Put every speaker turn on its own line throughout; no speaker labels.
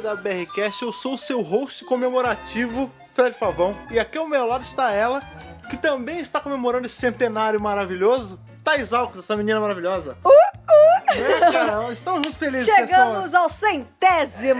DWBRcast, eu sou o seu host comemorativo, Fred Pavão, e aqui ao meu lado está ela, que também está comemorando esse centenário maravilhoso, Thais Alves, essa menina maravilhosa. Né, cara? Estamos muito felizes.
Chegamos ao 100º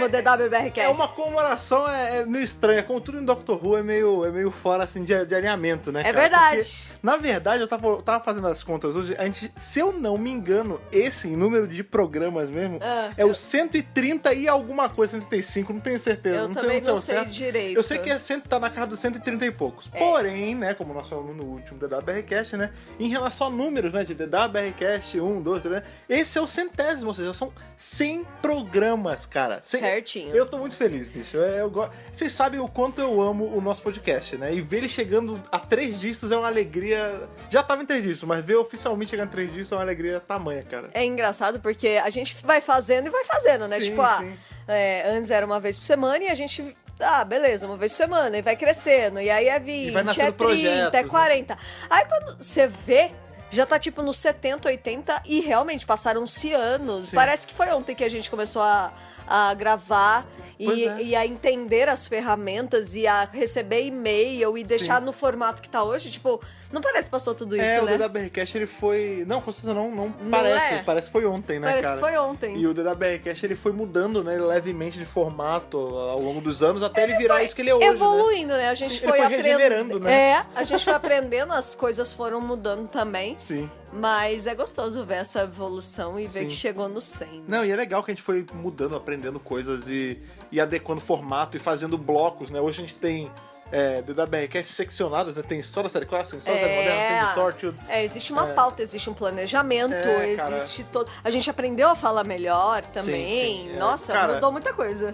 DWBRcast.
É uma comemoração meio estranha, como tudo em Doctor Who é meio fora assim, de alinhamento, né,
É
cara?
verdade.
Porque, na verdade, eu tava fazendo as contas hoje, se eu não me engano, esse em número de programas mesmo, é o 130 e alguma coisa, 135, não tenho certeza.
Eu
não
também
sei
não sei direito.
Eu sei que tá na casa dos 130 e poucos. Porém, né, como nós falamos no último DWBRcast, né, em relação a números, né, de DWBRcast 1, 2, 3, né, esse é o 100º, ou seja, são 100 programas, cara.
Certinho.
Eu tô muito feliz, bicho. Vocês sabem o quanto eu amo o nosso podcast, né? E ver ele chegando a 3 dígitos é uma alegria. Já tava em 3 dígitos, mas ver oficialmente chegando a 3 dígitos é uma alegria tamanha, cara.
É engraçado porque a gente vai fazendo e vai fazendo, né?
Sim,
tipo,
sim.
Antes era uma vez por semana e a gente... beleza, uma vez por semana, e vai crescendo. E aí é 20,
vai nascendo
é 30, é
projetos,
40. Né? Aí quando você vê... Já tá tipo nos 70, 80 e realmente passaram-se anos.
Sim.
Parece que foi ontem que a gente começou a gravar e a entender as ferramentas e a receber e-mail e deixar no formato que tá hoje. Tipo, não parece que passou tudo isso, né?
O DWBRcast ele foi... Não, com certeza não
parece.
Parece que foi ontem, né,
Parece
cara?
que foi ontem.
E o DWBRcast ele foi mudando, né, levemente de formato ao longo dos anos até ele virar isso que ele é hoje,
evoluindo, né? A gente foi
regenerando, né?
a gente foi aprendendo, as coisas foram mudando também.
Sim.
Mas é gostoso ver essa evolução e ver que chegou no 100. Né?
Não, e é legal que a gente foi mudando, aprendendo coisas e adequando formato e fazendo blocos, né? Hoje a gente tem DWBRcast seccionado, né? Tem só da série clássica, só da série moderna, tem Distorted.
Existe uma pauta, existe um planejamento, existe todo... A gente aprendeu a falar melhor também.
Sim.
Nossa,
cara,
mudou muita coisa.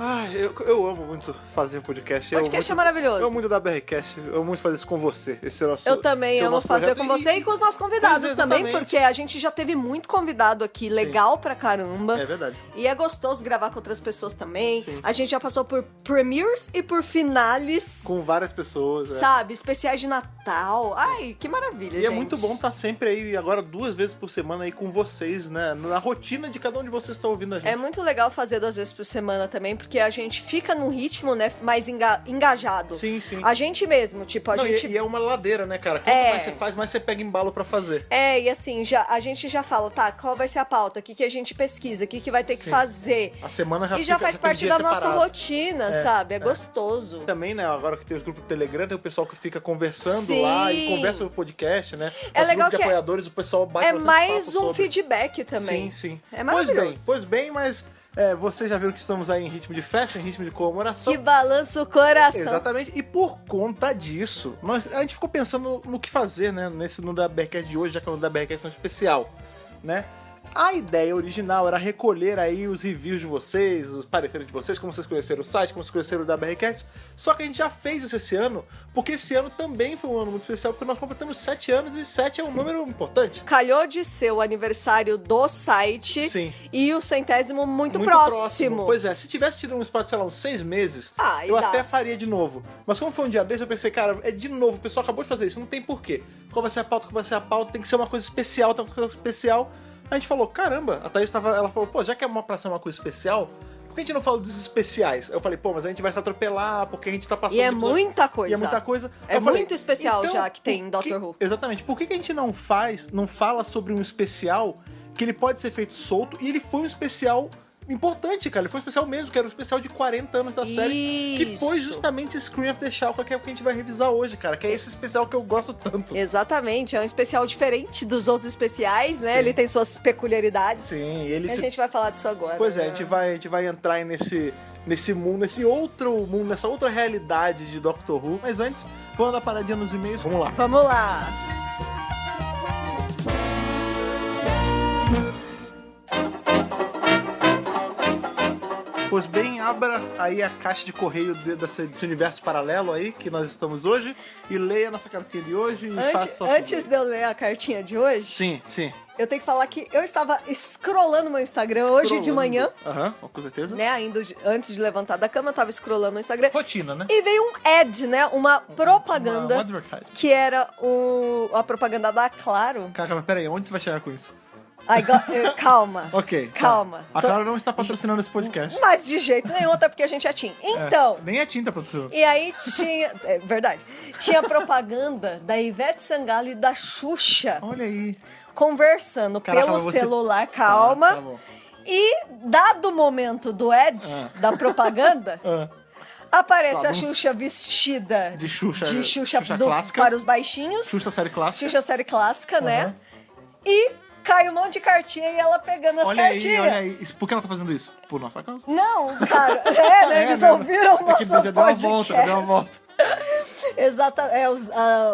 Eu amo muito fazer podcast.
Podcast é maravilhoso.
Eu amo muito DWBRcast, eu amo muito fazer isso com você. Esse é o nosso,
eu também amo fazer com você e com os nossos convidados também, porque a gente já teve muito convidado aqui, legal pra caramba.
É verdade.
E é gostoso gravar com outras pessoas também.
Sim.
A gente já passou por premieres e por finales.
Com várias pessoas.
Sabe? Especiais de Natal. Ai, que maravilha, gente.
E é muito bom estar sempre aí, agora 2 vezes por semana aí com vocês, né? Na rotina de cada um de vocês que está ouvindo a gente.
É muito legal fazer 2 vezes por semana também, porque a gente fica num ritmo, né, mais engajado.
Sim.
A gente mesmo, tipo, gente...
E é uma ladeira, né, cara? Quanto mais você faz, mais você pega embalo pra fazer.
E assim, a gente já fala, tá, qual vai ser a pauta? O que a gente pesquisa? O que vai ter que fazer?
A semana
já faz parte da nossa rotina, sabe? É gostoso.
Também, né, agora que tem os grupos do Telegram, tem o pessoal que fica conversando lá e conversa sobre o podcast, né?
É legal
que apoiadores, o pessoal bate
é mais um feedback também.
Sim.
É maravilhoso.
Pois bem, mas vocês já viram que estamos aí em ritmo de festa, em ritmo de comemoração.
Que balança o coração.
Exatamente. E por conta disso, a gente ficou pensando no que fazer, né? No DWBRcast de hoje, já que é um DWBRcast especial, né? A ideia original era recolher aí os reviews de vocês, os pareceres de vocês, como vocês conheceram o site, como vocês conheceram o DWBRcast. Só que a gente já fez isso esse ano, porque esse ano também foi um ano muito especial, porque nós completamos 7 anos e 7 é um número importante.
Calhou de ser o aniversário do site.
Sim.
E o 100º muito próximo.
Pois é, se tivesse tido um espaço, sei lá, uns 6 meses, eu até faria de novo. Mas como foi um dia desse, eu pensei, cara, de novo, o pessoal acabou de fazer isso, não tem porquê. Qual vai ser a pauta, tem que ser uma coisa especial, A gente falou, caramba, a Thaís ela falou, pô, já que é pra ser uma coisa especial, por que a gente não fala dos especiais? Eu falei, pô, mas a gente vai se atropelar, porque a gente tá passando...
E é muita coisa.
É
muito especial então, já que tem Doctor Who.
Exatamente. Por que a gente não fala sobre um especial que ele pode ser feito solto e ele foi um especial importante, cara. Ele foi um especial mesmo, que era um especial de 40 anos da série. Que foi justamente Scream of the Shalka, que é o que a gente vai revisar hoje, cara. Que é esse especial que eu gosto tanto.
Exatamente. É um especial diferente dos outros especiais, né?
Sim.
Ele tem suas peculiaridades.
Sim.
E a gente vai falar disso agora.
Pois é, a gente vai entrar aí nesse mundo, nesse outro mundo, nessa outra realidade de Doctor Who. Mas antes, vamos dar uma paradinha nos e-mails. Vamos lá.
Vamos lá.
Pois bem, abra aí a caixa de correio desse universo paralelo aí que nós estamos hoje e leia a nossa cartinha de hoje e faça...
Antes de eu ler a cartinha de hoje...
Sim.
Eu tenho que falar que eu estava scrollando meu Instagram hoje de manhã.
Com certeza.
Né, ainda antes de levantar da cama, eu tava scrollando no Instagram.
Rotina, né?
E veio um ad, né? Uma propaganda.
Um advertisement.
Que era a propaganda da Claro.
Cara, mas peraí, onde você vai chegar com isso?
Calma.
Ok.
Calma.
A Clara não está patrocinando esse podcast.
Mas de jeito nenhum, até porque a gente é Tim. Então...
Nem a Tim tá patrocinando.
E aí tinha... É verdade. Tinha propaganda da Ivete Sangalo e da Xuxa.
Olha aí.
Conversando pelo celular. Calma.
Tá bom.
E, dado o momento do ads, da propaganda... Aparece a Xuxa vestida
de Xuxa
clássica, para os baixinhos.
Xuxa série clássica.
Xuxa série clássica, né? E cai um monte de cartinha e ela pegando as cartinhas.
Olha aí. Por que ela tá fazendo isso? Por nossa causa?
Não, cara. Eles ouviram o nosso podcast.
Já deu uma volta.
Exatamente.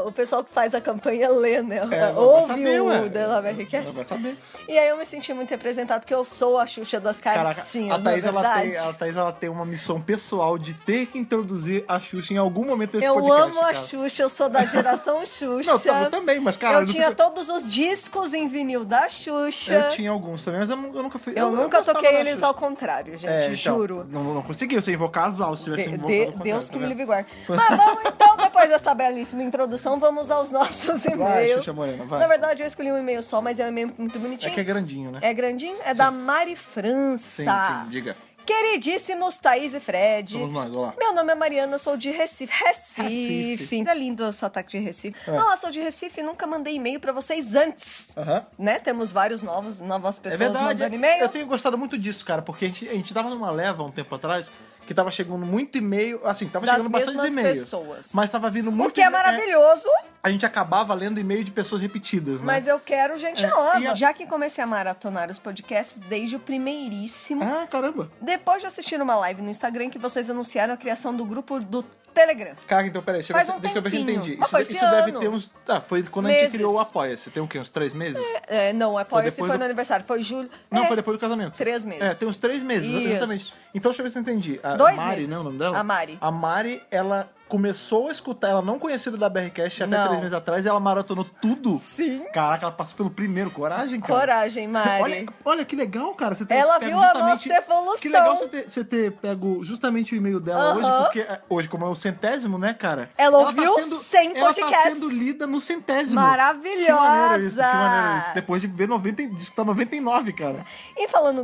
O pessoal que faz a campanha lê, né? Ouve o Della
Ela vai saber.
E aí eu me senti muito representado, porque eu sou a Xuxa das cartinhas,
a Thaís, ela tem uma missão pessoal de ter que introduzir a Xuxa em algum momento desse podcast.
Eu amo a Xuxa, eu sou da geração Xuxa.
Não, eu também, mas cara...
Eu tinha todos os discos em vinil da Xuxa.
Eu tinha alguns também, mas eu nunca fui...
Eu nunca toquei eles ao contrário, gente, juro.
Não conseguiu, você invocar as aulas, se tivesse invocado
Deus que me livre e guarde. Mas vamos então, depois dessa belíssima introdução, vamos aos nossos e-mails.
Vai, Xuxa Morena, vai.
Na verdade, eu escolhi um e-mail só, mas é um e-mail muito bonitinho.
É que é grandinho, né?
É grandinho? É da Mari França.
Sim, diga.
Queridíssimos Thaís e Fred.
Vamos lá.
Meu nome é Mariana, sou de Recife. Recife. É lindo o sotaque de Recife. Sou de Recife e nunca mandei e-mail pra vocês antes. Né? Temos vários novas pessoas mandando e-mails.
Eu tenho gostado muito disso, cara, porque a gente tava numa leva um tempo atrás que tava chegando muito e-mail, assim, tava chegando bastante e-mail.
Pessoas.
Mas tava vindo muito...
O que é maravilhoso.
A gente acabava lendo e-mail de pessoas repetidas, né?
Mas eu quero gente nova. Já que comecei a maratonar os podcasts desde o primeiríssimo.
Ah, caramba.
Depois de assistir uma live no Instagram que vocês anunciaram a criação do grupo do Telegram.
Cara, então peraí, deixa eu ver se eu entendi. Isso deve ter uns... Foi quando a gente criou o Apoia-se. Tem o quê? Uns 3 meses?
Não, o Apoia-se foi no aniversário. Foi julho.
Não, foi depois do casamento.
3 meses.
Tem uns 3 meses, exatamente. Então deixa eu ver se eu entendi. A
2
Mari,
meses.
não é o nome dela?
A Mari.
A Mari, ela começou a escutar, ela não conhecia do da BRCast até 3 meses atrás e ela maratonou tudo.
Sim.
Caraca, ela passou pelo primeiro. Coragem, cara.
Coragem, Mari.
Olha que legal, cara. Você
ela viu a nossa evolução.
Que legal você ter pego justamente o e-mail dela hoje, porque hoje, como é o 100º, né, cara?
Ela ouviu 100 podcasts.
Ela tá sendo lida no 100º.
Maravilhosa.
Que maneiro isso. Depois de ver 90, diz que tá 99, cara.
E falando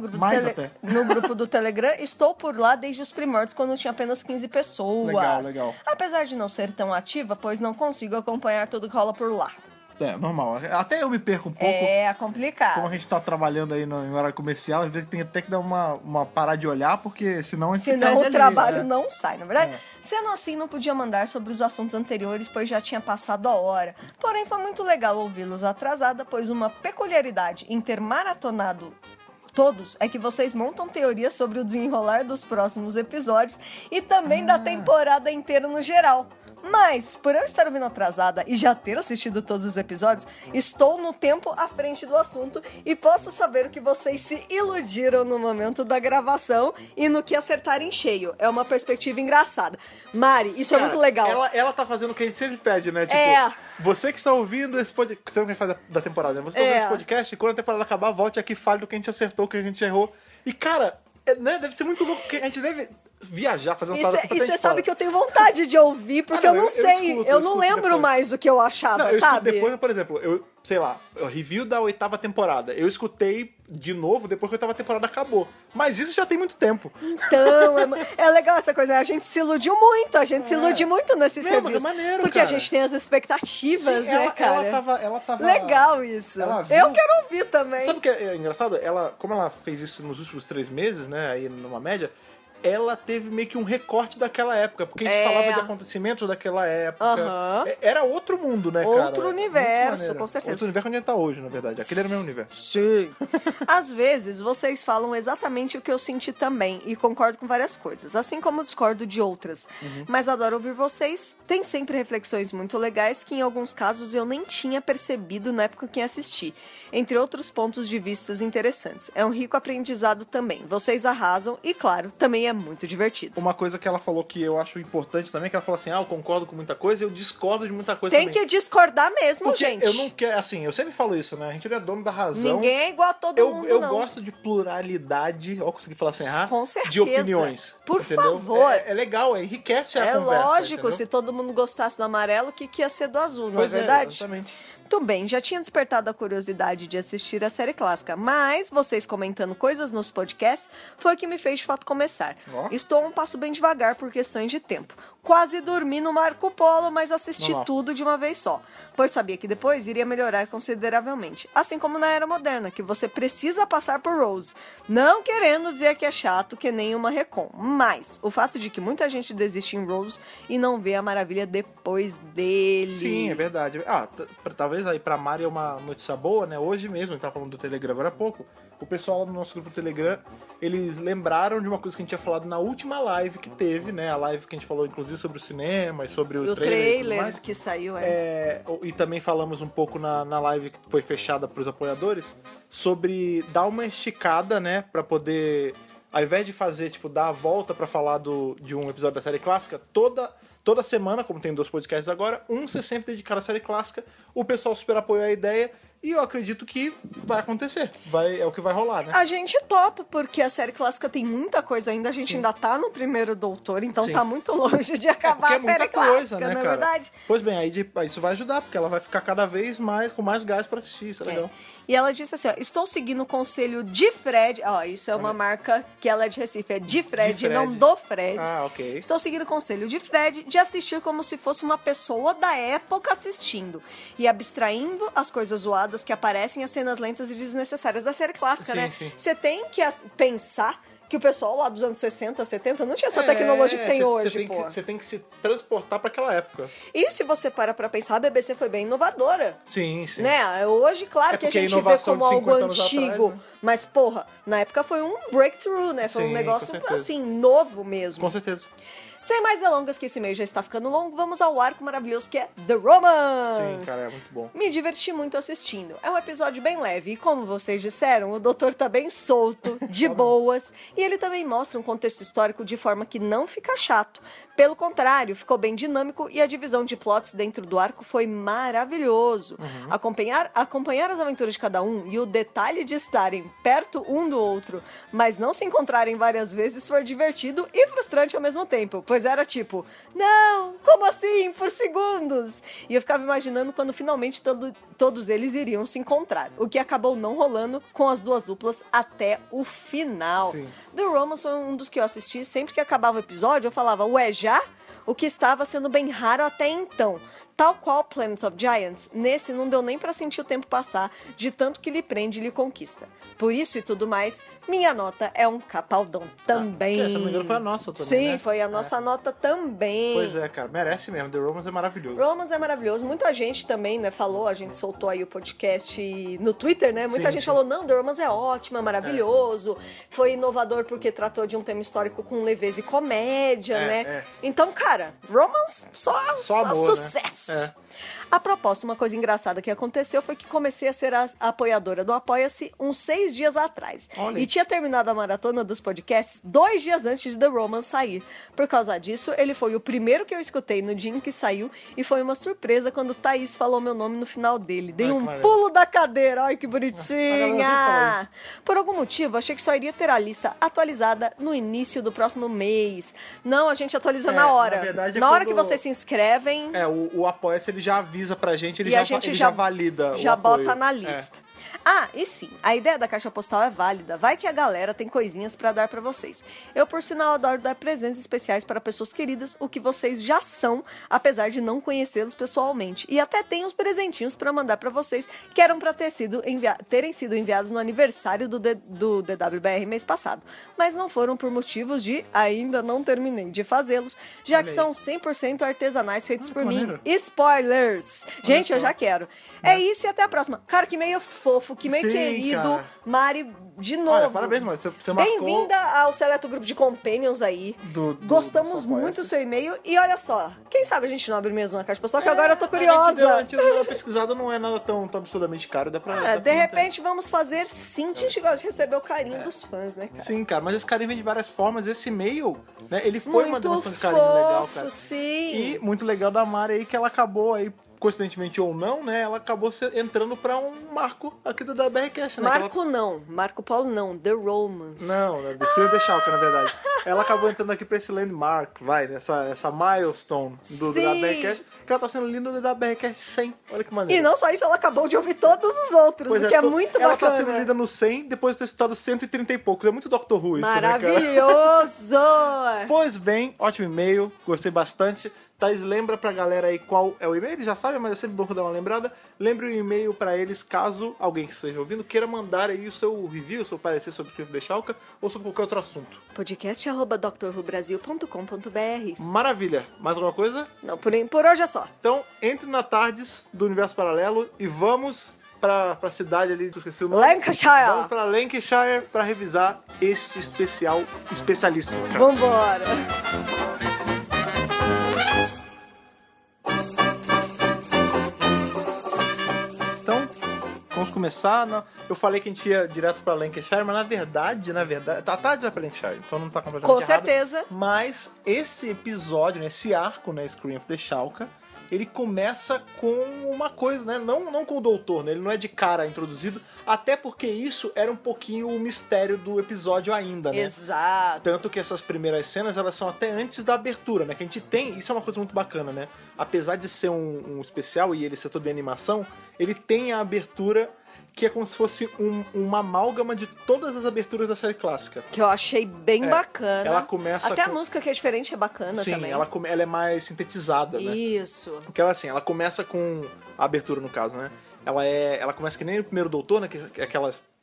no grupo do Telegram, estou por lá desde os primórdios, quando tinha apenas 15 pessoas.
Legal.
Apesar de não ser tão ativa, pois não consigo acompanhar tudo que rola por lá.
É, normal. Até eu me perco um pouco.
É complicado.
Como a gente tá trabalhando aí em horário comercial, às vezes tem até que dar uma parada de olhar, porque senão a gente
Senão
perde
o trabalho
ali,
não sai, na verdade. Sendo assim, não podia mandar sobre os assuntos anteriores, pois já tinha passado a hora. Porém, foi muito legal ouvi-los atrasada, pois uma peculiaridade em ter maratonado todos é que vocês montam teorias sobre o desenrolar dos próximos episódios e também da temporada inteira no geral. Mas, por eu estar ouvindo atrasada e já ter assistido todos os episódios, estou no tempo à frente do assunto e posso saber o que vocês se iludiram no momento da gravação e no que acertarem cheio. É uma perspectiva engraçada. Mari, isso é muito legal.
Ela tá fazendo o que a gente sempre pede, né? Tipo, você que está ouvindo esse podcast... Você não quer fazer da temporada, né? Você tá ouvindo esse podcast e quando a temporada acabar, volte aqui e fale do que a gente acertou, o que a gente errou. E, cara, né? Deve ser muito louco, porque a gente deve... viajar, fazer uma parada.
E você sabe que eu tenho vontade de ouvir, porque eu não sei, eu não lembro mais o que eu achava, sabe?
Depois, por exemplo, o review da 8ª temporada, eu escutei de novo depois que a 8ª temporada acabou. Mas isso já tem muito tempo.
Então, é legal essa coisa, a gente se iludiu muito, se ilude muito nesses reviews.
Mas é maneiro,
porque
cara.
A gente tem as expectativas,
sim,
né, cara?
Ela tava...
Legal isso. Eu quero ouvir também.
Sabe o que é engraçado? Como ela fez isso nos últimos 3 meses, né, aí numa média, ela teve meio que um recorte daquela época, porque a gente falava de acontecimentos daquela época. Era outro mundo, né, cara?
Outro universo, com certeza.
Outro universo onde a gente tá hoje, na verdade. Aquele era o mesmo universo.
Sim. Às vezes, vocês falam exatamente o que eu senti também, e concordo com várias coisas, assim como discordo de outras. Mas adoro ouvir vocês. Tem sempre reflexões muito legais que, em alguns casos, eu nem tinha percebido na época que assisti. Entre outros pontos de vista interessantes. É um rico aprendizado também. Vocês arrasam e, claro, também é muito divertido.
Uma coisa que ela falou que eu acho importante também, que ela falou assim, eu concordo com muita coisa, eu discordo de muita coisa
também.
Tem
que discordar mesmo,
porque
gente.
Eu não quero, assim, eu sempre falo isso, né? A gente não é dono da razão.
Ninguém é igual a todo mundo,
eu gosto de pluralidade, consegui falar sem errar,
com certeza.
De opiniões.
Por
entendeu?
favor.
É legal, enriquece a conversa.
É lógico,
entendeu?
Se todo mundo gostasse do amarelo, o que ia ser do azul, não é
Pois
verdade?
Exatamente.
Muito bem, já tinha despertado a curiosidade de assistir a série clássica, mas vocês comentando coisas nos podcasts foi o que me fez de fato começar. Estou a um passo bem devagar por questões de tempo. Quase dormi no Marco Polo, mas assisti tudo de uma vez só, pois sabia que depois iria melhorar consideravelmente. Assim como na Era Moderna, que você precisa passar por Rose. Não querendo dizer que é chato, que nem uma Recon, mas o fato de que muita gente desiste em Rose e não vê a maravilha depois dele.
Sim, é verdade. Talvez aí pra Mari é uma notícia boa, né? Hoje mesmo, a gente tava falando do Telegram agora há pouco, o pessoal lá no nosso grupo do Telegram, eles lembraram de uma coisa que a gente tinha falado na última live que teve, né? A live que a gente falou, inclusive, sobre o cinema e sobre o trailer
que saiu,
E também falamos um pouco na live que foi fechada pros apoiadores, sobre dar uma esticada, né? Pra poder, ao invés de fazer, tipo, dar a volta pra falar de um episódio da série clássica, toda semana, como tem 2 podcasts agora, ser sempre dedicado à série clássica. O pessoal super apoiou a ideia e eu acredito que vai acontecer. É o que vai rolar, né?
A gente topa, porque a série clássica tem muita coisa ainda. A gente ainda tá no primeiro Doutor, então tá muito longe de acabar a série clássica, não é verdade?
Pois bem, aí isso vai ajudar, porque ela vai ficar cada vez mais com mais gás pra assistir, isso é legal.
E ela disse assim, ó, estou seguindo o conselho de Fred, isso é uma marca que ela é de Recife, é de Fred, não do Fred.
Ok.
Estou seguindo o conselho de Fred de assistir como se fosse uma pessoa da época assistindo e abstraindo as coisas zoadas que aparecem, as cenas lentas e desnecessárias da série clássica, né? Você tem que pensar que o pessoal lá dos anos 60, 70 não tinha essa tecnologia que tem hoje, pô.
Você tem que se transportar pra aquela época.
E se você para pra pensar, a BBC foi bem inovadora.
Sim.
Né? Hoje, claro que a gente vê como algo antigo,
atrás, né?
Mas, porra, na época foi um breakthrough, né? Foi um negócio, assim, novo mesmo.
Com certeza.
Sem mais delongas, que esse e-mail já está ficando longo, vamos ao arco maravilhoso que é The Romance.
Sim, cara, é muito bom.
Me diverti muito assistindo. É um episódio bem leve e, como vocês disseram, o doutor tá bem solto, de boas, e ele também mostra um contexto histórico de forma que não fica chato. Pelo contrário, ficou bem dinâmico e a divisão de plots dentro do arco foi maravilhoso. Acompanhar as aventuras de cada um e o detalhe de estarem perto um do outro, mas não se encontrarem várias vezes, foi divertido e frustrante ao mesmo tempo. Pois era tipo, não, como assim? Por segundos! E eu ficava imaginando quando finalmente todos eles iriam se encontrar, o que acabou não rolando com as duas duplas até o final.
Sim.
The Romance foi um dos que eu assisti, sempre que acabava o episódio eu falava, ué, já? O que estava sendo bem raro até então. Tal qual Planet of Giants, nesse não deu nem pra sentir o tempo passar, de tanto que lhe prende e lhe conquista. Por isso e tudo mais, minha nota é um capaldão também.
Se não me engano, foi a nossa também,
Sim,
né?
foi a nossa nota também.
Pois é, cara, merece mesmo. The Romance é maravilhoso.
Romance é maravilhoso. Muita gente também, né, falou, a gente soltou aí o podcast no Twitter, né? Muita gente falou, não, The Romance é ótimo, é maravilhoso. Foi inovador porque tratou de um tema histórico com leveza e comédia, né? Então, cara, Romance só
amor,
sucesso.
Né?
A propósito, uma coisa engraçada que aconteceu foi que comecei a ser a apoiadora do Apoia-se uns 6 dias atrás.
Olha.
E tinha terminado a maratona dos podcasts 2 dias antes de The Romance sair. Por causa disso, ele foi o primeiro que eu escutei no dia em que saiu e foi uma surpresa quando Thaís falou meu nome no final dele. Dei um pulo da cadeira. Ai, que bonitinha! Por algum motivo, achei que só iria ter a lista atualizada no início do próximo mês. Não, a gente atualiza na hora.
Na verdade,
na hora que vocês se inscrevem...
O Apoia-se, ele já avisa pra gente, ele
gente
já valida
já
o apoio.
bota na lista. E sim, a ideia da caixa postal é válida. Vai que a galera tem coisinhas pra dar pra vocês. Eu, por sinal, adoro dar presentes especiais para pessoas queridas, o que vocês já são, apesar de não conhecê-los pessoalmente. E até tem uns presentinhos pra mandar pra vocês que eram pra terem sido enviados no aniversário do DWBR mês passado. Mas não foram por motivos de ainda não terminei de fazê-los, já que são 100% artesanais feitos por mim.
Maneiro.
Spoilers! Gente, eu já quero. É isso e até a próxima. Cara, que meio fofo, que meio querido.
Cara.
Mari, de novo.
Olha, parabéns, mano. Você marcou...
Bem-vinda ao seleto grupo de companions aí. Gostamos muito do seu e-mail. E olha só, quem sabe a gente não abre mesmo uma caixa postal, que agora eu tô curiosa.
A gente deu uma pesquisada, não é nada tão absurdamente caro. Dá pra
de repente vamos fazer sim. A gente gosta de receber o carinho dos fãs, né, cara?
Sim, cara, mas esse carinho vem de várias formas. Esse e-mail, né, ele foi
muito
uma demonstração de carinho legal, cara.
Sim.
E muito legal da Mari aí, que ela acabou aí coincidentemente ou não, né, ela acabou entrando pra um marco aqui do WBRcast, né?
Marco Polo não, The Romance.
Não, né, The Scream of the Shalka, na verdade. Ela acabou entrando aqui pra esse landmark, essa milestone do WBRcast, que ela tá sendo linda no WBRcast 100. Olha que maneiro.
E não só isso, ela acabou de ouvir todos os outros,
Pois
o que é muito
ela
bacana.
tá sendo lida no 100, depois de ter citado 130 e poucos. É muito Doctor Who isso, né, cara?
Maravilhoso!
Pois bem, ótimo e-mail, gostei bastante. Thaís, lembra pra galera aí qual é o e-mail, eles já sabem, mas é sempre bom dar uma lembrada. Lembre o e-mail pra eles, caso alguém que esteja ouvindo queira mandar aí o seu review, o seu parecer sobre o Scream of the Shalka ou sobre qualquer outro assunto.
podcast@drrubrasil.com.br.
Maravilha. Mais alguma coisa?
Não, por hoje é só.
Então, entre na Tardes do Universo Paralelo e vamos pra cidade ali, que eu esqueci o nome.
Lancashire.
Vamos pra Lancashire pra revisar este especial especialíssimo. Cara.
Vambora.
Então, vamos começar. Eu falei que a gente ia direto pra Lancashire, mas na verdade, a Tardes vai pra Lancashire, então não tá completamente
Com
errado.
certeza.
Mas esse episódio, né, esse arco, né, Scream of the Shalka, ele começa com uma coisa, né? Não com o doutor, né? Ele não é de cara introduzido, até porque isso era um pouquinho o mistério do episódio ainda, né?
Exato.
Tanto que essas primeiras cenas, elas são até antes da abertura, né? Que a gente tem, isso é uma coisa muito bacana, né? Apesar de ser um especial e ele ser todo de animação, ele tem a abertura que é como se fosse uma amálgama de todas as aberturas da série clássica.
Que eu achei bem bacana.
Ela começa
até a música que é diferente é bacana
Sim,
também.
ela é mais sintetizada, né?
Isso.
Porque ela, assim, ela começa com a abertura, no caso, né? Ela começa que nem o primeiro Doutor, né? Que é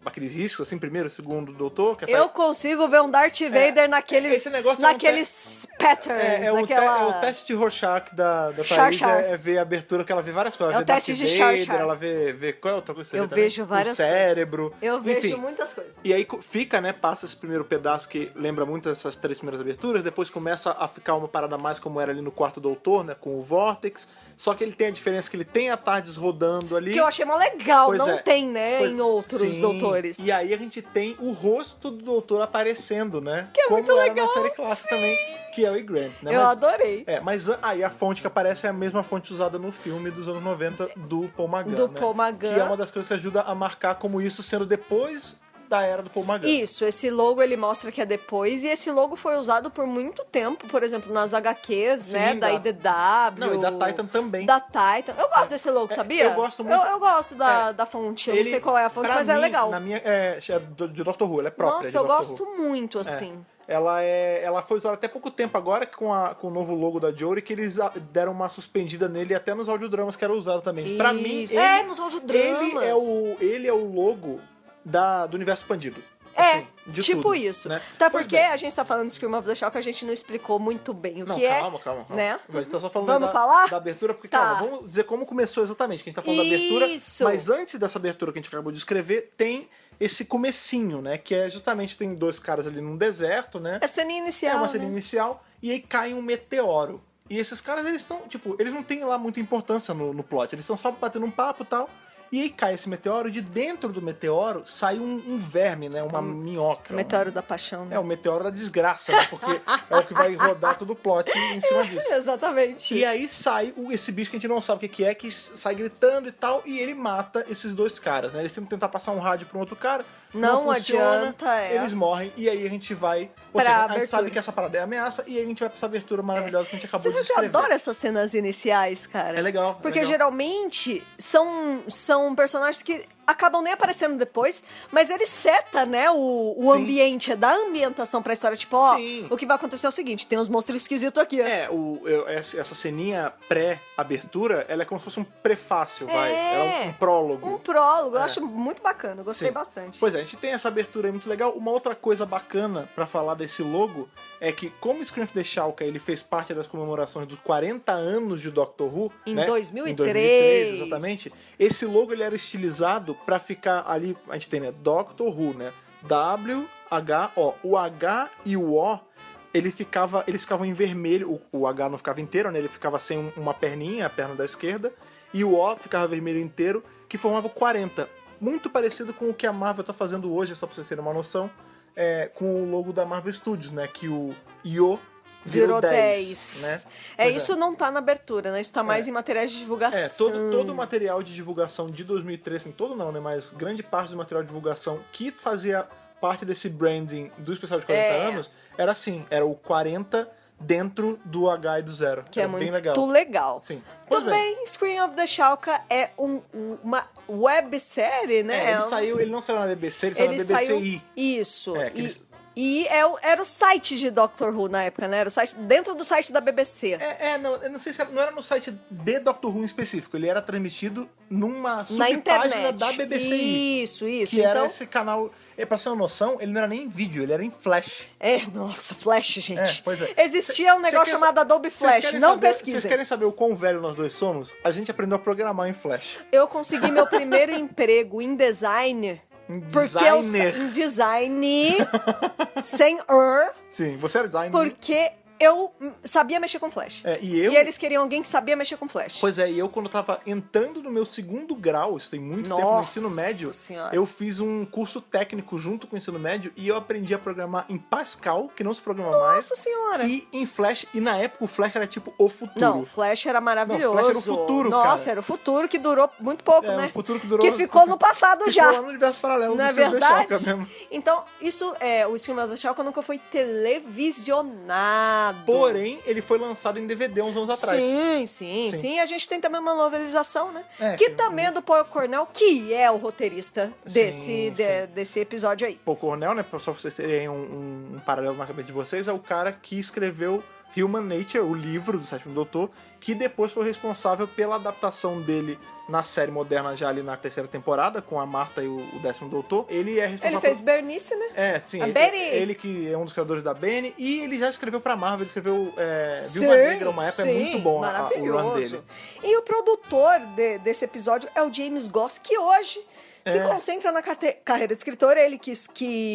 aqueles riscos, assim, primeiro, segundo Doutor. Que
eu consigo ver um Darth Vader naqueles,
esse negócio
naqueles patterns.
É o teste de Rorschach da Thaís, é ver a abertura, que ela vê várias coisas.
É
ela
o
vê
teste de
Darth
Char
Vader,
Char.
ela vê qual é outra coisa que você
Eu
vê também?
vejo várias
o cérebro.
Eu vejo
enfim.
muitas coisas.
E aí fica, né, passa esse primeiro pedaço que lembra muito dessas três primeiras aberturas, depois começa a ficar uma parada mais como era ali no quarto Doutor, né, com o Vortex, só que ele tem a diferença que ele tem a Tardes rodando ali.
Que eu achei mó legal,
Pois
não
é.
tem, né, em outros
Sim.
Doutores.
E aí a gente tem o rosto do Doutor aparecendo, né?
Que é
como
muito
era
legal,
na série clássica também, que é o E. Grant, né?
Eu adorei.
Mas aí a fonte que aparece é a mesma fonte usada no filme dos anos 90 do Paul McGann,
Do
né?
Paul McGann.
Que é uma das coisas que ajuda a marcar como isso sendo depois da era do Paul McGann.
Isso, esse logo ele mostra que é depois, e esse logo foi usado por muito tempo, por exemplo, nas HQs,
Sim,
né, da IDW.
Não, e da Titan também.
Da Titan. Eu gosto desse logo, sabia?
eu gosto muito.
Eu gosto da fonte, eu não sei qual é a fonte, mas é legal.
Na minha, de Doctor Who, ela é própria.
Nossa,
de
eu
Doctor
gosto
Who.
muito, assim.
Ela foi usada até pouco tempo agora com o novo logo da Jory, que eles deram uma suspendida nele até nos audiodramas que era usado também. Pra mim,
nos audiodramas.
ele é o logo do universo expandido.
É,
Assim, de
tipo
tudo,
isso.
né?
Até
Pois
porque
bem.
a gente tá falando de Scream of the Shalka, a gente não explicou muito bem o
Não,
que
calma.
né?
A gente tá só falando
Vamos falar?
da abertura, porque,
Tá.
calma, vamos dizer como começou exatamente, que a gente tá falando da abertura,
Isso.
mas antes dessa abertura que a gente acabou de escrever, tem esse comecinho, né, que é justamente, tem dois caras ali num deserto, né,
É cena inicial,
é uma cena
né?
inicial, e aí cai um meteoro. E esses caras, eles estão, tipo, eles não têm lá muita importância no plot, eles estão só batendo um papo e tal. E aí cai esse meteoro, e de dentro do meteoro sai um verme, né? Uma minhoca.
Meteoro da Paixão, né?
É o meteoro da desgraça, né? Porque é o que vai rodar todo o plot em cima disso.
Exatamente.
E aí sai esse bicho que a gente não sabe o que é, que sai gritando e tal, e ele mata esses dois caras, né? Eles tentam tentar passar um rádio pra um outro cara, não funciona,
adianta,
eles morrem, e aí a gente vai... Ou
Pra
seja, a
abertura.
gente sabe que essa parada é ameaça, e aí a gente vai pra essa abertura maravilhosa que a gente acabou
Você
de
sabe que eu
descrever.
adoro essas cenas iniciais, cara?
É legal.
Porque
legal.
geralmente são personagens que acabam nem aparecendo depois, mas ele seta, né, o
Sim.
ambiente, dá ambientação pra história, tipo, ó,
Sim.
o que vai acontecer é o seguinte, tem uns monstros esquisitos aqui, ó.
Essa ceninha pré-abertura, ela é como se fosse um prefácio, vai.
É.
Ela é um prólogo.
Um prólogo, eu
É.
acho muito bacana, eu gostei
Sim.
bastante.
Pois é, a gente tem essa abertura aí muito legal. Uma outra coisa bacana pra falar desse logo é que, como Scream of the Shalka, ele fez parte das comemorações dos 40 anos de Doctor Who,
Em
né?
2003.
Em 2003, exatamente. Esse logo ele era estilizado pra ficar ali, a gente tem, né, Doctor Who, né? W-H-O. O H e o O, eles ficavam em vermelho. O H não ficava inteiro, né? Ele ficava sem uma perninha, a perna da esquerda, e o O ficava vermelho inteiro, que formava o 40. Muito parecido com o que a Marvel tá fazendo hoje, só pra vocês terem uma noção, com o logo da Marvel Studios, né? Que o Io
virou 10.
né?
É,
Pois
isso não tá na abertura, né? Isso tá mais em materiais de divulgação.
Todo o material de divulgação de 2003, assim, todo não, né? Mas grande parte do material de divulgação que fazia parte desse branding do especial de 40 anos era assim, era o 40 dentro do H e do Zero.
Que é
bem
muito legal.
Sim. Pois
Tudo bem, Screen of the Shalka é uma websérie, né?
Ele não saiu na BBC, ele saiu na BBCi.
Isso.
E
era o site de Doctor Who na época, né? Era o site, dentro do site da BBC.
Não, eu não sei se não era no site de Doctor Who em específico, ele era transmitido numa
na
subpágina da BBCi.
Isso.
Que era esse canal, pra ser uma noção, ele não era nem em vídeo, ele era em Flash.
Nossa, Flash, gente.
Pois é.
Existia um negócio chamado Adobe Flash, não pesquisem.
Vocês querem saber o quão velho nós dois somos? A gente aprendeu a programar em Flash.
Eu consegui meu primeiro emprego em design... Em design, sem
Sim, você era designer.
Porque eu sabia mexer com Flash. E eles queriam alguém que sabia mexer com Flash.
Pois é, e eu quando eu tava entrando no meu segundo grau, isso tem muito tempo no ensino médio, eu fiz um curso técnico junto com o ensino médio e eu aprendi a programar em Pascal, que não se programa mais.
Nossa senhora!
E em Flash, e na época o Flash era tipo o futuro.
Não, Flash era maravilhoso.
Flash era o futuro,
Nossa,
cara.
era o futuro que durou muito pouco, né?
O futuro que durou...
Que ficou no passado já.
Ficou lá no universo paralelo.
Não é verdade? Então, isso o Scream of the Shalka nunca foi televisionado.
Porém, ele foi lançado em DVD uns anos atrás.
Sim. A gente tem também uma novelização, né? Que também é do Paul Cornell, que é o roteirista desse episódio aí.
Paul Cornell, né? Só pra vocês terem um paralelo na cabeça de vocês, é o cara que escreveu Human Nature, o livro do Sétimo Doutor, que depois foi responsável pela adaptação dele na série moderna já ali na terceira temporada, com a Marta e o 10º Doutor. Ele é responsável...
Ele fez Bernice, né?
Sim.
A Benny.
Ele que é um dos criadores da Benny, e ele já escreveu pra Marvel, ele escreveu Viúva Negra, uma época, é muito bom o run dele.
E o produtor desse episódio é o James Goss, que hoje... se concentra na carreira de escritor, ele que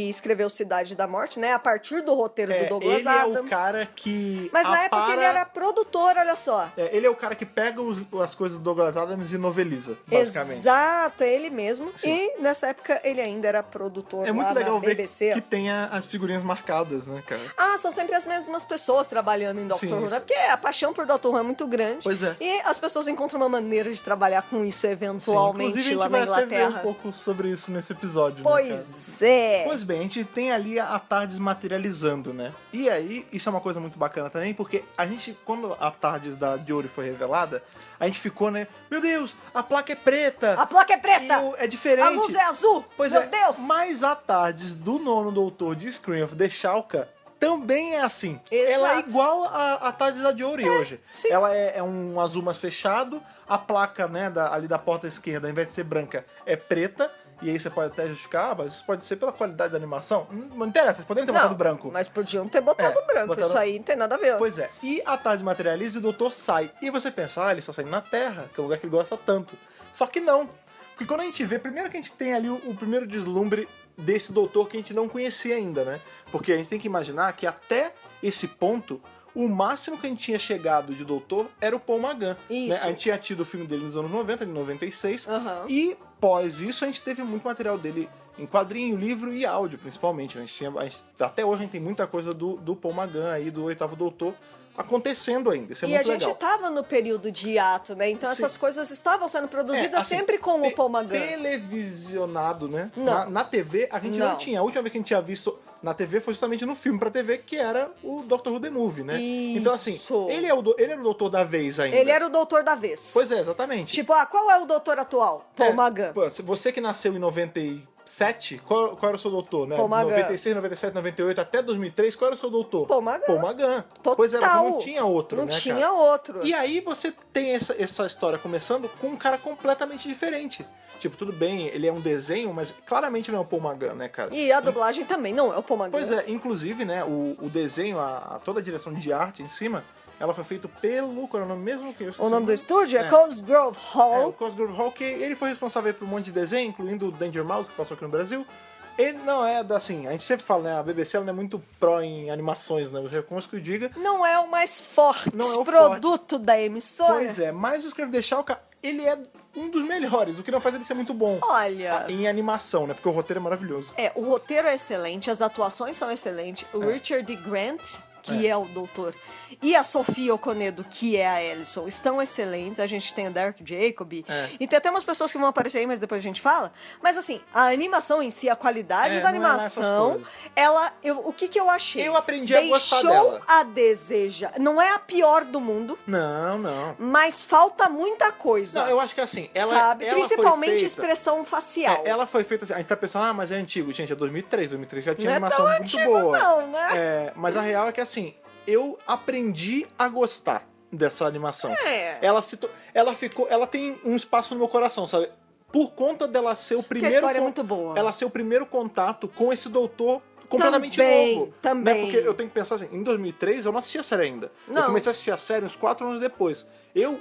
escreveu Cidade da Morte, né? A partir do roteiro do Douglas Adams.
Ele é o cara que...
Mas na época ele era produtor, olha só.
Ele é o cara que pega as coisas do Douglas Adams e noveliza, basicamente.
Exato, é ele mesmo. Sim. E nessa época ele ainda era produtor
muito legal
na BBC.
Ver que tenha as figurinhas marcadas, né, cara?
São sempre as mesmas pessoas trabalhando em Doctor Who, né? Porque a paixão por Doctor Who é muito grande.
Pois é.
E as pessoas encontram uma maneira de trabalhar com isso eventualmente lá na Inglaterra.
A gente vai até ver um pouco sobre isso nesse episódio,
Pois
né, Pois bem, a gente tem ali a TARDIS materializando, né? E aí, isso é uma coisa muito bacana também, porque a gente, quando a TARDIS da Jodie foi revelada, a gente ficou, né? Meu Deus, a placa é preta!
A placa é preta!
É diferente!
A luz é azul!
Pois
Meu Deus!
Mas a TARDIS do nono doutor de Scream of the Shalka também é assim.
Exato.
Ela é igual a TARDIS da Jodie hoje.
Sim.
Ela é um azul mais fechado, a placa, né, ali da porta esquerda, ao invés de ser branca, é preta. E aí você pode até justificar, mas isso pode ser pela qualidade da animação. Não interessa, vocês poderiam ter botado branco.
Mas podiam ter botado branco, isso aí não tem nada a ver.
Pois é, e a TARDIS materializa e o doutor sai. E você pensa, ele está saindo na Terra, que é o lugar que ele gosta tanto. Só que não. Porque quando a gente vê, primeiro que a gente tem ali o primeiro deslumbre desse doutor que a gente não conhecia ainda, né? Porque a gente tem que imaginar que até esse ponto, o máximo que a gente tinha chegado de doutor era o Paul McGann.
Isso.
Né? A gente tinha tido o filme dele nos anos 90, em 96. E pós isso, a gente teve muito material dele em quadrinho, livro e áudio, principalmente. Né? Até hoje a gente tem muita coisa do Paul McGann aí, do Oitavo Doutor, acontecendo ainda. Isso é muito legal.
E a gente tava no período de hiato, né? Então essas coisas estavam sendo produzidas assim, sempre com o Paul McGann.
Televisionado, né?
Não.
Na TV a gente não tinha. A última vez que a gente tinha visto na TV foi justamente no filme pra TV, que era o Doctor Who The Movie, né?
Isso.
Então assim, ele era o doutor da vez ainda.
Ele era o doutor da vez.
Pois é, exatamente.
Tipo, qual é o doutor atual? Paul McGann.
Você que nasceu em 97, qual era o seu doutor, né?
Paul McGann.
96, 97, 98, até 2003, qual era o seu doutor?
Paul McGann.
Paul McGann.
Total.
Pois é, não tinha outro,
não
né,
tinha
cara?
outro.
E aí você tem essa história começando com um cara completamente diferente. Tipo, tudo bem, ele é um desenho, mas claramente não é o Paul McGann, né, cara?
E a dublagem também não é o Paul McGann.
Pois é, inclusive, né, o desenho, toda a direção de arte em cima, ela foi feita pelo... Qual é o nome mesmo?
O nome do estúdio é Cosgrove Hall.
O Cosgrove Hall, que ele foi responsável por um monte de desenho, incluindo o Danger Mouse, que passou aqui no Brasil. Ele não é assim, a gente sempre fala, né, a BBC ela não é muito pró em animações, né, como que eu diga.
Não é o mais forte
o
produto da emissora.
Pois é, mas o Scream of the Shalka, ele é um dos melhores, o que não faz ele ser muito bom.
Olha...
em animação, né, porque o roteiro é maravilhoso.
O roteiro é excelente, as atuações são excelentes. O Richard D. Grant, que é o doutor, e a Sofia Okonedo, que é a Ellison, estão excelentes. A gente tem o Derek Jacobi. E tem até umas pessoas que vão aparecer aí, mas depois a gente fala. Mas assim, a animação em si, a qualidade da animação, o que eu achei?
Eu aprendi a gostar dela.
Deixou a deseja. Não é a pior do mundo.
Não.
Mas falta muita coisa.
Não, eu acho que assim, ela
principalmente
foi feita,
expressão facial.
Ela foi feita assim, a gente tá pensando, mas é antigo. Gente, é 2003 já tinha
não
animação
é tão
muito
antigo,
boa.
não, né?
Mas a real é que assim, eu aprendi a gostar dessa animação. Ela tem um espaço no meu coração, sabe? Por conta dela ser o primeiro...
Porque a história é muito boa.
Ela ser o primeiro contato com esse doutor completamente novo.
Também.
Né? Porque eu tenho que pensar assim, em 2003 eu não assistia a série ainda.
Não.
Eu comecei a assistir a série uns 4 anos depois.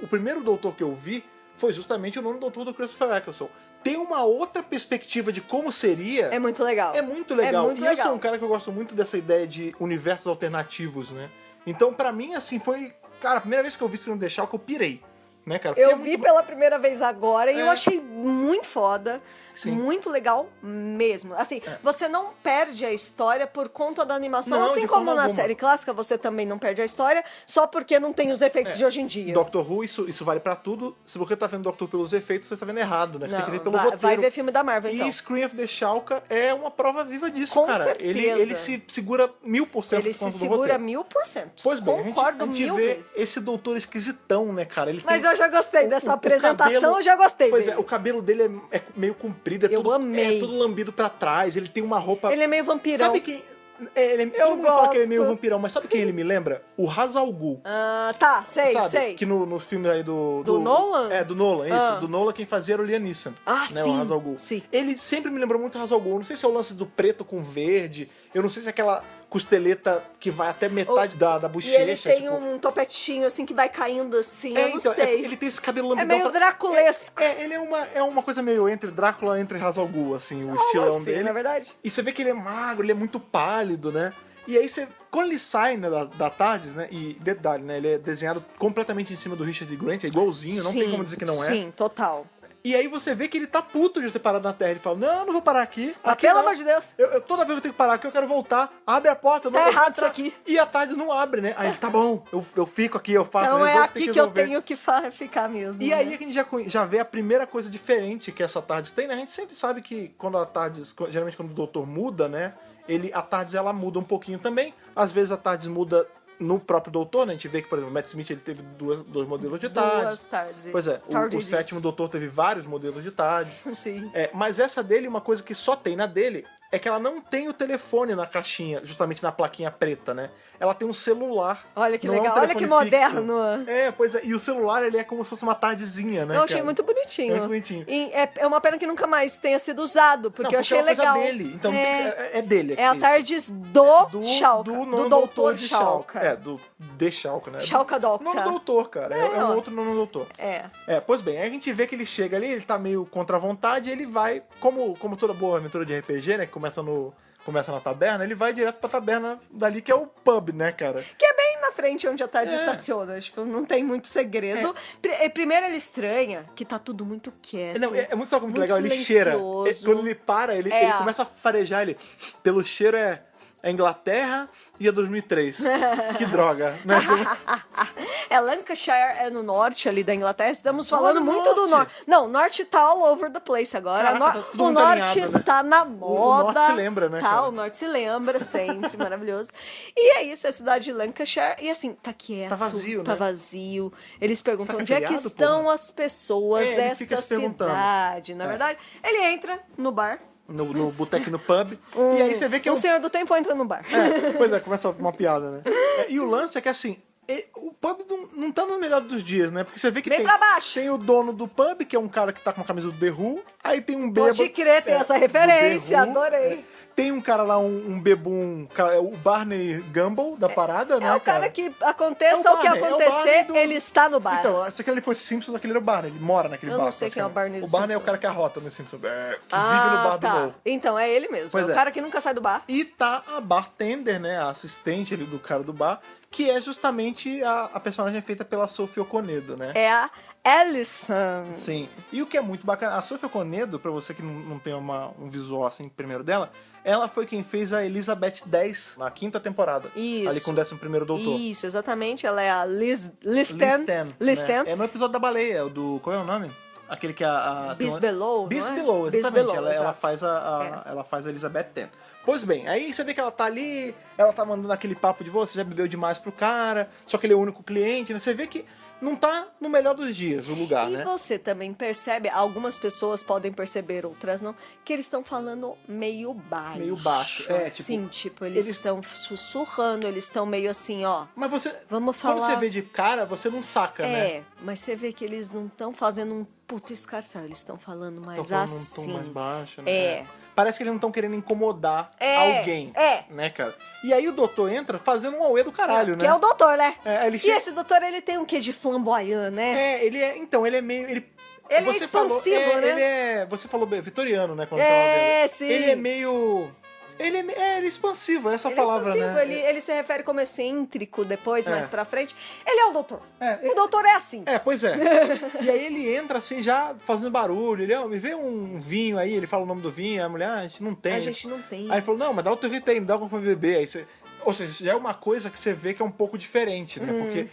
O primeiro doutor que eu vi foi justamente o nono doutor do Christopher Eccleston. Tem uma outra perspectiva de como seria...
É muito legal.
É muito legal.
Eu
sou um cara que eu gosto muito dessa ideia de universos alternativos, né? Então, pra mim, assim, foi... Cara, a primeira vez que eu vi Scream the Shark, eu pirei. Né, cara?
Eu vi pela primeira vez agora e eu achei muito foda.
Sim.
Muito legal mesmo. Assim, você não perde a história por conta da animação.
Não,
assim
de
como
forma
na
alguma.
série clássica, você também não perde a história só porque não tem os efeitos de hoje em dia.
Doctor Who, isso vale pra tudo. Se você tá vendo Doctor Who pelos efeitos, você tá vendo errado, né? Você tem que ver pelo roteiro.
Vai ver filme da Marvel, então.
E Scream of the Shalka é uma prova viva disso,
Com
cara.
certeza.
Ele se segura 1000%
Ele se segura 1000%.
Pois bem,
Concordo
a gente
mil
vê
vezes.
esse doutor esquisitão, né, cara?
Mas eu já gostei dessa apresentação,
cabelo,
eu já gostei
Pois
dele.
o cabelo dele é meio comprido,
Eu amei.
É tudo lambido pra trás, ele tem uma roupa...
Ele é meio vampirão.
Sabe quem... todo mundo fala que ele é meio vampirão, mas sabe quem ele me lembra? O Ra's al Ghul.
Tá, sei.
Que no filme aí do
Nolan?
Do Nolan, isso. Do Nolan, quem fazia era o Liam Neeson. Né,
sim.
o Ra's al Ghul.
Sim.
Ele sempre me lembrou muito o Ra's al Ghul. Não sei se é o lance do preto com verde. Eu não sei se é aquela costeleta que vai até metade da bochecha.
E ele tem
tipo...
um topetinho assim que vai caindo assim, eu não
então,
sei.
ele tem esse cabelo lambidão.
É meio draculesco.
Ele é uma coisa meio entre Drácula e Ra's al Ghul, assim, o estilão
assim,
dele.
na verdade.
E você vê que ele é magro, ele é muito pálido, né? E aí quando ele sai, né, da TARDIS, né? E detalhe, né? Ele é desenhado completamente em cima do Richard Grant, é igualzinho, não tem como dizer que não é.
Sim, total.
E aí você vê que ele tá puto de ter parado na Terra. Ele fala, não vou parar aqui.
Pelo amor de Deus.
Toda vez eu tenho que parar aqui, eu quero voltar. Abre a porta.
Tá errado isso aqui.
E a TARDIS não abre, né? Aí ele, tá bom, eu fico aqui, eu faço.
Então é
resolvo,
aqui que eu tenho que ficar mesmo.
E aí a gente já vê a primeira coisa diferente que essa TARDIS tem, né? A gente sempre sabe que quando a TARDIS, geralmente quando o doutor muda, né? A TARDIS ela muda um pouquinho também. Às vezes a TARDIS muda no próprio doutor, né? A gente vê que, por exemplo, o Matt Smith ele teve dois modelos de TARDIS.
Duas TARDIS.
Pois é, o sétimo doutor teve vários modelos de TARDIS.
Sim.
Mas essa dele, uma coisa que só tem na dele, é que ela não tem o telefone na caixinha, justamente na plaquinha preta, né? Ela tem um celular.
Olha que
não
legal,
é um
olha que
telefone
moderno.
fixo. Pois é, e o celular ele é como se fosse uma tardezinha, né?
Eu achei muito bonitinho.
É muito bonitinho.
E é uma pena que nunca mais tenha sido usado, porque eu achei
é uma
legal.
Coisa dele. Então é dele.
É a TARDIS do Shalka, do doutor Shalka.
Do The Shalka, né?
Shalka Doctor.
Nono doutor, cara. É um outro nono doutor. Pois bem, aí a gente vê que ele chega ali, ele tá meio contra a vontade, e ele vai, como toda boa aventura de RPG, né? Que começa na taberna, ele vai direto pra taberna dali, que é o pub, né, cara?
Que é bem na frente onde a TARDIS estaciona. Tipo, não tem muito segredo. Primeiro ele estranha que tá tudo muito quieto.
Não, é muito, muito legal, ele cheira. Quando ele para, ele começa a farejar, ele... Pelo cheiro é Inglaterra e a 2003. Que droga, né?
Lancashire é no norte ali da Inglaterra. Estamos falando muito do norte. Não, o norte tá all over the place agora.
Caraca, tá
o norte
alinhado,
está
né?
na moda.
O norte se lembra, né?
O norte se lembra sempre, maravilhoso. E é isso, é a cidade de Lancashire. E assim, tá quieto.
Tá vazio,
tá
né?
vazio. Eles perguntam onde
feriado,
é que estão
porra?
as pessoas desta cidade. Na verdade, ele entra no bar.
No boteco, no pub. E aí você vê que
o Senhor do Tempo entra no bar.
Pois é, começa uma piada, né? E o lance é que assim, o pub não tá no melhor dos dias, né? Porque você vê que tem o dono do pub, que é um cara que tá com uma camisa do The Who. Aí tem um bêbado.
Pode crer, tem essa referência, adorei.
Tem um cara lá, um bebum, o Barney Gumble da parada, né?
É o cara que aconteça o que acontecer, ele está no bar.
Então, se aquele fosse Simpsons, aquele era o Barney, ele mora naquele bar.
Eu não sei quem é o Barney do
O Barney é o cara que arrota no Simpsons, que vive no bar do Moe.
Então, é ele mesmo, é o cara que nunca sai do bar.
E tá a bartender, né, a assistente ali do cara do bar, que é justamente a personagem feita pela Sophie Okonedo, né?
É a Alison.
Sim. E o que é muito bacana, a Sophie Okonedo, pra você que não tem um visual assim primeiro dela, ela foi quem fez a Elizabeth X na 5ª temporada.
Isso.
Ali com o 11º Doutor.
Isso, exatamente. Ela é a Liz
Né? É no episódio da baleia, qual é o nome? Aquele que
Beast Below,
Beast
não é?
Below,
Beast
exatamente.
Below,
ela
exato.
faz ela faz a Elizabeth Ten. Pois bem, aí você vê que ela tá ali, ela tá mandando aquele papo de você já bebeu demais pro cara, só que ele é o único cliente, né? Você vê que não tá no melhor dos dias o lugar,
E
né?
você também percebe, algumas pessoas podem perceber, outras não, que eles estão falando meio baixo.
Meio baixo,
assim, eles estão sussurrando, eles estão meio assim, ó.
Mas você,
vamos
quando
falar...
você vê de cara, você não saca, né?
É, mas você vê que eles não estão fazendo um puto escarcel, eles estão falando mais
Tão falando
assim.
um tom mais baixo, né?
É.
Parece que eles não estão querendo incomodar alguém, né, cara? E aí o doutor entra fazendo um auê do caralho,
Que
né?
é o doutor, né?
Ele
E esse doutor, ele tem um quê de flamboyant, né?
ele é meio... Ele
é
você
expansivo,
falou,
né?
Ele é... Você falou vitoriano, né? Quando tava vendo.
Sim.
Ele é meio... Ele é expansivo, é essa
Ele
palavra,
é expansivo,
né?
ele se refere como excêntrico depois, mais pra frente. Ele é o doutor.
É,
O doutor é assim.
Pois é. E aí ele entra assim, já fazendo barulho. Ele, me vê um vinho aí, ele fala o nome do vinho, a mulher, a gente não tem.
A gente não tem.
Aí ele falou, não, mas dá o teu jeito aí, me dá alguma coisa pra beber. Aí você... Ou seja, já é uma coisa que você vê que é um pouco diferente, né? Porque,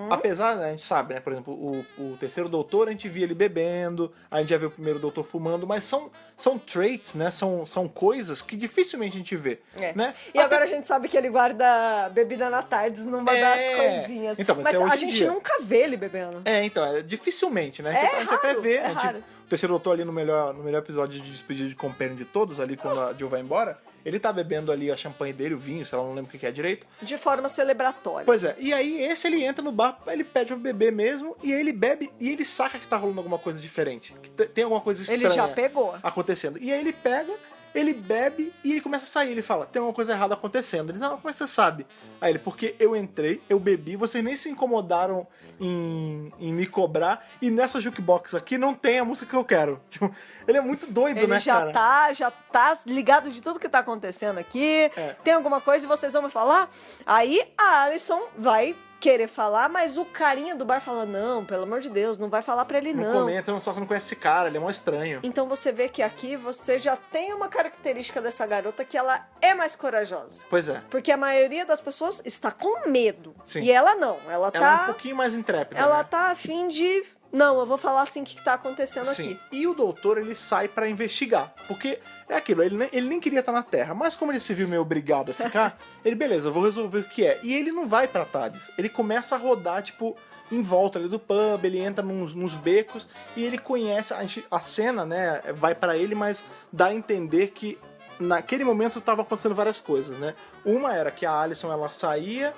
apesar, a gente sabe, né? Por exemplo, o terceiro doutor, a gente via ele bebendo, a gente já vê o primeiro doutor fumando, mas são traits, né? São coisas que dificilmente a gente vê, né?
E agora a gente sabe que ele guarda bebida na tardes numa das coisinhas.
Então,
mas
hoje
a
em
gente
dia.
nunca vê ele bebendo.
Então, dificilmente, né?
É
A gente até
raro,
vê,
é
a gente,
raro.
o terceiro doutor ali no melhor episódio de despedida de Companion de todos, ali quando a Jill vai embora, ele tá bebendo ali a champanhe dele, o vinho, sei lá, não lembro o que é direito.
De forma celebratória.
Pois é, e aí ele entra no bar, ele pede pra beber mesmo, e aí ele bebe e ele saca que tá rolando alguma coisa diferente, que tem alguma coisa estranha
Ele já pegou.
acontecendo. E aí ele pega, ele bebe e ele começa a sair, ele fala, tem alguma coisa errada acontecendo. Ele diz, como é que você sabe? Aí ele, porque eu entrei, eu bebi, vocês nem se incomodaram em me cobrar, e nessa jukebox aqui não tem a música que eu quero. Tipo, ele é muito doido,
Ele
né,
já
cara?
já tá ligado de tudo que tá acontecendo aqui. Tem alguma coisa e vocês vão me falar? Aí a Alison vai querer falar, mas o carinha do bar fala, não, pelo amor de Deus, não vai falar pra ele,
Não
não.
comenta, só que não conhece esse cara, ele é mó estranho.
Então você vê que aqui você já tem uma característica dessa garota que ela é mais corajosa.
Pois é.
Porque a maioria das pessoas está com medo.
Sim.
E ela não. Ela
Ela é
tá.
um pouquinho mais intrépida,
Ela
né?
tá a fim de. Não, eu vou falar assim o que tá acontecendo
Sim.
aqui.
E o doutor, ele sai pra investigar. Porque é aquilo, ele nem queria estar na Terra. Mas como ele se viu meio obrigado a ficar, ele, beleza, eu vou resolver o que é. E ele não vai pra Tardes. Ele começa a rodar, tipo, em volta ali do pub, ele entra nos becos e ele conhece... A cena, né, vai pra ele, mas dá a entender que naquele momento estavam acontecendo várias coisas, né? Uma era que a Alison, ela saía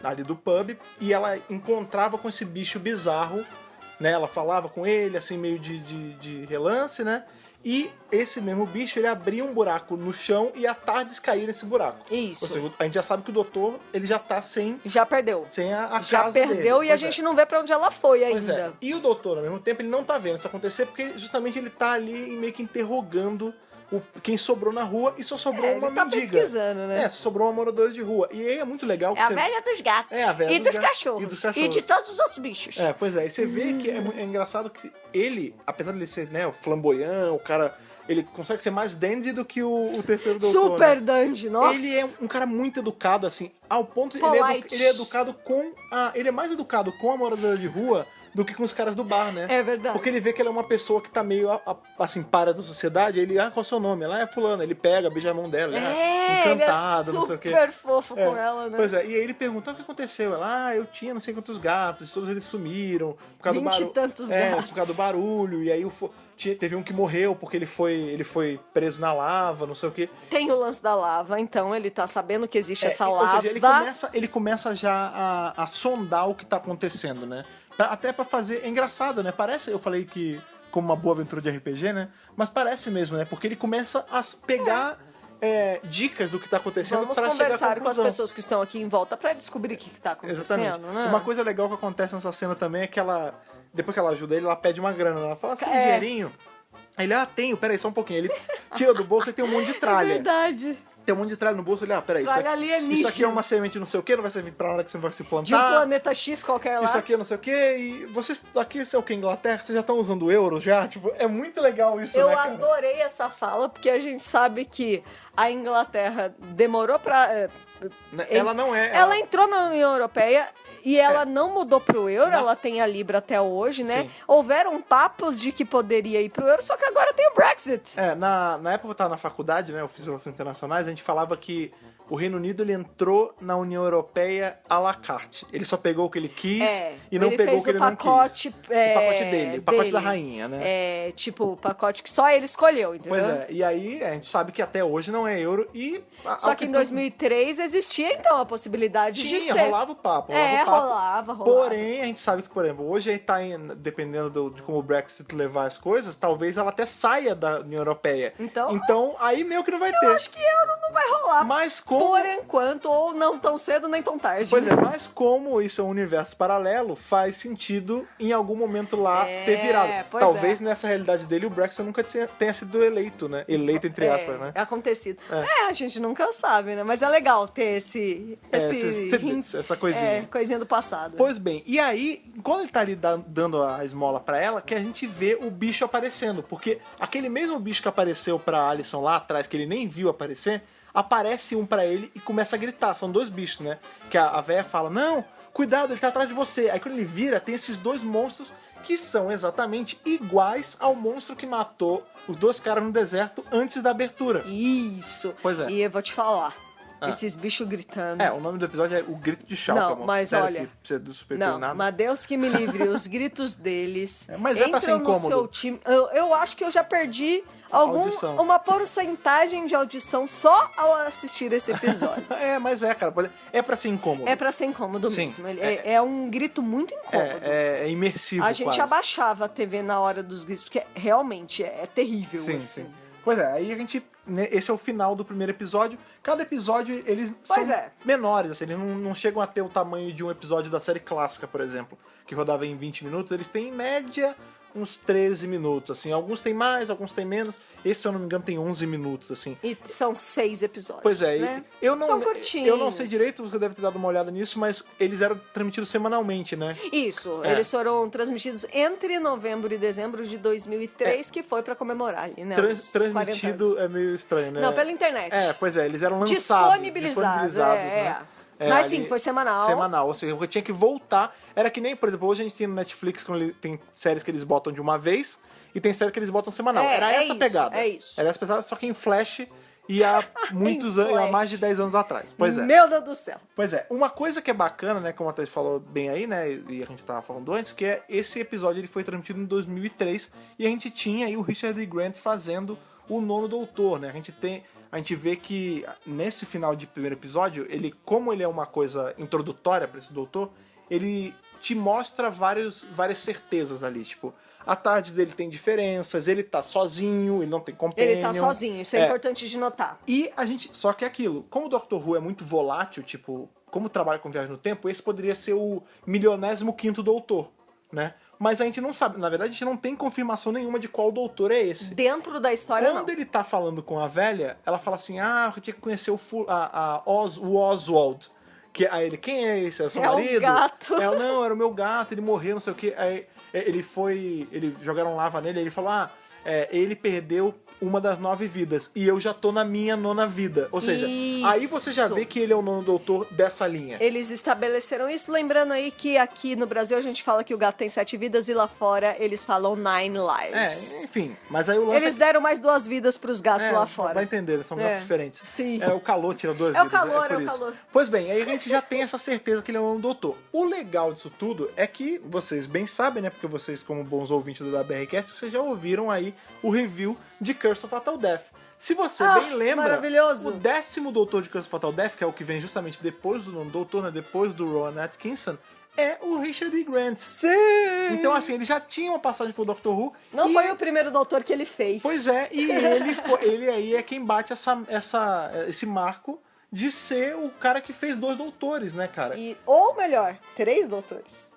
ali do pub e ela encontrava com esse bicho bizarro, né? Ela falava com ele, assim, meio de relance, né? E esse mesmo bicho, ele abria um buraco no chão e a Tardes caía nesse buraco.
Isso.
Ou seja, a gente já sabe que o doutor, ele já tá sem
Já perdeu.
a
Já
casa
perdeu
dele.
e a
Pois
gente
é.
não vê pra onde ela foi
Pois
ainda.
é. E o doutor, ao mesmo tempo, ele não tá vendo isso acontecer porque justamente ele tá ali meio que interrogando quem sobrou na rua e só sobrou uma
ele tá
mendiga.
pesquisando, né?
Só sobrou uma moradora de rua. E aí é muito legal que
É a
você...
velha dos gatos.
É, a velha
e
dos
dos
gatos.
cachorros.
E dos cachorros.
E de todos os outros bichos.
Pois é. E você vê que é engraçado que ele, apesar de ele ser, né, o flamboyant, o cara... Ele consegue ser mais dandy do que o terceiro doutor,
Super
né?
dandy, nossa.
Ele é um cara muito educado, assim, ao ponto de
Polite.
ele é educado com ele é mais educado com a moradora de rua do que com os caras do bar, né?
É verdade.
Porque ele vê que ela é uma pessoa que tá meio, assim, para da sociedade, ele, qual é o seu nome? Ela é fulana, ele pega, beija a mão dela, encantado,
ele é
não sei o quê.
super fofo com ela, né?
Pois é, e aí ele pergunta o que aconteceu. Ela, eu tinha não sei quantos gatos, todos eles sumiram. Por causa do
20 e
barulho.
tantos gatos.
Por causa do barulho. E aí teve um que morreu porque ele foi preso na lava, não sei o quê.
Tem o lance da lava, então ele tá sabendo que existe essa
Ou
lava.
seja, ele começa já a sondar o que tá acontecendo, né? Até pra fazer... É engraçado, né? Parece, eu falei que como uma boa aventura de RPG, né? Mas parece mesmo, né? Porque ele começa a pegar dicas do que tá acontecendo
Vamos
pra chegar à
conversar com as
conclusão.
pessoas que estão aqui em volta pra descobrir o que tá acontecendo,
Exatamente.
né?
Uma coisa legal que acontece nessa cena também é que ela... Depois que ela ajuda ele, ela pede uma grana. Ela fala, assim, um dinheirinho? Aí ele, tenho, peraí, só um pouquinho. Ele tira do bolso e tem um monte de tralha.
É verdade.
tem um monte de tralha no bolso, peraí,
Tralha alienígena.
isso aqui é uma semente não sei o que, não vai servir pra nada que você vai se plantar.
De um planeta X qualquer lá.
Isso aqui é não sei o que, e vocês aqui, isso é o que, Inglaterra? Vocês já estão usando o euro já? Tipo, é muito legal isso,
Eu
né, cara?
adorei essa fala, porque a gente sabe que a Inglaterra demorou pra...
Ela não é...
Ela entrou na União Europeia e ela não mudou pro euro, ela tem a Libra até hoje, né?
Sim.
Houveram papos de que poderia ir pro euro, só que agora tem o Brexit.
Na época que eu tava na faculdade, né, eu fiz Relações Internacionais, a gente falava que o Reino Unido ele entrou na União Europeia à la carte. Ele só pegou o que ele quis e não pegou o que ele não quis. O pacote dele, o pacote da rainha, né?
É, tipo, o pacote que só ele escolheu, entendeu?
Pois é, e aí a gente sabe que até hoje não é euro e...
Só que em 2003 existia, então, a possibilidade de ser.
rolava o papo.
Rolava.
Porém, a gente sabe que, por exemplo, hoje a gente tá dependendo de como o Brexit levar as coisas, talvez ela até saia da União Europeia. Então aí meio que não vai ter.
Eu acho que euro não vai rolar.
Mas como...
Por enquanto, ou não tão cedo nem tão tarde.
Pois é, mas como isso é um universo paralelo, faz sentido em algum momento lá ter virado. Talvez nessa realidade dele o Brexit nunca tenha sido eleito, né? Eleito entre aspas, né?
Acontecido. A gente nunca sabe, né? Mas é legal ter esse
essa coisinha.
Coisinha do passado.
Pois bem, e aí, quando ele tá ali dando a esmola pra ela, que a gente vê o bicho aparecendo. Porque aquele mesmo bicho que apareceu pra Alison lá atrás, que ele nem viu aparecer, aparece um pra ele e começa a gritar. São dois bichos, né? Que a véia fala, não, cuidado, ele tá atrás de você. Aí quando ele vira, tem esses dois monstros que são exatamente iguais ao monstro que matou os dois caras no deserto antes da abertura.
Isso.
Pois é.
E eu vou te falar. Esses bichos gritando.
O nome do episódio é O Grito de Shao.
Não, mas
sério,
olha...
que você é do super
não,
treinado.
mas Deus que me livre, os gritos deles...
Mas é pra ser incômodo.
No seu time. Eu acho que eu já perdi uma porcentagem de audição só ao assistir esse episódio.
Mas cara. É pra ser incômodo.
É pra ser incômodo mesmo. É um grito muito incômodo.
É imersivo,
a gente abaixava a TV na hora dos gritos, porque realmente é terrível.
Sim,
assim.
sim. Pois é, aí a gente... Esse é o final do primeiro episódio. Cada episódio, eles são menores, assim. Eles não chegam a ter o tamanho de um episódio da série clássica, por exemplo, que rodava em 20 minutos. Eles têm, em média, uns 13 minutos, assim. Alguns têm mais, alguns têm menos. Esse, se eu não me engano, tem 11 minutos, assim.
E são 6 episódios,
pois é,
né?
São
curtinhos.
Eu não sei direito, você deve ter dado uma olhada nisso, mas eles eram transmitidos semanalmente, né?
Isso, eles foram transmitidos entre novembro e dezembro de 2003, que foi pra comemorar ali, né?
Transmitido é meio estranho, né?
Não, pela internet.
Pois é, eles eram lançados.
Disponibilizados,
né?
Mas sim, foi semanal.
Semanal, ou seja, eu tinha que voltar. Era que nem, por exemplo, hoje a gente tem no Netflix, quando tem séries que eles botam de uma vez, e tem séries que eles botam semanal. Era essa pegada.
É isso.
Era essa pegada, só que em Flash e há muitos anos, há mais de 10 anos atrás. Pois é.
Meu Deus do céu.
Pois é. Uma coisa que é bacana, né, como a Thaís falou bem aí, né, e a gente tava falando antes, que é esse episódio ele foi transmitido em 2003 e a gente tinha aí o Richard E. Grant fazendo o Nono Doutor, né? A gente vê que nesse final de primeiro episódio, como ele é uma coisa introdutória para esse doutor, ele te mostra várias certezas ali, tipo, a tarde dele tem diferenças, ele tá sozinho, ele não tem companion.
Ele tá sozinho, isso é importante de notar.
E só que é aquilo, como o Doctor Who é muito volátil, tipo, como trabalha com viagem no tempo, esse poderia ser o 15º doutor, né? Mas a gente não sabe, na verdade a gente não tem confirmação nenhuma de qual doutor é esse.
Dentro da história,
Quando ele tá falando com a velha, ela fala assim, eu tinha que conhecer o Oswald. Aí ele, quem é esse? É o seu marido?
É o gato.
Ela, não, era o meu gato, ele morreu, não sei o quê. Aí eles jogaram lava nele, aí ele falou, ele perdeu uma das 9 vidas, e eu já tô na minha 9ª vida. Ou seja, aí você já vê que ele é o nono doutor dessa linha.
Eles estabeleceram isso, lembrando aí que aqui no Brasil a gente fala que o gato tem 7 vidas, e lá fora eles falam 9 lives.
Enfim, mas aí o lance...
Eles deram mais 2 vidas pros gatos lá fora.
Vai entender, são gatos diferentes.
Sim.
O calor tira 2 vidas.
É o
isso.
calor.
Pois bem, aí a gente já tem essa certeza que ele é o nono doutor. O legal disso tudo é que vocês bem sabem, né, porque vocês, como bons ouvintes do WBRcast, vocês já ouviram aí o review de Curse of Fatal Death. Se você bem lembra,
maravilhoso.
o 10º doutor de Curse of Fatal Death, que é o que vem justamente depois do nono doutor, né, depois do Rowan Atkinson, é o Richard E. Grant.
Sim!
Então, assim, ele já tinha uma passagem pro Doctor Who.
Não foi o primeiro doutor que ele fez.
Pois é, e ele aí é quem bate esse marco de ser o cara que fez 2 doutores, né, cara?
Ou melhor, 3 doutores.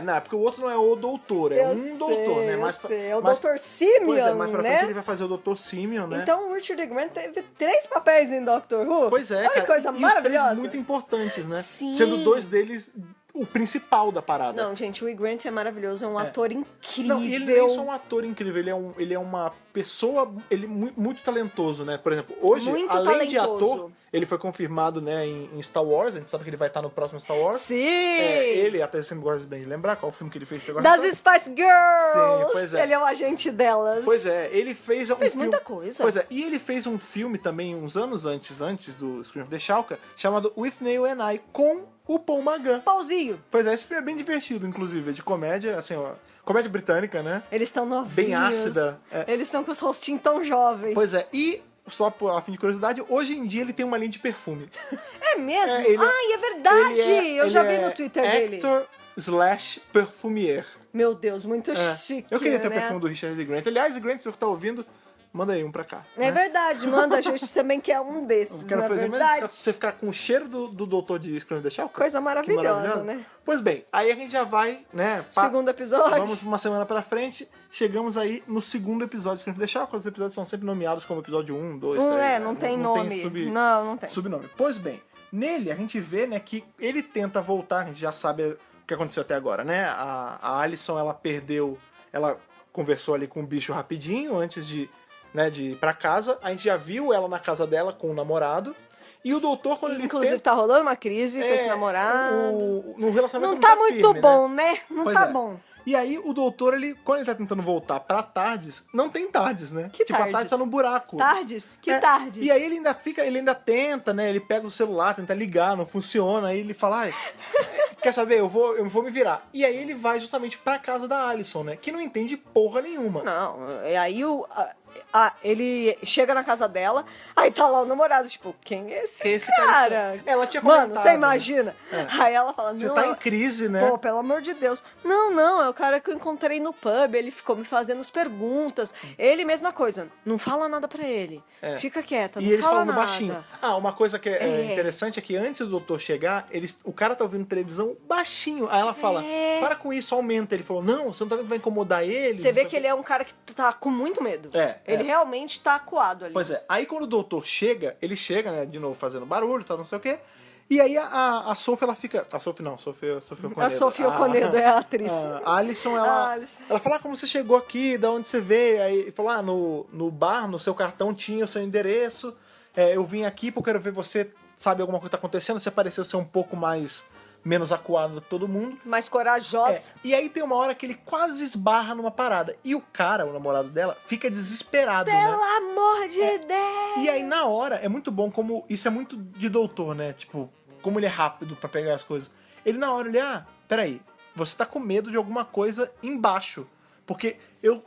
Não, é porque o outro não é o doutor, é doutor, né?
Eu sei. É o Dr. Simeon,
pois é, mais pra frente
né?
ele vai fazer o Dr. Simeon, né?
Então o Richard Grant teve 3 papéis em Doctor Who.
Pois é,
Olha
cara.
que coisa
e
maravilhosa.
os 3 muito importantes, né?
Sim.
Sendo 2 deles o principal da parada.
Não, gente, o Hugh Grant é maravilhoso, é um ator incrível.
Não, e ele não é só um ator incrível, ele é uma pessoa, ele muito talentoso, né? Por exemplo, hoje,
Muito
além de
talentoso.
ator, ele foi confirmado, né, em Star Wars, a gente sabe que ele vai estar no próximo Star Wars.
Sim!
Ele, até sempre gosta bem de lembrar qual filme que ele fez. Você gosta
Das
tanto?
Spice Girls!
Sim, pois é.
Ele é o agente delas.
Pois é, ele fez um
Fez
filme...
muita coisa.
Pois é, e ele fez um filme também, uns anos antes do Scream of the Shalka, chamado With Neil and I, com o Paul McGann.
Pauzinho.
Pois é, esse filme é bem divertido, inclusive, é de comédia, assim, ó, comédia britânica, né?
Eles estão novinhos.
Bem ácida.
Eles estão com os rostinhos tão jovens.
Pois é, e só por a fim de curiosidade, hoje em dia ele tem uma linha de perfume.
É mesmo?
Ele
Ai, é verdade! Eu já vi no Twitter dele.
Actor/perfumier.
Meu Deus, muito chique,
Eu queria ter
né?
o perfume do Richard Grant. Aliás, Grant, se você tá ouvindo, manda aí um pra cá.
É verdade, manda, a gente também quer um desses,
Eu quero
na
fazer
verdade.
mesmo você ficar com o cheiro do doutor de Scream of the Shalka.
Coisa
Que
maravilhosa,
maravilhoso.
né?
Pois bem, aí a gente já vai, né?
Segundo episódio.
Vamos uma semana pra frente, chegamos aí no segundo episódio de Scream of the Shalka. Os episódios são sempre nomeados como episódio 1, 2, 3.
Não tem nome. Não tem.
Subnome. Pois bem, nele a gente vê, né, que ele tenta voltar, a gente já sabe o que aconteceu até agora, né? A Alison, ela perdeu, ela conversou ali com o bicho rapidinho antes de ir pra casa. A gente já viu ela na casa dela com o namorado. E o doutor, quando ele
Inclusive,
tenta...
tá rolando uma crise com esse namorado.
No relacionamento
Não tá muito
firme,
bom, né? Não
Pois
tá
é.
bom.
E aí, o doutor, quando ele tá tentando voltar pra Tardes, não tem Tardes, né?
Que
tipo, a
Tardes?
Tardes tá no buraco.
Tardes? Que
É,
Tardes?
E aí ele ainda tenta, né? Ele pega o celular, tenta ligar, não funciona. Aí ele fala, quer saber? Eu vou me virar. E aí ele vai justamente pra casa da Alison, né? Que não entende porra nenhuma.
Não, e aí ele chega na casa dela, aí tá lá o namorado, tipo, quem é esse cara?
Ela tinha
Mano,
comentado,
você
né?
imagina? Aí ela fala,
Você
não,
tá em crise, né?
pô, pelo amor de Deus. Não, é o cara que eu encontrei no pub, ele ficou me fazendo as perguntas. Ele, mesma coisa, não fala nada pra ele. Fica quieta,
E
não
eles
fala
falam no
nada.
baixinho. Uma coisa que é interessante é que antes do doutor chegar, o cara tá ouvindo televisão baixinho. Aí ela fala, para com isso, aumenta. Ele falou, não, você não tá vendo que vai incomodar ele?
Você vê que ele é um cara que tá com muito medo. Ele realmente tá acuado ali.
Pois é, aí quando o doutor chega, ele chega, né, de novo fazendo barulho e tal, não sei o quê. E aí a Sophie, ela fica... A Sophie não, Sophie Oconedo.
A Sophie Oconedo é a atriz.
A Alison, ela fala, como você chegou aqui, da onde você veio? Aí ele falou, no bar, no seu cartão tinha o seu endereço, eu vim aqui porque eu quero ver você, sabe alguma coisa que tá acontecendo, você pareceu ser um pouco menos acuado do que todo mundo.
Mais corajosa.
E aí tem uma hora que ele quase esbarra numa parada. E o cara, o namorado dela, fica desesperado,
Pelo
né?
amor de Deus!
E aí, na hora, é muito bom como... Isso é muito de doutor, né? Tipo, como ele é rápido pra pegar as coisas. Ele, na hora, peraí. Você tá com medo de alguma coisa embaixo. Porque eu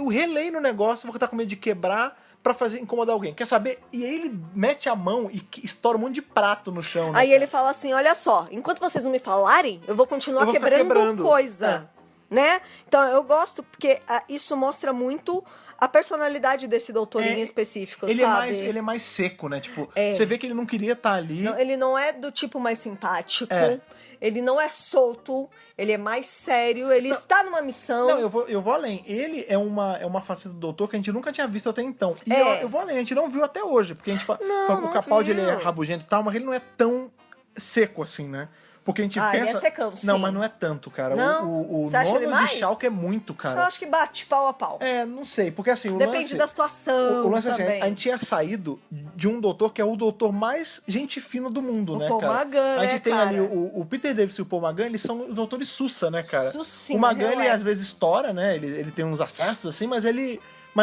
relei no negócio, vou tá com medo de quebrar pra incomodar alguém. Quer saber? E aí ele mete a mão e estoura um monte de prato no chão, né?
Aí ele fala assim, olha só, enquanto vocês não me falarem, eu vou continuar
Eu vou ficar quebrando.
coisa. Né? Então, eu gosto, porque isso mostra muito a personalidade desse doutor em específico, sabe?
Ele é mais seco, né? Tipo, você vê que ele não queria estar ali.
Não, ele não é do tipo mais simpático.
É.
Ele não é solto, ele é mais sério, ele está numa missão.
Não, eu vou além. Ele é uma faceta do doutor que a gente nunca tinha visto até então. E eu vou além, a gente não viu até hoje. Porque a gente fala. O Capaldi, ele é rabugento e tal, mas ele não é tão seco assim, né? Porque a gente pensa...
ele é secão, sim.
Não, mas não é tanto, cara.
Não?
O
Você acha ele
nono de
mais?
Schalke é muito, cara.
Eu acho que bate pau a pau.
Não sei. Porque assim, o
Depende
lance...
da situação
O lance é assim,
também.
a gente tinha saído de um doutor que é o doutor mais gente fina do mundo, né,
Paul
cara?
McGann,
a gente
né,
tem
cara?
ali o Peter Davis e o Paul McGann, eles são os doutores sussa, né, cara?
Sussinho,
O McGann, ele
relax.
às vezes estoura, né? Ele tem uns acessos assim, mas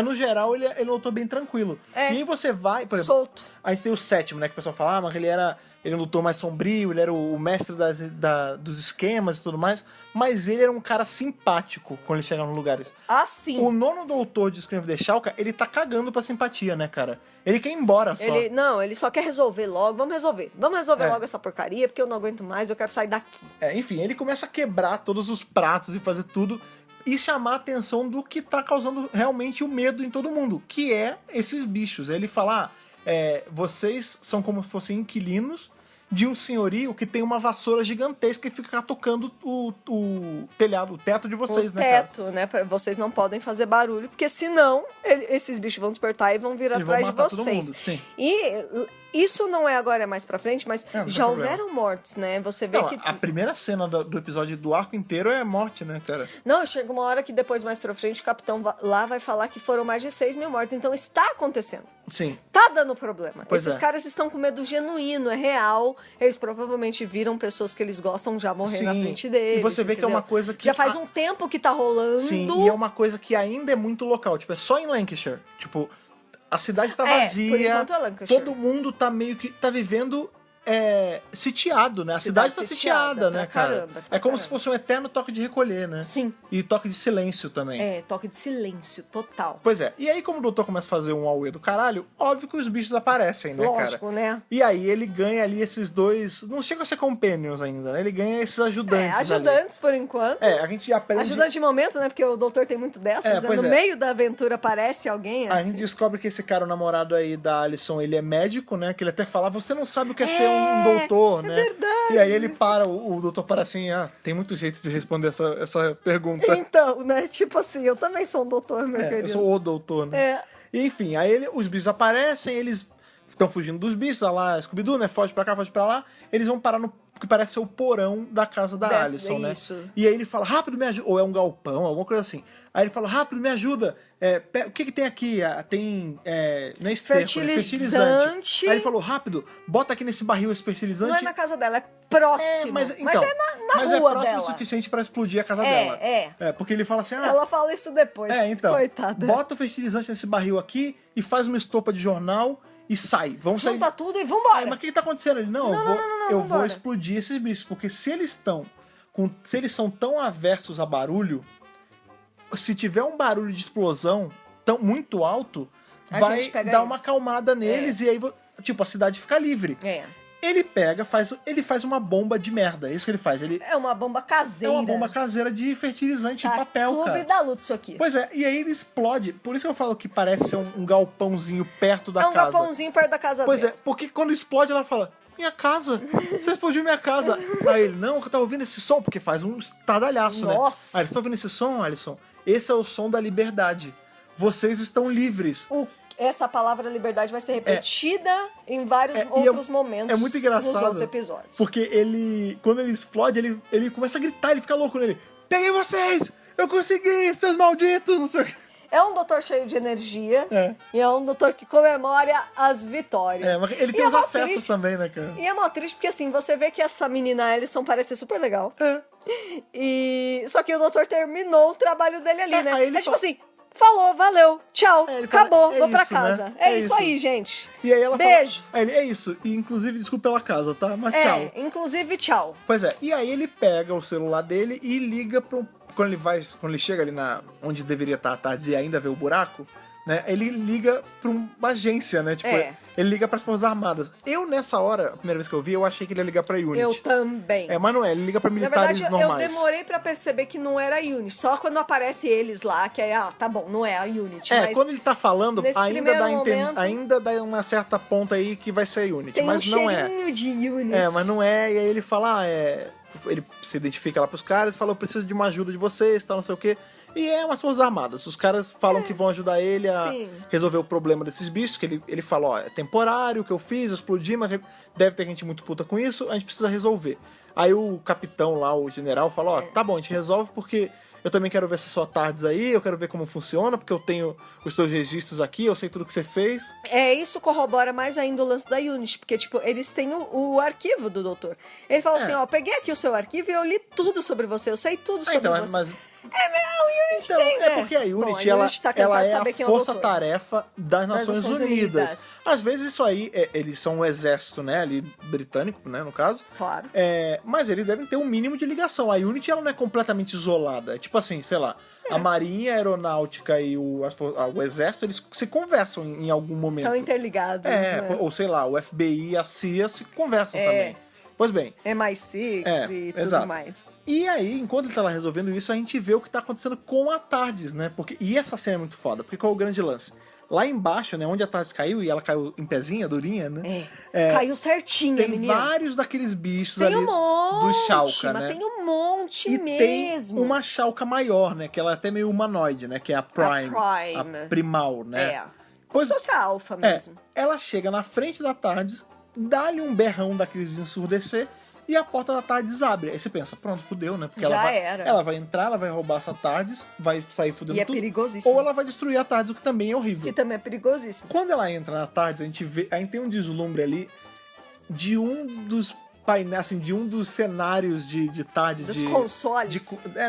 no geral, ele é um doutor bem tranquilo. E aí você vai... Por exemplo,
Solto.
a gente tem o sétimo, né? Que o pessoal fala, mas ele é um doutor mais sombrio, ele era o mestre dos esquemas e tudo mais. Mas ele era um cara simpático quando ele chegava nos lugares.
Ah, sim.
O nono doutor de Scream of the Shalka, ele tá cagando pra simpatia, né, cara? Ele quer ir embora só.
Ele só quer resolver logo. Vamos resolver logo essa porcaria, porque eu não aguento mais, eu quero sair daqui.
Enfim, ele começa a quebrar todos os pratos e fazer tudo e chamar a atenção do que tá causando realmente o medo em todo mundo, que é esses bichos. Ele fala, vocês são como se fossem inquilinos de um senhorio que tem uma vassoura gigantesca e fica tocando o telhado, o teto de vocês,
o
né, cara?
teto, né? Vocês não podem fazer barulho, porque senão esses bichos vão despertar e vão vir
Eles vão
atrás de
matar todo
vocês.
mundo, sim.
E isso não é agora, é mais pra frente, mas
não tem
já
problema.
houveram mortes, né? Você vê
Não,
que.
a primeira cena do episódio do arco inteiro é morte, né, cara?
Não, chega uma hora que depois, mais pra frente, o capitão lá vai falar que foram mais de 6 mil mortes. Então está acontecendo.
Sim.
Tá dando problema.
Pois
Esses
é.
caras estão com medo genuíno, é real. Eles provavelmente viram pessoas que eles gostam já morrer na
Sim.
frente deles.
E você vê que é uma
entendeu?
coisa que
Já faz um tempo que tá rolando.
Sim, e é uma coisa que ainda é muito local. Tipo, é só em Lancashire. Tipo, a cidade tá vazia.
por enquanto é Lancashire.
Todo mundo tá meio que... Tá vivendo... sitiado, né? A cidade tá sitiada, né, cara? É como se fosse um eterno toque de recolher, né?
Sim.
E toque de silêncio também.
É, toque de silêncio, total.
Pois é. E aí, como o doutor começa a fazer um auê do caralho, óbvio que os bichos aparecem, né,
Lógico,
cara?
né?
E aí ele ganha ali esses dois... Não chega a ser companions ainda, né? Ele ganha esses ajudantes ali.
Ajudantes, por enquanto.
A gente aprende...
Ajudante de momento, né? Porque o doutor tem muito dessas, né?
pois
No
é.
meio da aventura aparece alguém,
A
assim.
gente descobre que esse cara, o namorado aí da Alison, ele é médico, né? Que ele até fala, você não sabe o que é ser um doutor, né?
verdade.
E aí ele para, o doutor para assim, tem muito jeito de responder essa pergunta.
Então, né? Tipo assim, eu também sou um doutor, meu
Eu
querido.
sou o doutor, né?
É.
E, enfim, aí os bichos aparecem, eles estão fugindo dos bichos, olha lá, Scooby-Doo, né? Foge pra cá, foge pra lá. Eles vão parar no que parece ser o porão da casa da Alison, né?
Isso.
E aí ele fala, rápido, me ajuda. Ou é um galpão, alguma coisa assim. Aí ele fala, rápido, me ajuda. O que tem aqui? Tem, não é esterco, né?
Fertilizante.
Aí ele falou, rápido, bota aqui nesse barril esse fertilizante.
Não é na casa dela, é próximo.
Mas
é
então,
na
mas
rua
é próximo
dela.
o suficiente pra explodir a casa
É,
dela.
é.
Porque ele fala assim,
Ela fala isso depois.
então,
Coitada.
bota o fertilizante nesse barril aqui e faz uma estopa de jornal e sai. Vamos sair.
Junta tudo e vambora.
Mas o que tá acontecendo? Ele, eu vou
vambora.
explodir esses bichos, porque se eles são tão aversos a barulho, se tiver um barulho de explosão muito alto,
A
vai
gente pega
dar
eles.
uma acalmada neles e aí, tipo, a cidade fica livre.
É.
Ele ele faz uma bomba de merda. É isso que ele faz.
É uma bomba caseira.
É uma bomba caseira de fertilizante
Tá,
e papel,
Clube
cara.
da Luta isso aqui.
Pois é, e aí ele explode. Por isso que eu falo que parece ser um galpãozinho perto da
É um
casa.
galpãozinho perto da casa
Pois
dele.
é, porque quando explode ela fala, minha casa, você explodiu minha casa. Aí ele, não, eu tava ouvindo esse som, porque faz um estardalhaço, né?
Nossa.
Aí ele, você tá ouvindo esse som, Alisson? Esse é o som da liberdade. Vocês estão livres.
Essa palavra liberdade vai ser repetida em vários
e
outros momentos
é muito engraçado,
nos outros episódios.
Porque quando ele explode, ele começa a gritar, ele fica louco nele. Peguei vocês! Eu consegui, seus malditos! Não sei o que.
É um doutor cheio de energia e é um doutor que comemora as vitórias.
Mas ele
E
tem
é
os
mó
acessos
triste.
também, né, cara?
E é mó triste porque, assim, você vê que essa menina Alison parece super legal. Só que o doutor terminou o trabalho dele ali, né?
aí ele
Tipo assim, falou, valeu, tchau,
ele fala,
acabou,
é
vou pra
isso, né?
casa.
É
É isso
isso.
aí, gente.
E aí ela
Beijo.
fala, aí ele, é isso. E inclusive, desculpa pela casa, tá? Mas tchau.
Inclusive, tchau.
Pois é, e aí ele pega o celular dele e liga pra quando ele chega ali onde deveria estar a tarde e ainda vê o buraco, né? Ele liga pra uma agência, né? Tipo, ele liga pras Forças Armadas. Eu, nessa hora, a primeira vez que eu vi, eu achei que ele ia ligar pra Unity.
Eu também.
Mas não é, ele liga pra
Na
militares
verdade,
normais.
eu demorei pra perceber que não era a Unity. Só quando aparece eles lá, que é, tá bom, não é a Unity. Mas
quando ele tá falando,
nesse
ainda
primeiro momento-
ainda dá uma certa ponta aí que vai ser a Unity,
tem
mas
um
não é.
cheirinho de Unity.
Mas não é, e aí ele fala, ele se identifica lá pros caras e fala, eu preciso de uma ajuda de vocês, tal, não sei o quê. E é umas Forças Armadas. Os caras falam que vão ajudar ele a
Sim.
resolver o problema desses bichos, que ele fala, é temporário o que eu fiz, eu explodi, mas deve ter gente muito puta com isso, a gente precisa resolver. Aí o capitão lá, o general, fala, tá bom, a gente resolve porque eu também quero ver essas suas tardes aí, eu quero ver como funciona, porque eu tenho os seus registros aqui, eu sei tudo que você fez.
Isso corrobora mais ainda o lance da Unity, porque, tipo, eles têm o arquivo do doutor. Ele fala assim, peguei aqui o seu arquivo e eu li tudo sobre você, eu sei tudo sobre você.
Mas
A Unity
então,
tem, né?
porque a Unity,
Bom, a
ela,
Unity tá cansada
ela
de
é
saber
a
quem é o doutor.
força-tarefa das Nações Unidas. Às vezes isso aí, eles são um exército, né, ali, britânico, né, no caso.
Claro.
Mas eles devem ter um mínimo de ligação. A Unity, ela não é completamente isolada. É tipo assim, sei lá, a Marinha, a Aeronáutica e o Exército, eles se conversam em algum momento.
Estão interligados, né?
Ou sei lá, o FBI e a CIA se conversam também. Pois bem.
MI6 e tudo
exato.
mais.
E aí, enquanto ele tá lá resolvendo isso, a gente vê o que tá acontecendo com a TARDIS, né? E essa cena é muito foda, porque qual é o grande lance? lá embaixo, né, onde a Tardes caiu, e ela caiu em pezinha, durinha, né?
Caiu certinho,
Tem
menina.
vários daqueles bichos
Tem
ali
um monte,
do Shauka,
mas
né?
tem um monte
E
mesmo.
tem uma Shauka maior, né? Que ela é até meio humanoide, né? Que é a Prime.
Prime.
A primal, né?
Como
Pois-
se fosse a alfa mesmo.
Ela chega na frente da Tardes, dá-lhe um berrão daqueles de ensurdecer e a porta da Tardes abre. Aí você pensa, pronto, fudeu, né? Porque
Já
ela
era.
vai entrar, ela vai roubar essa Tardes, vai sair fudendo
E é
tudo.
perigosíssimo.
Ou ela vai destruir a Tardes, o que também é horrível.
Que também é perigosíssimo.
Quando ela entra na Tardes, a gente tem um deslumbre ali de um dos painéis, assim, de um dos cenários de Tardes.
Dos consoles.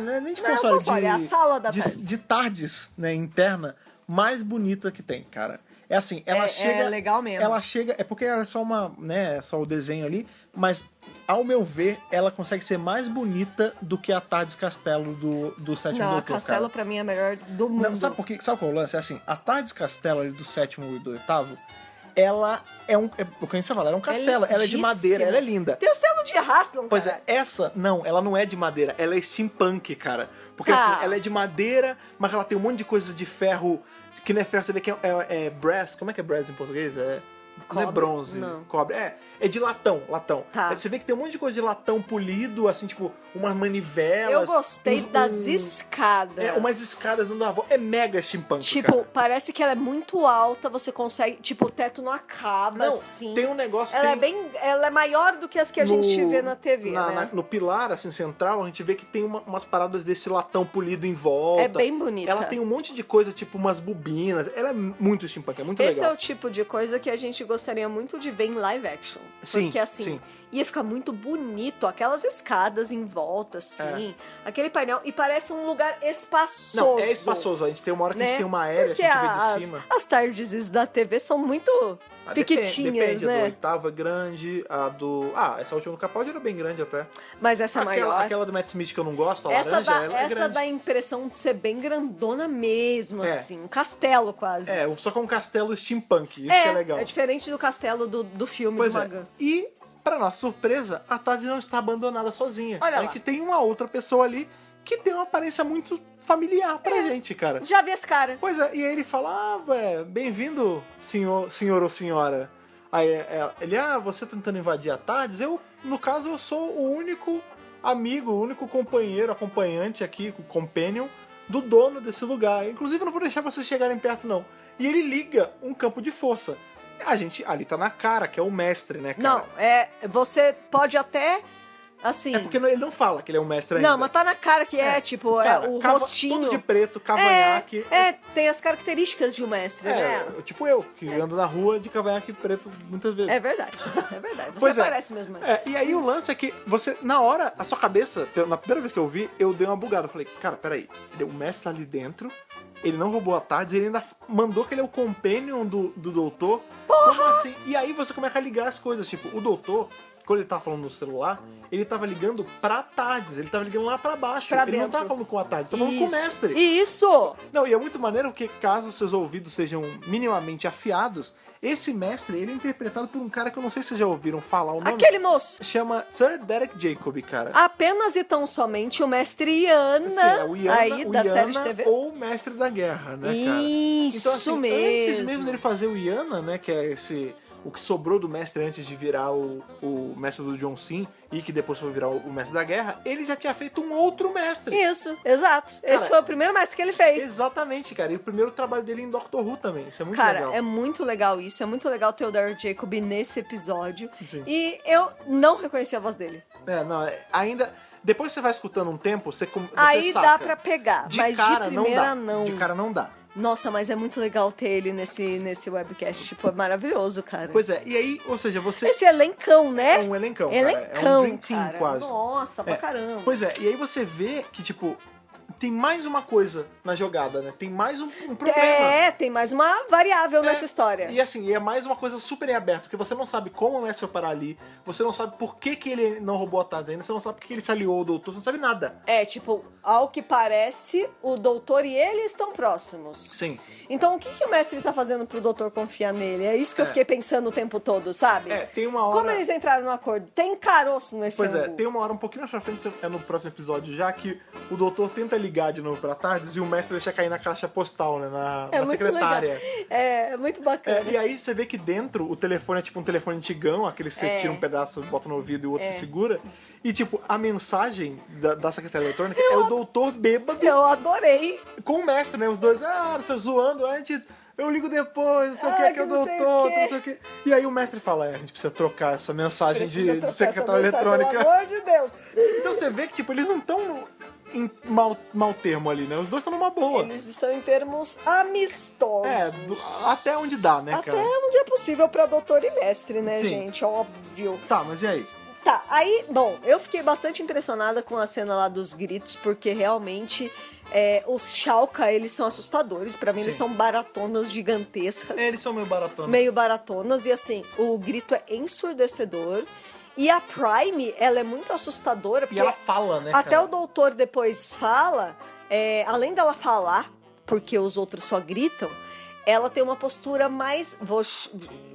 Não é nem de
Não é o
console,
console, é a sala da Tardes.
de Tardes, né, interna, mais bonita que tem, cara. É assim, ela chega...
É legal mesmo.
Ela chega... É porque ela é só uma... né, só o desenho ali, mas, ao meu ver, ela consegue ser mais bonita do que a Tardes Castelo do Sétimo
Não, a
Doutor,
Castelo
cara.
pra mim é a melhor do mundo.
Não, sabe por quê? Sabe qual é o lance? É assim, a Tardes Castelo ali do sétimo e do oitavo, ela é um... o que a gente fala, ela é um castelo, ela é de
lindíssima.
madeira, ela é linda.
Tem o selo de Haslam,
Pois
cara.
é, essa, não, ela não é de madeira, ela é steampunk, cara. Porque
Tá.
assim, ela é de madeira, mas ela tem um monte de coisa de ferro, que não é ferro, você vê que é brass, como é que é brass em português? Não é
Cobre?
bronze,
Não.
cobre. É de latão.
Tá.
Você vê que tem um monte de coisa de latão polido, assim, tipo, umas manivelas.
Eu gostei das escadas.
Umas escadas dando a volta. É mega steampunk,
Tipo,
cara.
parece que ela é muito alta, você consegue... Tipo, o teto não acaba,
Não,
assim.
tem um negócio...
Ela é maior do que as que a gente vê na TV, né?
No pilar, assim, central, a gente vê que tem umas paradas desse latão polido em volta.
É bem bonita.
Ela tem um monte de coisa, tipo umas bobinas. Ela é muito steampunk, é muito
Esse
legal.
é o tipo de coisa que a gente gostaria muito de ver em live action.
Sim,
Porque assim,
sim.
ia ficar muito bonito, aquelas escadas em volta, assim, aquele painel, e parece um lugar espaçoso.
Não, é espaçoso. A gente tem uma hora que a gente tem uma aérea,
Porque
assim, que vê de cima.
as tardes da TV são muito piquitinhas,
depende, a
né?
do oitavo é grande, a do... essa última do Capaldi era bem grande até.
Mas essa é maior.
Aquela do Matt Smith que eu não gosto, a
Essa
laranja,
dá,
ela é
essa
grande.
dá a impressão de ser bem grandona mesmo, assim. Um castelo, quase.
Só com um castelo steampunk, isso que é legal.
É diferente do castelo do filme
Pois
do
é.
Magan.
E, pra nossa surpresa, a Tardes não está abandonada sozinha.
Olha
a
lá.
gente tem uma outra pessoa ali que tem uma aparência muito familiar pra gente, cara.
Já vi esse cara.
Pois é, e aí ele fala, bem-vindo, senhor ou senhora. Aí ele, você tentando invadir a Tardes? No caso, eu sou o único amigo, o único companheiro, acompanhante aqui, o companion, do dono desse lugar. Inclusive, eu não vou deixar vocês chegarem perto, não. E ele liga um campo de força. A gente, ali tá na cara, que é o mestre, né, cara?
Não, você pode até, assim...
É porque ele não fala que ele é um mestre ainda.
Não, mas tá na cara que tipo,
Cara,
o
rostinho.
rostinho...
Tudo de preto, cavanhaque.
Tem as características de um mestre, né?
Tipo eu, que ando na rua de cavanhaque preto muitas vezes.
É verdade. Você
Pois é.
parece mesmo.
E aí o lance é que você, na hora, a sua cabeça, na primeira vez que eu vi, eu dei uma bugada. Eu falei, cara, peraí, o mestre tá ali dentro, ele não roubou a Tardes, ele ainda mandou que ele é o companion do doutor. Porra! Como assim? E aí você começa a ligar as coisas, tipo, o doutor, quando ele tava falando no celular, ele tava ligando pra Tardes, ele tava ligando lá pra baixo.
Pra
ele não
dentro.
tava falando com a Tardes, ele tava falando com o mestre.
Isso!
Não, e é muito maneiro porque caso seus ouvidos sejam minimamente afiados, esse mestre, ele é interpretado por um cara que eu não sei se vocês já ouviram falar o nome.
Aquele moço.
Chama Sir Derek Jacobi, cara.
Apenas e tão somente o mestre Iana,
Sim, é o Iana,
aí
o
da
Iana
série de TV.
ou o Mestre da Guerra, né, cara?
Isso
Então, assim,
mesmo.
antes mesmo dele fazer o Iana, né, que é o que sobrou do mestre antes de virar o mestre do John Sim e que depois foi virar o mestre da guerra, ele já tinha feito um outro mestre.
Isso, exato.
Cara,
esse foi o primeiro mestre que ele fez.
Exatamente, cara. E o primeiro trabalho dele em Doctor Who também. Isso é muito
Cara,
legal.
é muito legal isso. É muito legal ter o Derek Jacobi nesse episódio.
Sim.
E eu não reconheci a voz dele.
Ainda... Depois você vai escutando um tempo, você
Aí
saca.
dá pra pegar,
De
mas
cara
de primeira
não dá. De cara não dá.
Nossa, mas é muito legal ter ele nesse webcast. Tipo, é maravilhoso, cara.
Pois é, e aí, ou seja, você...
Esse elencão, né?
É um elencão, cara.
Elencão,
É um dream team,
cara.
quase.
Nossa, pra caramba.
Pois é, e aí você vê que, tipo, tem mais uma coisa na jogada, né? Tem mais um problema.
Tem mais uma variável nessa história.
E assim, é mais uma coisa super em aberto, porque você não sabe como o mestre vai parar ali, você não sabe por que ele não roubou a Tardes ainda, você não sabe por que ele se aliou ao doutor, você não sabe nada.
Tipo, ao que parece, o doutor e ele estão próximos.
Sim.
Então, o que o mestre tá fazendo pro doutor confiar nele? É isso que eu fiquei pensando o tempo todo, sabe?
Tem uma hora...
Como eles entraram no acordo? Tem caroço nesse
Pois
ângulo.
tem uma hora um pouquinho mais pra frente, é no próximo episódio já, que o doutor tenta ligar ligar de novo pra Tardes e o mestre deixa cair na caixa postal, né? Na
É muito
secretária.
legal. É muito bacana.
E aí você vê que dentro o telefone é tipo um telefone antigão, aquele que você
É.
tira um pedaço, bota no ouvido e o outro segura. E tipo, a mensagem da secretária eletrônica é o doutor bêbado
Eu adorei.
com o mestre, né? Os dois, você zoando, eu ligo depois, não sei o que, que é o
não sei o
doutor,
quê.
não sei o que. E aí o mestre fala, a gente precisa trocar essa mensagem
Precisa
de
trocar
secretária
essa mensagem,
eletrônica.
Pelo amor de Deus.
Então você vê que, tipo, eles não estão em mau termo ali, né? Os dois estão numa boa.
Eles estão em termos amistosos.
Até onde dá, né,
Até
cara?
onde é possível pra doutor e mestre, né,
Sim.
gente? Óbvio.
Tá, mas e aí?
Tá, aí, bom, eu fiquei bastante impressionada com a cena lá dos gritos, porque realmente os Shalka, eles são assustadores. Pra mim, eles
Sim.
são baratonas gigantescas.
Eles são meio baratones.
Meio baratonas, e assim, o grito é ensurdecedor. E a Prime, ela é muito assustadora,
E
porque
ela fala, né,
até
cara?
o doutor depois fala, além dela falar, porque os outros só gritam, ela tem uma postura mais,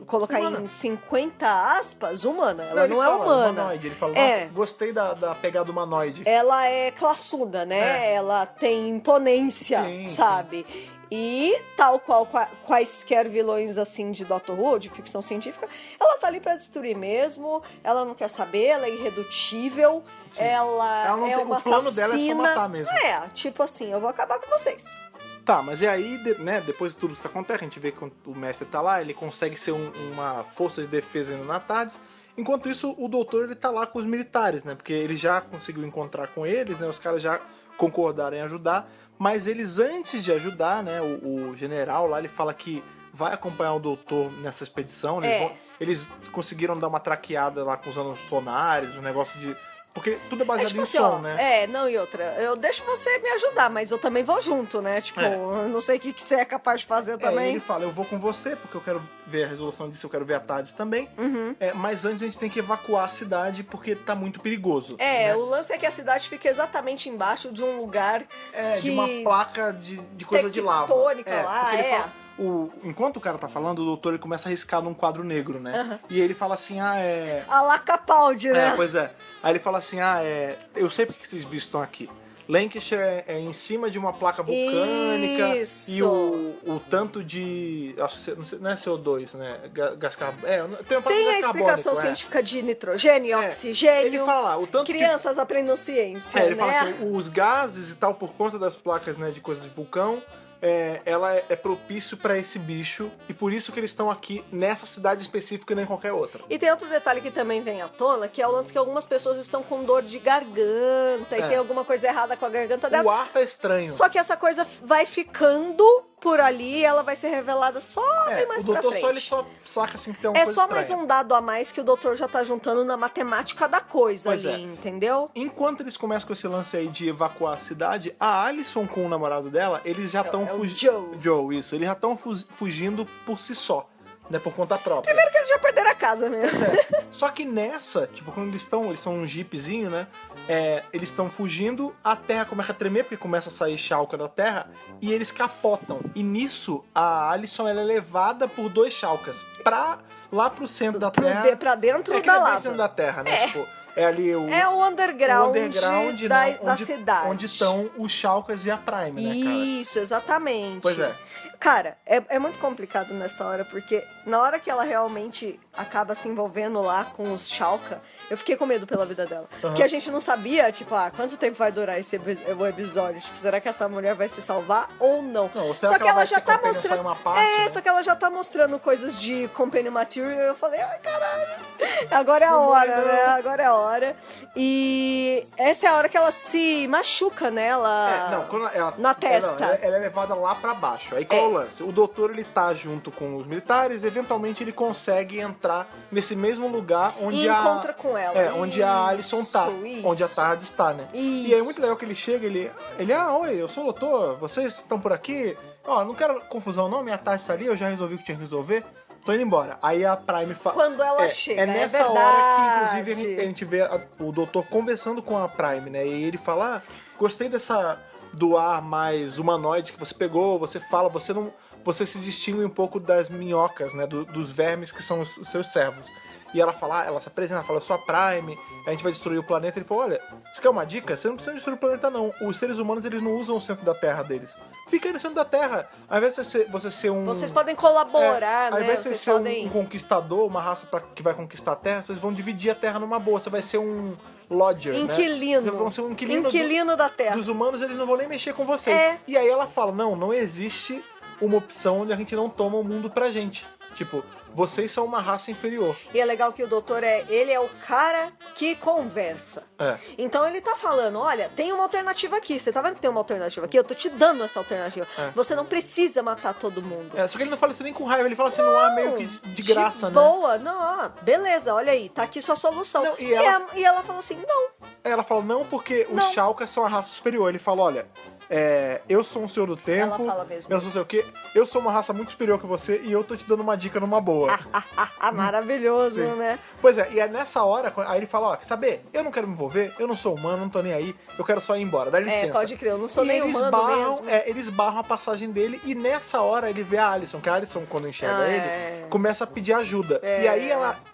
colocar
Humana.
em 50 aspas, humana. Ela
Ele
não é
fala,
humana.
Humanoide. Ele fala,
É.
nossa, gostei da pegada humanoide.
Ela é classuda, né?
É.
Ela tem imponência,
Sim,
sabe? E tal qual quaisquer vilões assim de Doctor Who, de ficção científica, ela tá ali pra destruir mesmo, ela não quer saber, ela é irredutível,
Sim.
ela
Ela não
é
tem-
uma
o plano dela é só
assassina.
matar mesmo.
Tipo assim, eu vou acabar com vocês.
Tá, mas e aí, né, depois de tudo isso acontece, a gente vê que o mestre tá lá, ele consegue ser uma força de defesa ainda na tarde. Enquanto isso, o doutor, ele tá lá com os militares, né, porque ele já conseguiu encontrar com eles, né, os caras já concordaram em ajudar, mas eles, antes de ajudar, né, o general lá, ele fala que vai acompanhar o doutor nessa expedição, né, eles conseguiram dar uma traqueada lá usando os sonares, um negócio de... Porque tudo é baseado
tipo
em
assim,
som,
ó,
né?
não, e outra, eu deixo você me ajudar, mas eu também vou junto, né? Tipo, eu não sei o que você é capaz de fazer também.
Ele fala, eu vou com você, porque eu quero ver a resolução disso, eu quero ver a Tardes também.
Uhum.
Mas antes a gente tem que evacuar a cidade, porque tá muito perigoso. né?
O lance é que a cidade fica exatamente embaixo de um lugar que...
De uma placa de coisa de lava.
tectônica lá,
porque ele fala- enquanto o cara tá falando, o doutor ele começa a riscar num quadro negro, né?
Uhum.
E ele fala assim,
A la Capaldi, né?
pois é. Aí ele fala assim, eu sei porque esses bichos estão aqui. Lancashire é em cima de uma placa vulcânica.
Isso.
E o tanto de... Acho que não é CO2, né? Gás carbônico. Tem uma placa de
Tem a
gás
explicação
carbônico,
científica de nitrogênio, oxigênio.
Ele fala lá, o tanto que...
Crianças aprendam ciência,
ele
né?
fala assim, os gases e tal, por conta das placas, né, de coisas de vulcão, ela é propício pra esse bicho, e por isso que eles estão aqui nessa cidade específica e não em qualquer outra.
E tem outro detalhe que também vem à tona, que é o lance que algumas pessoas estão com dor de garganta e tem alguma coisa errada com a garganta delas.
O ar tá estranho.
Só que essa coisa vai ficando por ali e ela vai ser revelada só bem mais
o
pra
doutor
frente.
só saca assim que tem uma coisa
só
estranha.
mais um dado a mais que o doutor já tá juntando na matemática da coisa
Pois
ali,
é.
entendeu?
Enquanto eles começam com esse lance aí de evacuar a cidade, a Alison com o namorado dela, eles já estão
é o
fugindo.
Joe.
Isso. Eles já estão fugindo por si só, né? Por conta própria.
Primeiro que eles já perderam a casa mesmo.
Só que nessa, tipo, quando eles são um jeepzinho, né? Eles estão fugindo, a terra começa a tremer, porque começa a sair Shalka da terra, e eles capotam. E nisso, a Alison ela é levada por 2 Shalkas lá pro centro da terra.
Pra dentro
que
da
não é bem
lava.
centro da terra, né? Tipo, é ali o
underground, da
né,
cidade.
onde estão os Shalkas e a Prime, né, cara?
Isso, exatamente.
Pois é.
Cara, é muito complicado nessa hora, porque na hora que ela realmente acaba se envolvendo lá com os Shalka, eu fiquei com medo pela vida dela. Porque a gente não sabia, tipo, quanto tempo vai durar o episódio? Tipo, será que essa mulher vai se salvar ou não?
Não, ou será
Só
que
que
ela vai
ela já
ser
tá
companion só
mostrando.
em uma parte, né?
Só que ela já tá mostrando coisas de companion material e eu falei, ai caralho, agora é a hora, né? Agora é a hora. E essa é a hora que ela se machuca, né?
Quando ela
na testa.
Ela é levada lá pra baixo. Aí qual é o lance? O doutor, ele tá junto com os militares, eventualmente ele consegue entrar nesse mesmo lugar onde
E encontra com ela.
onde a Alison tá,
Isso.
onde a Tarde está, né?
Isso.
E é muito legal que ele chega, ele, oi, eu sou o doutor, vocês estão por aqui? Ó, não quero confusão não, minha Tarde está ali, eu já resolvi o que tinha que resolver. Tô indo embora. Aí a Prime fala...
Quando ela chega,
é nessa
é
hora que,
verdade.
inclusive, a gente vê o doutor conversando com a Prime, né? E ele fala, gostei do ar mais humanoide que você pegou, você fala, você se distingue um pouco das minhocas, né? Dos vermes que são os seus servos. E ela fala, ela se apresenta, ela fala, eu sou a Prime, a gente vai destruir o planeta. Ele falou, olha, você quer uma dica? Você não precisa destruir o planeta, não. Os seres humanos, eles não usam o centro da Terra deles. Fica aí no centro da Terra. Ao invés de você ser um...
Vocês podem colaborar,
ao
né?
invés de você
Vocês
ser
podem...
um conquistador, uma raça que vai conquistar a Terra, vocês vão dividir a Terra numa boa. Você vai ser um lodger,
Inquilino.
né? Vocês vão ser um inquilino,
Inquilino da Terra.
dos humanos, eles não vão nem mexer com vocês.
É.
E aí ela fala, não existe uma opção onde a gente não toma o mundo pra gente. Tipo, vocês são uma raça inferior.
E é legal que o doutor ele é o cara que conversa.
É.
Então ele tá falando, olha, tem uma alternativa aqui. Você tá vendo que tem uma alternativa aqui? Eu tô te dando essa alternativa.
É.
Você não precisa matar todo mundo.
Só que ele não fala isso nem com raiva, ele fala assim, não há meio que de graça, né?
Boa, não, beleza, olha aí, tá aqui sua solução.
Não, e ela-
e ela falou assim, não.
Aí ela fala, não, porque
Não.
os Shalkas são a raça superior. Ele fala, olha, eu sou um senhor do tempo.
Ela fala mesmo
eu sou
isso.
sei o quê. Eu sou uma raça muito superior que você e eu tô te dando uma dica numa boa.
Maravilhoso,
Sim.
né?
Pois é, e é nessa hora, aí ele fala, ó, quer saber? Eu não quero me envolver, eu não sou humano, não tô nem aí, eu quero só ir embora, dá licença.
Pode crer, eu não sou
E
nem
eles
humano
barram,
mesmo.
eles barram a passagem dele e nessa hora ele vê a Alison, que a Alison, quando enxerga
É.
ele, começa a pedir ajuda.
É.
E aí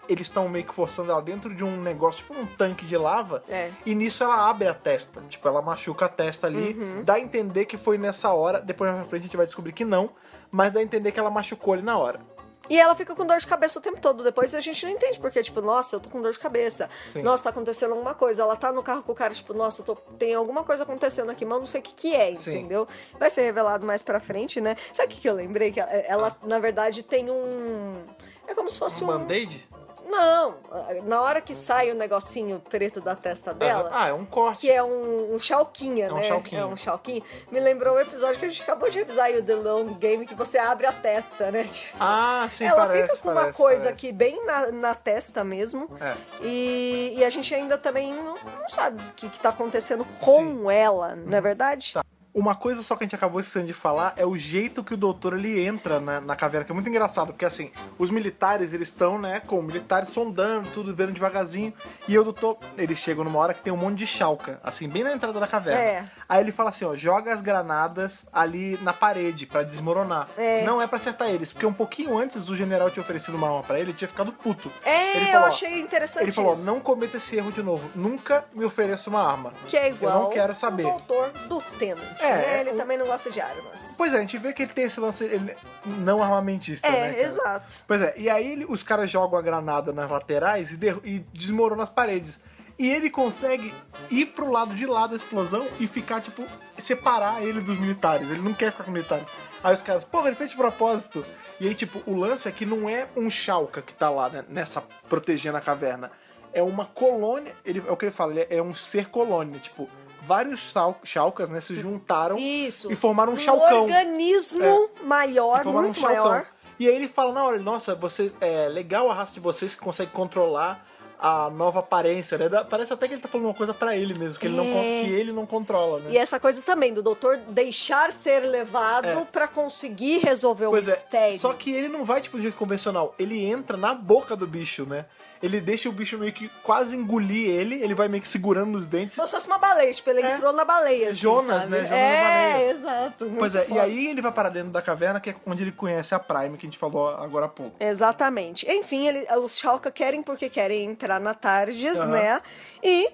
eles estão meio que forçando ela dentro de um negócio, tipo um tanque de lava,
É.
e nisso ela abre a testa. Tipo, ela machuca a testa ali,
Uhum.
dá a entender que foi nessa hora, depois na frente a gente vai descobrir que não, mas dá a entender que ela machucou ele na hora.
E ela fica com dor de cabeça o tempo todo. Depois a gente não entende porque, tipo, nossa, eu tô com dor de cabeça.
Sim.
Nossa, tá acontecendo alguma coisa. Ela tá no carro com o cara, tipo, nossa, tem alguma coisa acontecendo aqui, mas eu não sei o que é,
Sim.
entendeu? Vai ser revelado mais pra frente, né? Sabe o que eu lembrei? Que ela na verdade, tem um... É como se fosse
Um band-aid?
Não, na hora que sai o negocinho preto da testa dela...
Ah, é um corte.
Que é um chalquinha,
É um
né?
chalquinho.
É um chalquinho. Me lembrou o episódio que a gente acabou de revisar aí, o The Long Game, que você abre a testa, né? Tipo,
Ah, sim,
ela
parece,
fica com uma
parece,
coisa
parece.
aqui bem na testa mesmo.
É.
E a gente ainda também não sabe o que tá acontecendo com ela, não é verdade?
Tá. Uma coisa só que a gente acabou esquecendo de falar é o jeito que o doutor ele entra na caverna, que é muito engraçado, porque assim, os militares eles estão, né, com militares sondando, tudo, vendo devagarzinho, e o doutor, eles chegam numa hora que tem um monte de Shalka, assim, bem na entrada da caverna.
É.
Aí ele fala assim, ó, joga as granadas ali na parede pra desmoronar.
É.
Não é pra acertar eles, porque um pouquinho antes o general tinha oferecido uma arma pra ele tinha ficado puto.
É,
Ele
eu
falou, ó,
achei interessante
Ele falou, ó,
isso.
não cometa esse erro de novo, nunca me ofereça uma arma.
Que é igual
Eu não quero saber.
o doutor do Tenant, né? Ele também não gosta de armas.
Pois é, a gente vê que ele tem esse lance ele não armamentista, né, cara?
Exato.
Pois é, e aí os caras jogam a granada nas laterais e desmoronam as paredes. E ele consegue ir pro lado de lá da explosão e ficar, tipo, separar ele dos militares. Ele não quer ficar com militares. Aí os caras, porra, ele fez de propósito. E aí, tipo, o lance é que não é um Shalka que tá lá, né, nessa protegendo a caverna. É uma colônia, é o que ele fala, ele é um ser colônia, tipo... Vários Shalkas, né, se juntaram
Isso.
e formaram um Shalcão.
organismo maior,
Formaram
muito
um Shalcão.
maior.
E aí ele fala na hora, nossa, vocês, é legal a raça de vocês que consegue controlar a nova aparência, né? Parece até que ele tá falando uma coisa pra ele mesmo, que ele não controla, né?
E essa coisa também, do doutor deixar ser levado pra conseguir resolver o mistério.
Só que ele não vai, tipo, do jeito convencional. Ele entra na boca do bicho, né? Ele deixa o bicho meio que quase engolir ele vai meio que segurando nos dentes.
Como se fosse uma baleia, tipo, ele entrou na baleia. Assim,
Jonas,
sabe?
né? Jonas na baleia.
Exato. muito
Pois é,
foda.
e aí ele vai parar dentro da caverna, que é onde ele conhece a Prime, que a gente falou agora há pouco.
Exatamente. Enfim, os Shalka querem porque querem entrar na Tardes,
Aham.
né? E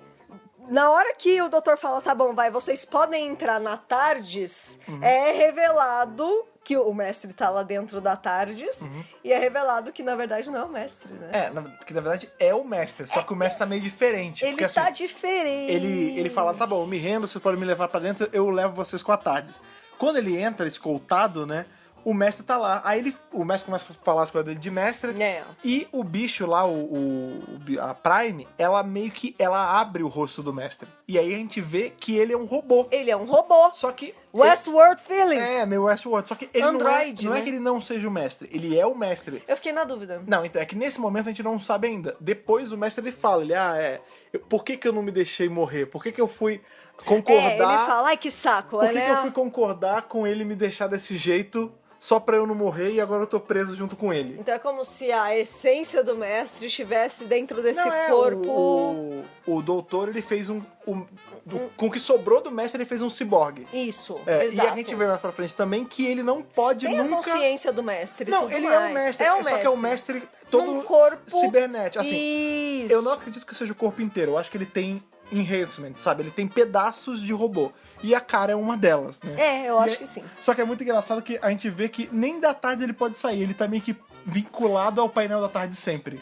na hora que o doutor fala, tá bom, vai, vocês podem entrar na Tardes, é revelado que o mestre tá lá dentro da Tardes, e é revelado que, na verdade, não é o mestre, né?
Que na verdade é o mestre, só que o mestre tá meio diferente.
Ele
porque,
tá
assim,
diferente.
ele fala, tá bom, eu me rendo, vocês podem me levar pra dentro, eu levo vocês com a Tardes. Quando ele entra escoltado, né, o mestre tá lá. Aí o mestre começa a falar as coisas dele de mestre.
É.
E o bicho lá, a Prime, ela meio que ela abre o rosto do mestre. E aí a gente vê que ele é um robô.
Ele é um robô.
Só que...
Westworld Feelings.
meio Westworld. Só que ele
Android,
não é
né?
que ele não seja o mestre. Ele é o mestre.
Eu fiquei na dúvida.
Não, então é que nesse momento a gente não sabe ainda. Depois o mestre ele fala, por que eu não me deixei morrer? Por que eu fui concordar?
Ele fala, ai que saco,
Por que
né?
eu fui concordar com ele me deixar desse jeito só pra eu não morrer e agora eu tô preso junto com ele?
Então é como se a essência do mestre estivesse dentro desse
Não,
corpo.
o doutor ele fez com o que sobrou do mestre, ele fez um ciborgue.
Isso,
E
exato.
a gente vê mais pra frente também que ele não pode
Tem
nunca...
a consciência do mestre.
Não,
tudo
ele
mais.
é um mestre.
É um
Só que é um mestre todo
num corpo
cibernético. Assim,
Isso.
eu não acredito que seja o corpo inteiro. Eu acho que ele tem enhancement, sabe? Ele tem pedaços de robô. E a cara é uma delas, né?
Eu acho que sim.
Só que é muito engraçado que a gente vê que nem da tarde ele pode sair. Ele tá meio que vinculado ao painel da tarde sempre.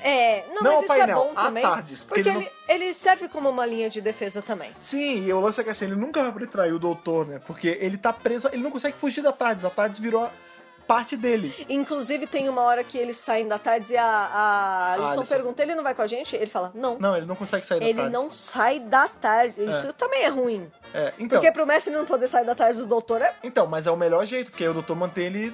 Não,
Não
mas
ao
isso
painel,
é bom
à
também.
tardes, porque
Porque
ele
ele serve como uma linha de defesa também.
Sim, e o lance é que assim, ele nunca vai poder trair o doutor, né? Porque ele tá preso, ele não consegue fugir da tarde. A tarde virou parte dele.
Inclusive, tem uma hora que eles saem da tarde e a Alison
Alison.
pergunta, ele não vai com a gente? Ele fala, não.
Não, ele não consegue sair da
Ele
tarde.
não sai da tarde. Isso também é ruim.
Então,
Porque pro mestre não poder sair da tarde do doutor
então, mas é o melhor jeito, porque aí o doutor mantém ele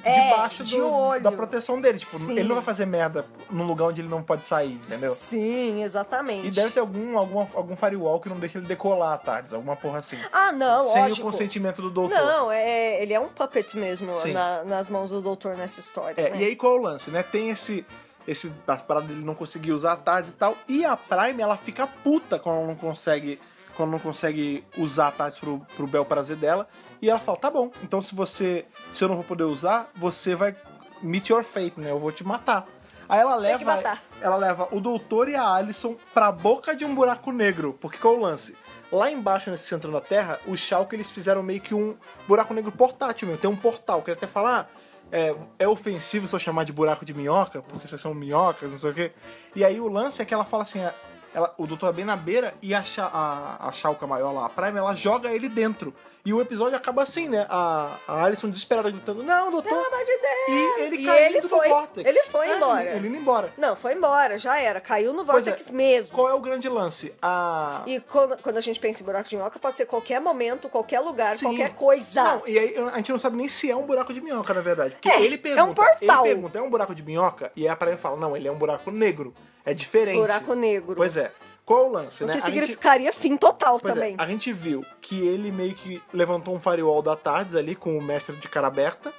debaixo
de olho.
da proteção dele. Tipo,
Sim.
ele não vai fazer merda num lugar onde ele não pode sair, entendeu?
Sim, exatamente.
E deve ter algum firewall que não deixa ele decolar à tarde, alguma porra assim.
Ah, não,
Sem
lógico.
o consentimento do doutor.
Não, ele é um puppet mesmo
Sim.
nas mãos do doutor nessa história. né?
E aí qual é o lance, né? Tem a parada dele não conseguir usar a tarde e tal. E a Prime, ela fica puta quando não consegue usar a tarde pro bel prazer dela. E ela fala, tá bom, então se eu não vou poder usar, você vai meet your fate, né? Eu vou te matar. Aí ela leva o doutor e a Alison pra boca de um buraco negro. Porque qual é o lance? Lá embaixo, nesse centro da Terra, os Shulk, eles fizeram meio que um buraco negro portátil mesmo. Tem um portal, que ele até fala, é ofensivo se eu chamar de buraco de minhoca, porque vocês são minhocas, não sei o quê. E aí o lance é que ela fala assim, o doutor é bem na beira e a Shulka maior lá, a Prime, ela joga ele dentro. E o episódio acaba assim, né? A Alison desesperada gritando, não, doutor!
Pelo amor de Deus!
E ele
E
caindo
ele
no
foi.
Vortex.
Ele foi embora.
Ele indo embora.
Não, foi embora, já era. Caiu no
Pois
Vortex
é.
mesmo.
Qual é o grande lance?
E quando a gente pensa em buraco de minhoca, pode ser qualquer momento, qualquer lugar,
Sim.
qualquer coisa.
Não, e aí a gente não sabe nem se é um buraco de minhoca, na verdade. Porque
É,
ele pergunta,
é um portal.
Ele pergunta, é um buraco de minhoca? E aí a Prime fala, não, ele é um buraco negro. É diferente.
Buraco negro.
Pois é. Qual é o lance,
O
né?
que
A gente-
significaria fim total
Pois
também.
a gente viu que ele meio que levantou um firewall da Tardes ali com o mestre de cara aberta.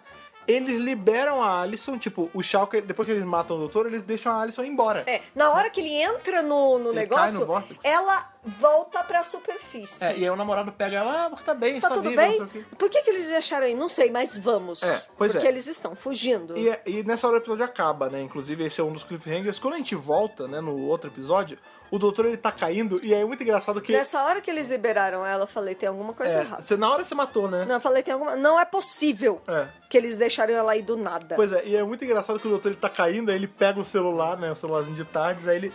Eles liberam a Alison, tipo, o Shulk, depois que eles matam o doutor, eles deixam a Alison ir embora.
Na hora que ele entra no
Ele cai
negócio,
no vórtice.
ela volta pra superfície.
E aí o namorado pega ela, tá bem,
Tá
está
tudo
viva, não
bem?
sei o quê.
Por que eles deixaram aí? Não sei, mas vamos.
Pois
Porque
é.
eles estão fugindo.
E nessa hora o episódio acaba, né? Inclusive, esse é um dos cliffhangers. Quando a gente volta, né, no outro episódio, o doutor, ele tá caindo, e aí é muito engraçado que...
Nessa hora que eles liberaram ela, eu falei, tem alguma coisa errada.
na hora você matou, né?
Não, eu falei, tem alguma... Não é possível que eles deixaram ela aí do nada.
Pois é, e é muito engraçado que o doutor, ele tá caindo, aí ele pega o celular, né, o celularzinho de tardes, aí ele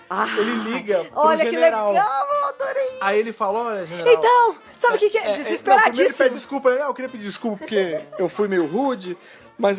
liga pro
Olha que
general.
legal, eu adorei isso.
Aí ele fala, olha, general...
Então, sabe o que é?
Não, primeiro ele
Desesperadíssimo.
pede desculpa, né? Não, eu queria pedir desculpa porque eu fui meio rude, mas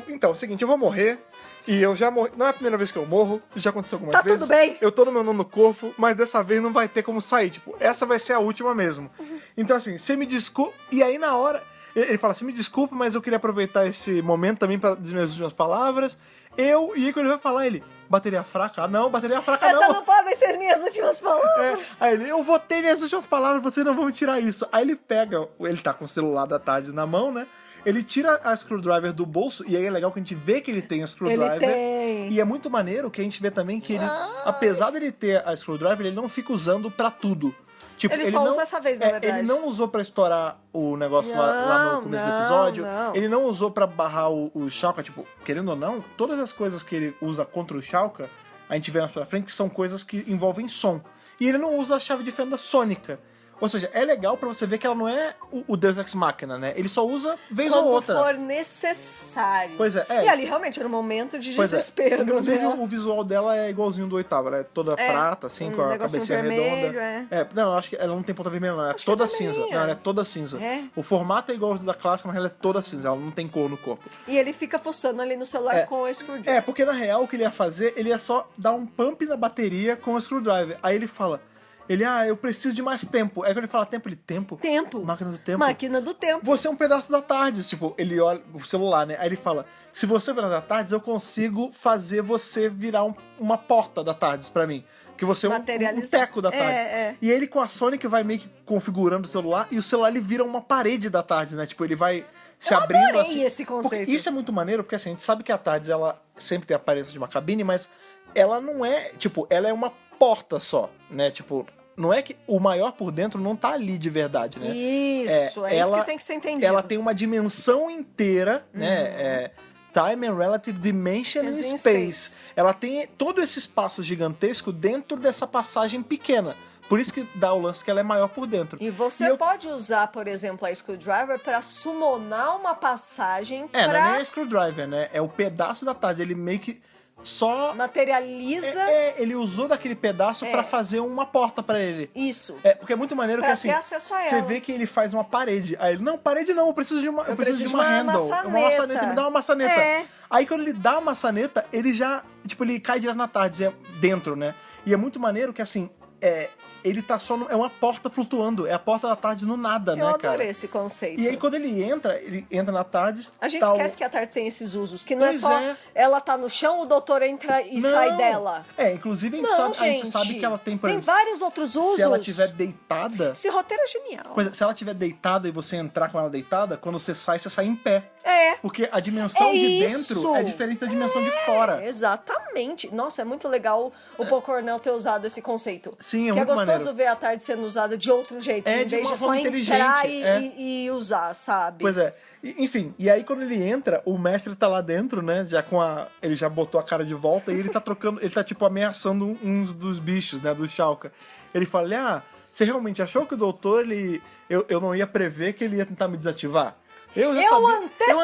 então, é o seguinte, eu vou morrer, e eu já morri, não é a primeira vez que eu morro, já aconteceu algumas
Tá
vezes.
tudo bem.
Eu tô no meu nono corpo, mas dessa vez não vai ter como sair, tipo, essa vai ser a última mesmo. Então assim, você me desculpa, e aí na hora, ele fala assim, me desculpa, mas eu queria aproveitar esse momento também para dizer minhas últimas palavras, e aí quando ele vai falar, ele, bateria fraca? Ah não, bateria fraca
Essas não podem ser as minhas últimas palavras.
Aí ele, eu vou ter minhas últimas palavras, vocês não vão me tirar isso. Aí ele pega, ele tá com o celular da tarde na mão, né? Ele tira a screwdriver do bolso, e aí é legal que a gente vê que ele tem a screwdriver.
Ele tem.
E é muito maneiro que a gente vê também que ele, apesar dele ter a screwdriver, ele não fica usando pra tudo. Tipo,
Ele só usa essa vez, na verdade.
Ele não usou pra estourar o negócio lá no começo do episódio.
Não.
Ele não usou pra barrar o Shulka. Tipo, querendo ou não, todas as coisas que ele usa contra o Shulka, a gente vê mais pra frente, que são coisas que envolvem som. E ele não usa a chave de fenda sônica. Ou seja, é legal pra você ver que ela não é o Deus Ex Machina, né? Ele só usa vez ou
Quando
outra.
for necessário.
Pois é.
E ali realmente era um momento de
Pois é.
desespero.
Inclusive,
né?
o visual dela é igualzinho do oitavo. Ela é toda prata, assim, com a
negocinho
cabecinha
vermelho,
redonda. Não, eu acho que ela não tem ponta vermelha, não. Ela é
Acho
toda
que
cinza.
também
Não, ela é toda cinza.
É?
O formato é igual ao da clássica, mas ela é toda cinza. Ela não tem cor no corpo.
E ele fica fuçando ali no celular com o screwdriver.
Porque na real o que ele ia fazer, ele ia só dar um pump na bateria com o screwdriver. Aí ele fala, eu preciso de mais tempo. Aí quando ele fala tempo,
Tempo.
Máquina do tempo.
Máquina do tempo.
Você é um pedaço da tarde. Tipo, ele olha o celular, né? Aí ele fala, se você é um pedaço da tarde, eu consigo fazer você virar uma porta da tarde pra mim. Que você é um teco da tarde. E ele com a Sonic vai meio que configurando o celular, e o celular ele vira uma parede da tarde, né? Tipo, ele vai se abrindo
adorei
assim.
esse conceito.
Porque isso é muito maneiro, porque assim, a gente sabe que a tarde ela sempre tem a aparência de uma cabine, mas ela não é, tipo, ela é uma porta só, né? Tipo, não é que o maior por dentro não tá ali de verdade, né?
Isso, é isso que tem que ser entendido.
Ela tem uma dimensão inteira, né? Time and Relative Dimension
Is
in
in
space.
space.
Ela tem todo esse espaço gigantesco dentro dessa passagem pequena. Por isso que dá o lance que ela é maior por dentro.
E você pode usar, por exemplo, a Screwdriver para summonar uma passagem
Não é nem
para
a Screwdriver, né? É o pedaço da tarde. Ele meio que só...
materializa
ele usou daquele pedaço pra fazer uma porta pra ele.
isso.
Porque é muito maneiro
Pra
que assim,
ter acesso a
você
ela.
vê que ele faz uma parede. Aí ele, não, parede não, eu preciso de uma, eu preciso de uma handle,
maçaneta.
uma maçaneta, me dá uma maçaneta.
É.
Aí quando ele dá a maçaneta, ele já, tipo, ele cai direto na tarde, dentro, né? E é muito maneiro que assim, ele tá só é uma porta flutuando, é a porta da tarde no nada,
Eu
né, cara?
adorei esse conceito.
E aí quando ele entra na tarde,
A gente
tá
esquece que a tarde tem esses usos, que não
Pois
é só
é.
ela tá no chão, o doutor entra e sai dela.
Inclusive
Não,
a gente sabe que ela tem, por
tem
exemplo,
vários outros usos.
se ela estiver deitada,
Esse roteiro é genial.
se ela estiver deitada e você entrar com ela deitada, quando você sai em pé. Porque a dimensão
É
de
isso.
dentro é diferente da dimensão de fora.
Exatamente. Nossa, é muito legal o Paul Cornell ter usado esse conceito.
Sim, é
que
muito
é gostoso
maneiro.
ver a tarde sendo usada de outro jeito,
É,
em
de
vez
uma
de só
forma
entrar
inteligente,
e usar, sabe?
Pois é. Enfim, e aí quando ele entra, o mestre tá lá dentro, né? Ele já botou a cara de volta e ele tá trocando, ele tá tipo ameaçando uns dos bichos, né? Do Shauka. Ele fala, você realmente achou que o doutor, eu não ia prever que ele ia tentar me desativar? Eu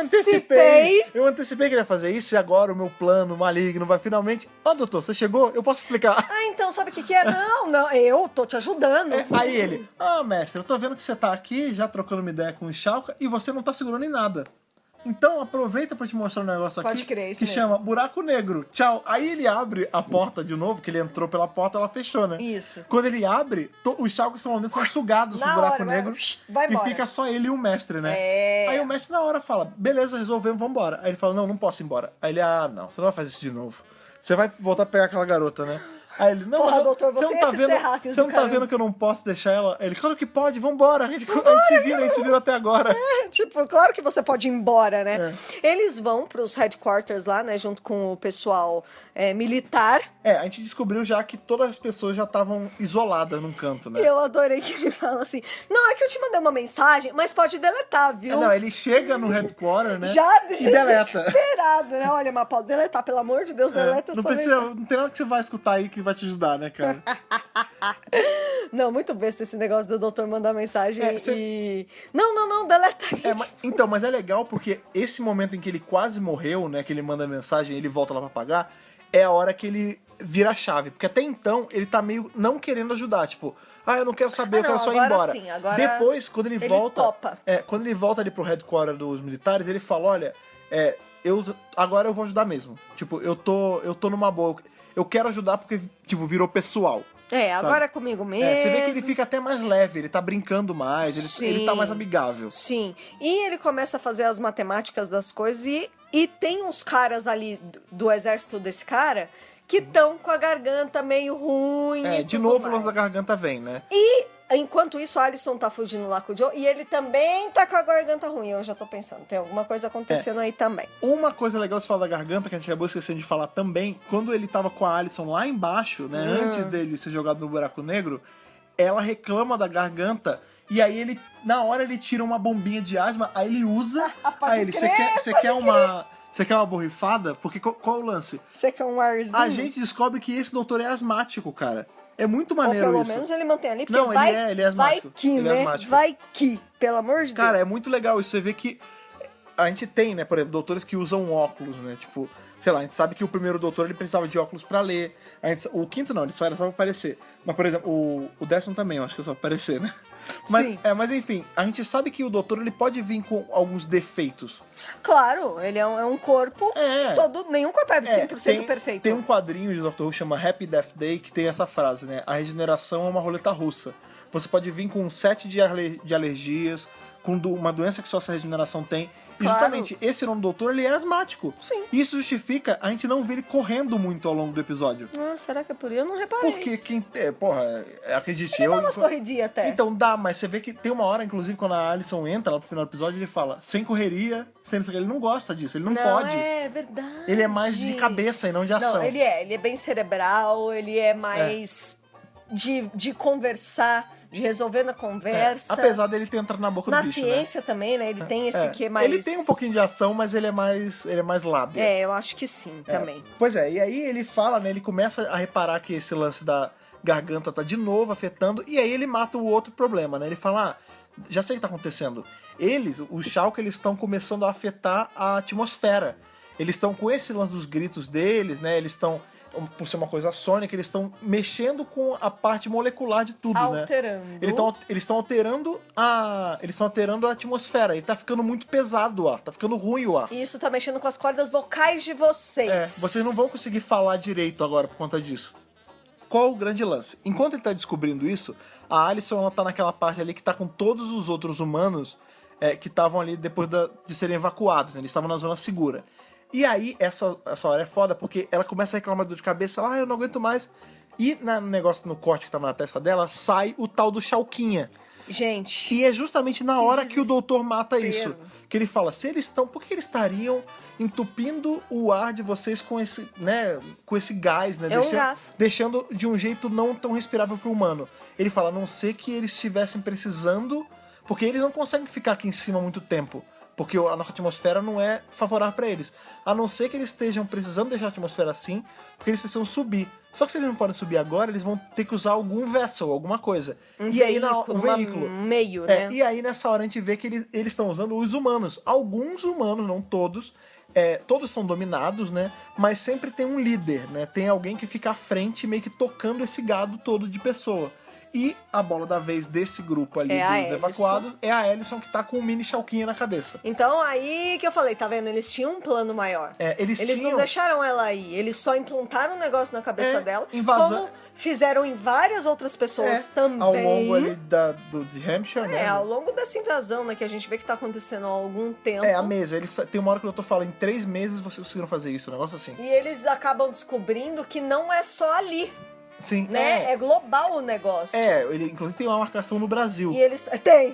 antecipei que ele ia fazer isso e agora o meu plano maligno vai finalmente... Doutor, você chegou? Eu posso explicar.
Então, sabe o que é? Não, eu tô te ajudando.
Aí ele, mestre, eu tô vendo que você tá aqui já trocando uma ideia com o Shauka e você não tá segurando em nada. Então aproveita pra te mostrar um negócio aqui
Pode crer, isso
que
mesmo.
chama Buraco Negro. Tchau. Aí ele abre a porta de novo, que ele entrou pela porta, ela fechou, né?
Isso.
Quando ele abre, os Shaukas que estão lá dentro são sugados pro
Na
Buraco
hora,
Negro
vai
e
embora.
fica só ele e o mestre, né?
É.
Aí o mestre na hora fala, beleza, resolvemos, vambora. Aí ele fala, não posso ir embora. Aí ele, não, você não vai fazer isso de novo. Você vai voltar a pegar aquela garota, né? Aí ele, não,
Porra,
mas
doutor, você
não tá
e esses
vendo,
terráqueos
você
do
não tá
caramba.
vendo que eu não posso deixar ela? Ele, claro que pode, vambora. A gente se vira até agora.
Tipo, claro que você pode ir embora, né?
É.
Eles vão pros headquarters lá, né? Junto com o pessoal militar.
A gente descobriu já que todas as pessoas já estavam isoladas num canto, né?
E eu adorei que ele fala assim, não, é que eu te mandei uma mensagem, mas pode deletar, viu?
Não, ele chega no headquarter, né?
Já
e deleta.
desesperado, né? Olha, mas pode deletar, pelo amor de Deus, deleta
Não
essa
precisa,
mensagem.
não tem nada que você vai escutar aí que vai te ajudar, né, cara?
Não, muito besta esse negócio do doutor mandar mensagem
Cê-
e... Não, deleta aí.
Mas é legal porque esse momento em que ele quase morreu, né, que ele manda mensagem e ele volta lá pra pagar, é a hora que ele vira a chave. Porque até então ele tá meio não querendo ajudar, tipo, eu não quero saber, eu
não,
quero só ir
agora
embora.
sim, agora
Depois, quando ele volta.
topa.
Quando ele volta ali pro headquarter dos militares, ele fala, olha, agora eu vou ajudar mesmo. Tipo, eu tô numa boa. Eu quero ajudar porque, tipo, virou pessoal.
Agora
sabe?
é comigo mesmo.
Você vê que ele fica até mais leve, ele tá brincando mais, ele tá mais amigável.
Sim. E ele começa a fazer as matemáticas das coisas e tem uns caras ali do exército desse cara que estão com a garganta meio ruim. e
De
tudo
novo o
mais.
lance da garganta vem, né?
E enquanto isso, a Alison tá fugindo lá com o Joe e ele também tá com a garganta ruim. Eu já tô pensando, tem alguma coisa acontecendo aí também.
Uma coisa legal de falar da garganta, que a gente acabou esquecendo de falar também, quando ele tava com a Alison lá embaixo, né, antes dele ser jogado no buraco negro, ela reclama da garganta e aí ele, na hora ele tira uma bombinha de asma, aí ele usa, aí ele, você quer uma borrifada? Porque qual é o lance?
Você quer um arzinho?
A gente descobre que esse doutor é asmático, cara. É muito
Ou
maneiro
pelo
isso.
menos ele mantém ali, porque
Não,
vai,
ele é asmático.
vai que,
Ele é
né?
asmático.
Vai que, pelo amor de
Cara,
Deus.
é muito legal isso. Você vê que a gente tem, né, por exemplo, doutores que usam óculos, né? Tipo, sei lá, a gente sabe que o primeiro doutor ele precisava de óculos pra ler. O quinto não, ele só era só pra aparecer. Mas, por exemplo, o décimo também, eu acho que é só pra aparecer, né? Mas,
Sim.
mas enfim, a gente sabe que o doutor ele pode vir com alguns defeitos.
Claro, ele é um corpo todo... Nenhum corpo é 100% perfeito.
Tem um quadrinho de Doctor Who que chama Happy Death Day que tem essa frase, né? A regeneração é uma roleta russa. Você pode vir com um set de alergias, com uma doença que só essa regeneração tem. E
Claro.
justamente esse nome do doutor, ele é asmático.
Sim.
Isso justifica a gente não ver ele correndo muito ao longo do episódio.
Será que é por isso? Eu não reparei.
Porque acredite,
Ele dá umas corridinhas até.
Então dá, mas você vê que tem uma hora, inclusive, quando a Alison entra lá pro final do episódio, ele fala, sem correria, sem isso aqui. Ele não gosta disso, ele não pode.
É verdade.
Ele é mais de cabeça e não de ação.
Não, ele é bem cerebral, ele é mais de conversar, de resolver na conversa.
Apesar dele ter entrado na boca do
Na
bicho,
ciência também, né? Ele tem esse
né?
que mais...
Ele tem um pouquinho de ação, mas ele é mais lábia.
Eu acho que sim, também.
Pois é, e aí ele fala, né? Ele começa a reparar que esse lance da garganta tá de novo afetando, e aí ele mata o outro problema, né? Ele fala, já sei o que tá acontecendo. Os Schalke, eles estão começando a afetar a atmosfera. Eles estão com esse lance dos gritos deles, né? Eles estão, por ser uma coisa sônica, eles estão mexendo com a parte molecular de tudo,
Alterando.
né? Eles estão alterando a atmosfera. Ele tá ficando muito pesado o ar, tá ficando ruim o ar.
E isso tá mexendo com as cordas vocais de vocês.
Vocês não vão conseguir falar direito agora por conta disso. Qual o grande lance? Enquanto ele tá descobrindo isso, a Alyson, ela tá naquela parte ali que tá com todos os outros humanos que estavam ali depois de serem evacuados, né? Eles estavam na zona segura. E aí, essa hora é foda, porque ela começa a reclamar de dor de cabeça, ela, eu não aguento mais. E no negócio, no corte que tava na testa dela, sai o tal do Chalquinha.
Gente.
E é justamente na hora que o doutor mata isso. Que ele fala, se eles estão, por que eles estariam entupindo o ar de vocês com esse, né, com esse gás, né? Deixando de um jeito não tão respirável pro humano. Ele fala, a não ser que eles estivessem precisando, porque eles não conseguem ficar aqui em cima muito tempo. Porque a nossa atmosfera não é favorável para eles. A não ser que eles estejam precisando deixar a atmosfera assim, porque eles precisam subir. Só que se eles não podem subir agora, eles vão ter que usar algum vessel, alguma coisa.
Um veículo. Meio, né?
E aí nessa hora a gente vê que eles estão usando os humanos. Alguns humanos, não todos. Todos são dominados, né? Mas sempre tem um líder, né? Tem alguém que fica à frente, meio que tocando esse gado todo de pessoa. E a bola da vez desse grupo ali dos evacuados é a Alyson, que tá com um mini Chalquinha na cabeça.
Então aí que eu falei, tá vendo? Eles tinham um plano maior. Eles não deixaram ela aí. Eles só implantaram um negócio na cabeça dela. Como fizeram em várias outras pessoas também.
Ao longo ali de Hampshire, né?
Ao longo dessa invasão, né? Que a gente vê que tá acontecendo há algum tempo.
A mesa. Tem uma hora que o doutor fala, em 3 meses vocês conseguiram fazer isso, um negócio assim.
E eles acabam descobrindo que não é só ali.
Sim,
né? É global o negócio.
Ele inclusive tem uma marcação no Brasil.
E eles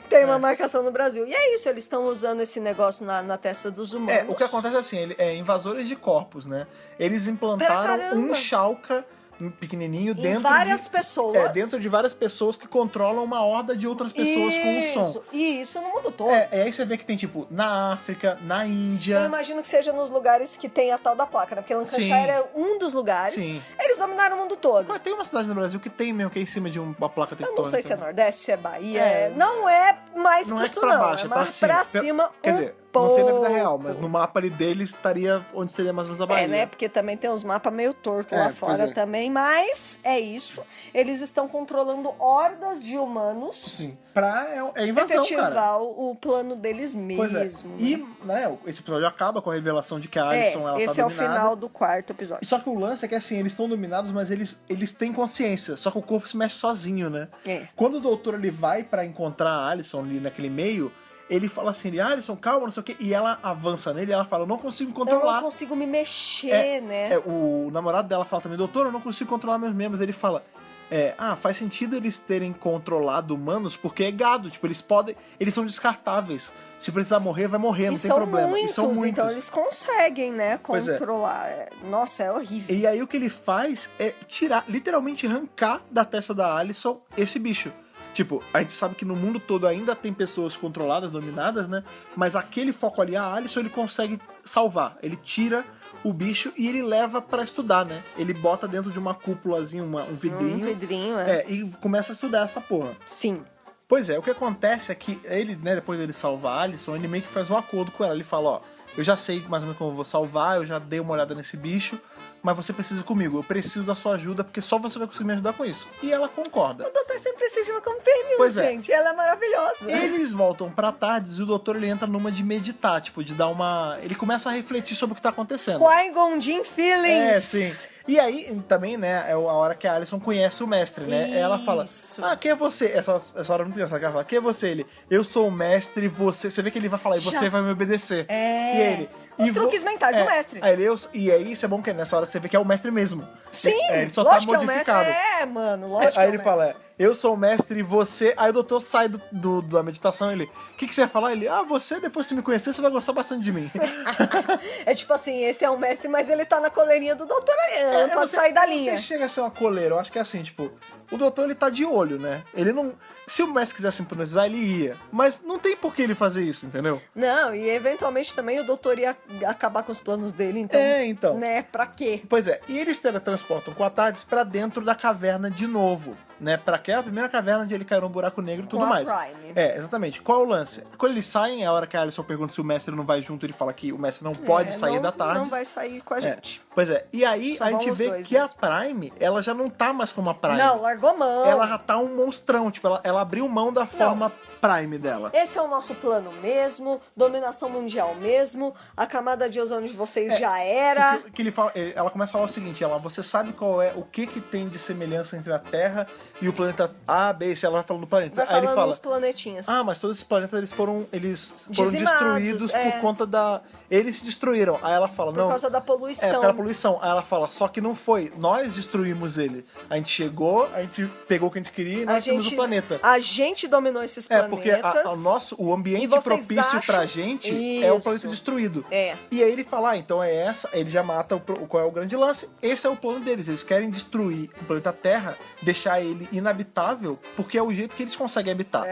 tem uma marcação no Brasil. E é isso, eles estão usando esse negócio na testa dos humanos.
O que acontece é assim, invasores de corpos, né? Eles implantaram um Chalka pequenininho dentro
várias pessoas.
Dentro de várias pessoas que controlam uma horda de outras pessoas com o som.
E isso no mundo todo.
Aí você vê que tem, tipo, na África, na Índia.
Eu imagino que seja nos lugares que tem a tal da placa, né? Porque Lancashire é um dos lugares.
Sim.
Eles dominaram o mundo todo.
Mas tem uma cidade no Brasil que tem mesmo, que é em cima de uma placa tectônica.
Eu não sei se é Nordeste, se é Bahia. Não é mais
não
pro
é
sul,
pra
não.
baixo,
É mais pra cima.
Quer dizer, não sei na vida real, mas no mapa ali deles estaria onde seria mais ou menos a Bahia.
Né? Porque também tem uns mapas meio tortos lá fora também. Mas é isso. Eles estão controlando hordas de humanos.
Sim. Pra invasão,
efetivar
cara.
o plano deles mesmo.
Pois E, né, esse episódio acaba com a revelação de que a Alyson, ela tá dominada.
Esse é o final do 4º episódio.
Só que o lance é que, assim, eles estão dominados, mas eles têm consciência. Só que o corpo se mexe sozinho, né? Quando o doutor, ele vai pra encontrar a Alyson ali naquele meio, ele fala assim, Alyson, calma, não sei o quê. E ela avança nele e ela fala, eu não consigo controlar.
Eu não consigo me mexer, né?
O namorado dela fala também, doutor, eu não consigo controlar meus membros. Ele fala, faz sentido eles terem controlado humanos porque é gado. Tipo, eles são descartáveis. Se precisar morrer, vai morrer, não tem problema.
E são muitos, então eles conseguem, né, controlar. Nossa, é horrível.
E aí o que ele faz é literalmente arrancar da testa da Alyson esse bicho. Tipo, a gente sabe que no mundo todo ainda tem pessoas controladas, dominadas, né? Mas aquele foco ali, a Alyson, ele consegue salvar. Ele tira o bicho e ele leva pra estudar, né? Ele bota dentro de uma cúpulazinha, um vidrinho.
Um vidrinho,
e começa a estudar essa porra.
Sim.
Pois é, o que acontece é que ele, né, depois dele salvar a Alyson, ele meio que faz um acordo com ela. Ele fala, ó, eu já sei mais ou menos como eu vou salvar, eu já dei uma olhada nesse bicho, mas você precisa ir comigo, eu preciso da sua ajuda, porque só você vai conseguir me ajudar com isso. E ela concorda.
O doutor sempre precisa de uma companhia, gente. Ela é maravilhosa.
Eles voltam pra tardes e o doutor, ele entra numa de meditar, tipo, de dar uma... Ele começa a refletir sobre o que tá acontecendo.
Qui-Gon Jinn feelings.
Sim. E aí, também, né, é a hora que a Alyson conhece o mestre, né?
Isso.
Ela fala, quem é você? Essa hora não tem essa, ela fala, quem é você? Ele, eu sou o mestre, você vê que ele vai falar, e você vai me obedecer. E ele,
Os truques mentais do mestre.
E aí isso é bom que nessa hora que você vê que é o mestre mesmo.
Sim,
ele só
lógico
tá
que é o mestre.
modificado.
Mano, lógico que é
Aí
o
ele
mestre.
fala, eu sou o mestre e você... Aí o doutor sai da meditação, ele... O que você ia falar? Ele, você, depois de me conhecer, você vai gostar bastante de mim.
É tipo assim, esse é o mestre, mas ele tá na coleirinha do doutor aí, não pode sair da linha.
Você chega a ser uma coleira, eu acho que é assim, tipo... O doutor, ele tá de olho, né? Ele não... Se o mestre quisesse hipnotizar, ele ia. Mas não tem por que ele fazer isso, entendeu?
Não, e eventualmente também o doutor ia acabar com os planos dele, então...
Então.
Né, pra quê?
Pois é, e eles teletransportam com a TARDIS pra dentro da caverna de novo, né? Pra aquela primeira caverna onde ele caiu no buraco negro e tudo
Com a
mais.
Prime.
Exatamente. Qual é o lance? Quando eles saem, é a hora que a Alison pergunta se o mestre não vai junto, ele fala que o mestre não pode sair da TARDIS.
Não vai sair com a gente.
Pois é, e aí
Só
a gente
vão os
vê
dois
que
mesmo.
a Prime, ela já não tá mais como a Prime.
Não, largou mão.
Ela já tá um monstrão, tipo, ela abriu mão da forma Prime dela.
Esse é o nosso plano mesmo, dominação mundial mesmo, a camada de ozônio de vocês já era.
Que ele fala, ela começa a falar o seguinte, você sabe qual é, o que tem de semelhança entre a Terra e o planeta A, B, C, ela vai falando do planeta.
Vai
Aí ele
falando
fala,
uns planetinhas.
mas todos esses planetas eles foram
Dizimados,
destruídos por conta da... Eles se destruíram. Aí ela fala,
Por causa da poluição.
por causa da poluição. Aí ela fala, só que não foi. Nós destruímos ele. A gente chegou, a gente pegou o que a gente queria e nós destruímos o planeta.
A gente dominou esses planetas.
Porque o ambiente
E vocês
propício
acham-
pra gente é o planeta
Isso.
destruído.
É.
E aí ele fala, então é essa, ele já mata qual é o grande lance. Esse é o plano deles. Eles querem destruir o planeta Terra, deixar ele inabitável, porque é o jeito que eles conseguem habitar.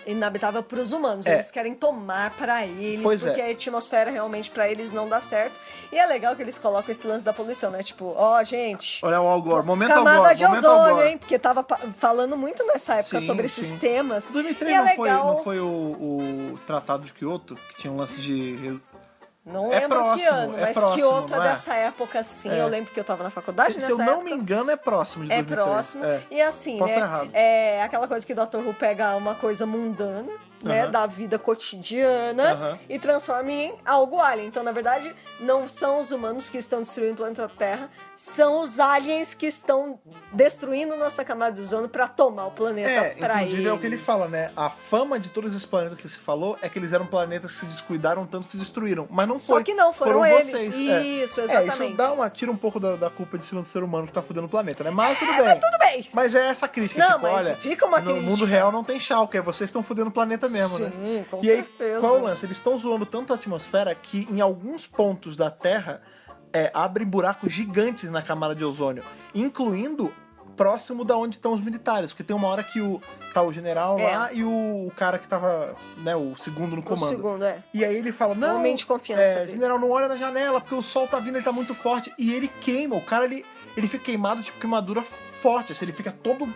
Inabitável pros humanos. Eles querem tomar pra eles,
Pois
porque a atmosfera realmente pra eles não dá certo. E é legal que eles colocam esse lance da poluição, né? Tipo, gente...
Olha o Al Gore, momento Al
camada
Gore,
de
momento Al
ozônio,
Gore.
hein? Porque tava falando muito nessa época
Sim,
sobre esses
sim.
temas.
2003
E é
não foi o Tratado de Kyoto, que tinha um lance de...
Não
É
lembro
próximo,
que ano,
é
mas
próximo,
Kyoto é
não é?
dessa época, sim. Eu lembro que eu tava na faculdade
Se
nessa
eu
época.
não me engano, é próximo de
É
2003.
próximo. E assim,
Posso
né?
estar errado.
É aquela coisa que o Dr. Who pega uma coisa mundana, né?
Aham.
Da vida cotidiana
Aham.
e transforma em algo alien. Então, na verdade, não são os humanos que estão destruindo o planeta Terra, são os aliens que estão destruindo nossa camada de ozônio pra tomar o planeta pra eles.
Inclusive é o que ele fala, né? A fama de todos esses planetas que você falou é que eles eram planetas que se descuidaram tanto que se destruíram. Mas não
Só
foi.
que não, foram eles.
vocês.
Isso, exatamente.
Isso tira um pouco da culpa de cima do ser humano que tá fudendo o planeta, né? Mas tudo bem.
Tudo bem.
Mas é essa crítica,
Não,
tipo,
mas
olha,
fica uma
no
crítica.
mundo real não tem Schalke, vocês estão fudendo o planeta mesmo, né?
Sim, com
E aí,
certeza.
qual é o lance? Eles estão zoando tanto a atmosfera que em alguns pontos da Terra abrem buracos gigantes na camada de ozônio, incluindo próximo da onde estão os militares, porque tem uma hora que tá o general lá e o cara que tava, né, o segundo no comando.
O segundo,
E aí ele fala, não,
homem de confiança dele.
general, não olha na janela, porque o sol tá vindo, ele tá muito forte. E ele queima, o cara, ele fica queimado, tipo, queimadura forte, assim, ele fica todo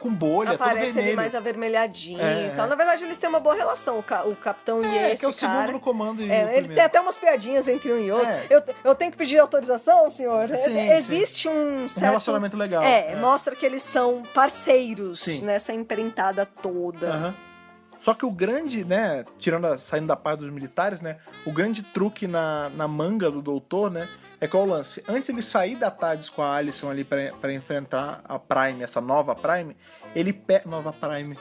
com bolha, todo
Aparece
vermelho.
ele mais avermelhadinho
É.
e tal. Na verdade, eles têm uma boa relação, o capitão e esse
que é o
cara.
segundo no comando e o
Ele
primeiro.
tem até umas piadinhas entre um e outro.
É.
Eu tenho que pedir autorização, senhor?
Sim,
Existe um certo...
relacionamento legal.
Mostra que eles são parceiros
Sim.
nessa empreitada toda.
Aham. Só que o grande, né, saindo da parte dos militares, né, o grande truque na manga do doutor, né, é qual o lance? Antes de ele sair da TARDIS com a Alison ali pra enfrentar a Prime, essa nova Prime, ele pega... Nova Prime.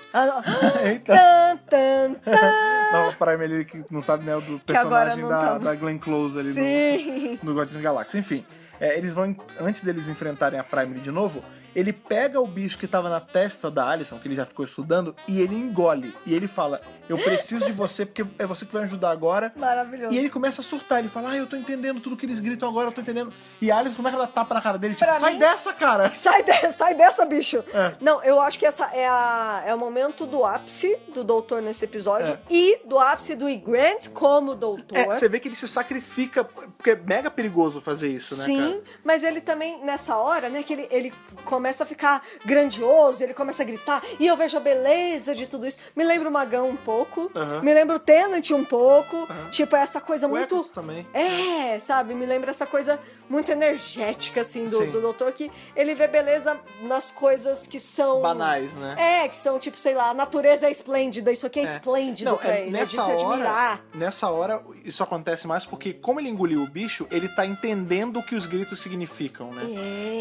Eita.
Tan, tan, tan.
Nova Prime ali, que não sabe, né, do
Que agora
personagem
não
da
tá-
Glenn Close ali
Sim.
no Guardiões da Galáxia. Enfim, eles vão, antes deles enfrentarem a Prime de novo, ele pega o bicho que tava na testa da Alison, que ele já ficou estudando, e ele engole. E ele fala, eu preciso de você, porque é você que vai ajudar agora.
Maravilhoso.
E ele começa a surtar, ele fala, eu tô entendendo tudo que eles gritam agora, eu tô entendendo. E a Alison começa a dar tapa na cara dele, tipo,
Pra
sai
mim-
dessa, cara!
Sai dessa, bicho!
É.
Não, eu acho que essa é o momento do ápice do doutor nesse episódio
É.
e do ápice do Grant como doutor.
Você vê que ele se sacrifica, porque é mega perigoso fazer isso, né,
Sim,
cara?
mas ele também, nessa hora, né, que ele começa a ficar grandioso, ele começa a gritar, e eu vejo a beleza de tudo isso. Me lembra o Magão um pouco,
Aham.
me lembra o Tennant um pouco, tipo, essa coisa
O
muito...
Eccles também.
Sabe, me lembra essa coisa muito energética, assim,
Sim.
do doutor, que ele vê beleza nas coisas que são...
Banais, né?
Que são, tipo, sei lá, a natureza é esplêndida, isso aqui é esplêndido
Não,
pra ele, é de se admirar.
nessa hora, isso acontece mais porque, como ele engoliu o bicho, ele tá entendendo o que os gritos significam, né?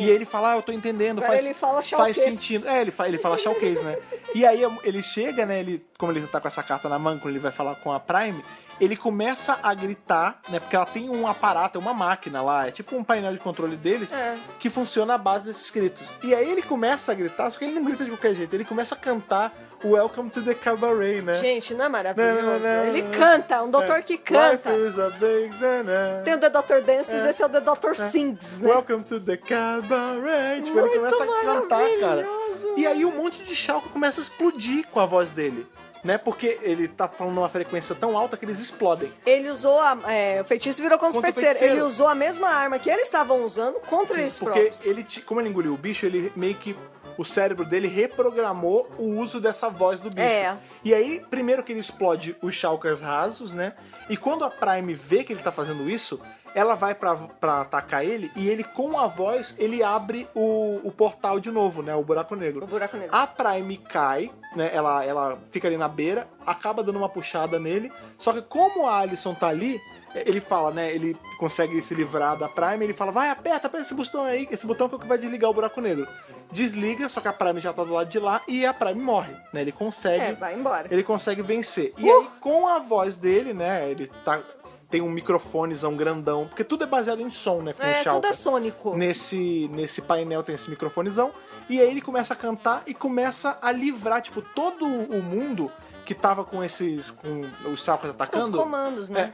E ele fala, eu tô entendendo,
Agora ele fala
faz
Shawcase.
sentido. Ele fala Shawcase, né? E aí ele chega, né? Como ele tá com essa carta na mão, quando ele vai falar com a Prime, ele começa a gritar, né? Porque ela tem um aparato, uma máquina lá, é tipo um painel de controle deles, que funciona à base desses gritos. E aí ele começa a gritar, só que ele não grita de qualquer jeito, ele começa a cantar Welcome to the Cabaret, né?
Gente, não é maravilhoso?
Não.
Ele canta, um doutor que canta.
Life is a big...
Tem o The Dr. Dances, esse é o The Dr. Sings, né?
Welcome to the Cabaret. Tipo, ele começa a cantar, cara.
maravilhoso.
E aí um monte de Shulker começa a explodir com a voz dele. Né? Porque ele tá falando numa frequência tão alta que eles explodem.
Ele usou o feitiço virou contra o
Contra o
feiticeiro.
feiticeiro.
Ele usou a mesma arma que eles estavam usando contra eles
Porque
próprios.
como ele engoliu o bicho, ele meio que... O cérebro dele reprogramou o uso dessa voz do bicho.
É.
E aí, primeiro que ele explode os Shulkers rasos, né? E quando a Prime vê que ele tá fazendo isso, ela vai pra atacar ele e ele, com a voz, ele abre o portal de novo, né? O buraco negro.
O buraco negro.
A Prime cai, né? Ela fica ali na beira, acaba dando uma puxada nele. Só que como a Alyson tá ali, ele fala, né? Ele consegue se livrar da Prime, ele fala, vai, aperta esse botão aí, esse botão que vai desligar o buraco negro. Desliga, só que a Prime já tá do lado de lá e a Prime morre, né? Ele consegue...
vai embora.
Ele consegue vencer. E aí, com a voz dele, né? Ele tem um microfonezão grandão, porque tudo é baseado em som, né? Com o Shulker.
Tudo é sônico.
Nesse painel tem esse microfonezão. E aí ele começa a cantar e começa a livrar, tipo, todo o mundo que tava com os Shulkers atacando.
Com os comandos, né?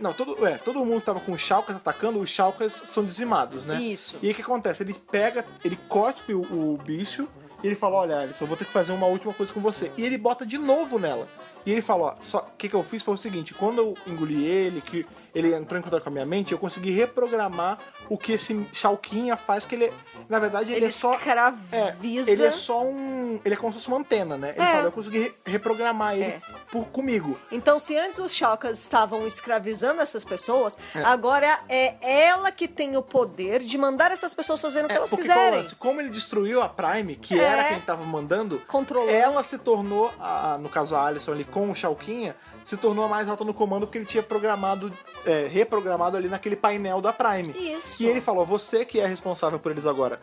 Todo mundo que tava com os Shulkers atacando, os Shulkers são dizimados, né?
Isso.
E aí o que acontece? Ele cospe o bicho e ele fala, olha, Alyson, eu vou ter que fazer uma última coisa com você. E ele bota de novo nela. E ele fala, ó, o que eu fiz foi o seguinte, quando eu engoli ele, que ele entrou em contato com a minha mente, eu consegui reprogramar o que esse Shulkinha faz, que ele, na verdade, ele é só...
escraviza.
Ele é só ele é como se fosse uma antena, né? Ele fala, eu consegui reprogramar ele comigo.
Então, se antes os Shulkers estavam escravizando essas pessoas, agora é ela que tem o poder de mandar essas pessoas fazerem o que elas quiserem.
Como ele destruiu a Prime, que era quem tava mandando,
controlando.
Ela se tornou, no caso a Alyson ali com o Shulkinha, se tornou a mais alta no comando porque ele tinha reprogramado ali naquele painel da Prime.
Isso.
E ele falou, você que é responsável por eles agora,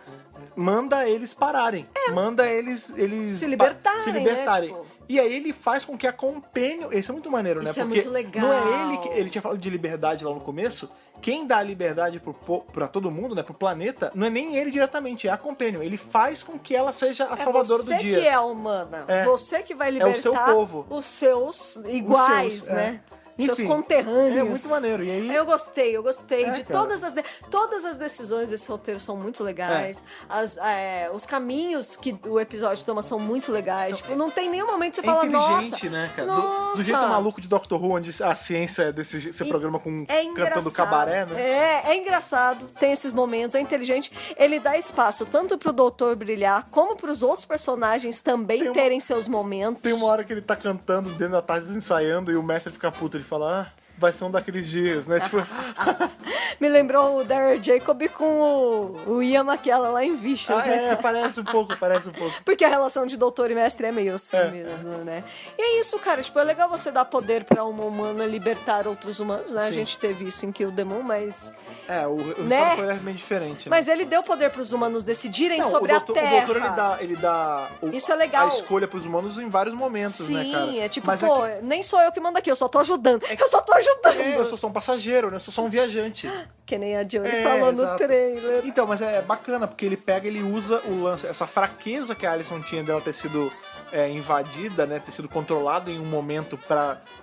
manda eles pararem. Manda eles
se libertarem. Né? Tipo...
E aí ele faz com que a Companion... Isso é muito maneiro, né?
Isso é
Porque
muito legal.
não é ele que... Ele tinha falado de liberdade lá no começo. Quem dá a liberdade pra todo mundo, né? Pro planeta, não é nem ele diretamente, é a Companion. Ele faz com que ela seja a salvadora do dia.
Você que é a humana. Você que vai libertar
o seu povo.
Os seus iguais, né? Seus conterrâneos.
É muito maneiro. E aí...
Eu gostei de todas as decisões desse roteiro são muito legais. Os caminhos que o episódio toma são muito legais. Tipo, não tem nenhum momento que você fala, nossa...
inteligente, né, cara?
Nossa.
Do jeito maluco de Doctor Who, onde a ciência é desse programa com cantando cabaré, né?
É engraçado, tem esses momentos, é inteligente. Ele dá espaço tanto pro doutor brilhar, como pros outros personagens também terem seus momentos.
Tem uma hora que ele tá cantando dentro da tarde, ensaiando, e o mestre fica puto, ele fala, vai ser um daqueles dias, né? Tipo...
Me lembrou o Daryl Jacob com o Ian McKellen lá em Vicious, né?
Parece um pouco.
Porque a relação de doutor e mestre é meio assim mesmo, né? E é isso, cara, tipo, é legal você dar poder pra uma humana libertar outros humanos, né? Sim. A gente teve isso em Kill the Moon, mas...
o
né?
foi levemente diferente, né?
Mas ele deu poder pros humanos decidirem sobre a Terra.
O doutor, ele dá
isso é legal.
A escolha pros humanos em vários momentos,
sim,
né, cara?
Sim, é tipo, mas nem sou eu que mando aqui, eu só tô ajudando. Eu
sou só um passageiro, né? Eu sou só um viajante.
Que nem a Johnny falou no trailer.
Então, mas é bacana, porque ele usa o lance, essa fraqueza que a Alyson tinha dela ter sido invadida, né? Ter sido controlada em um momento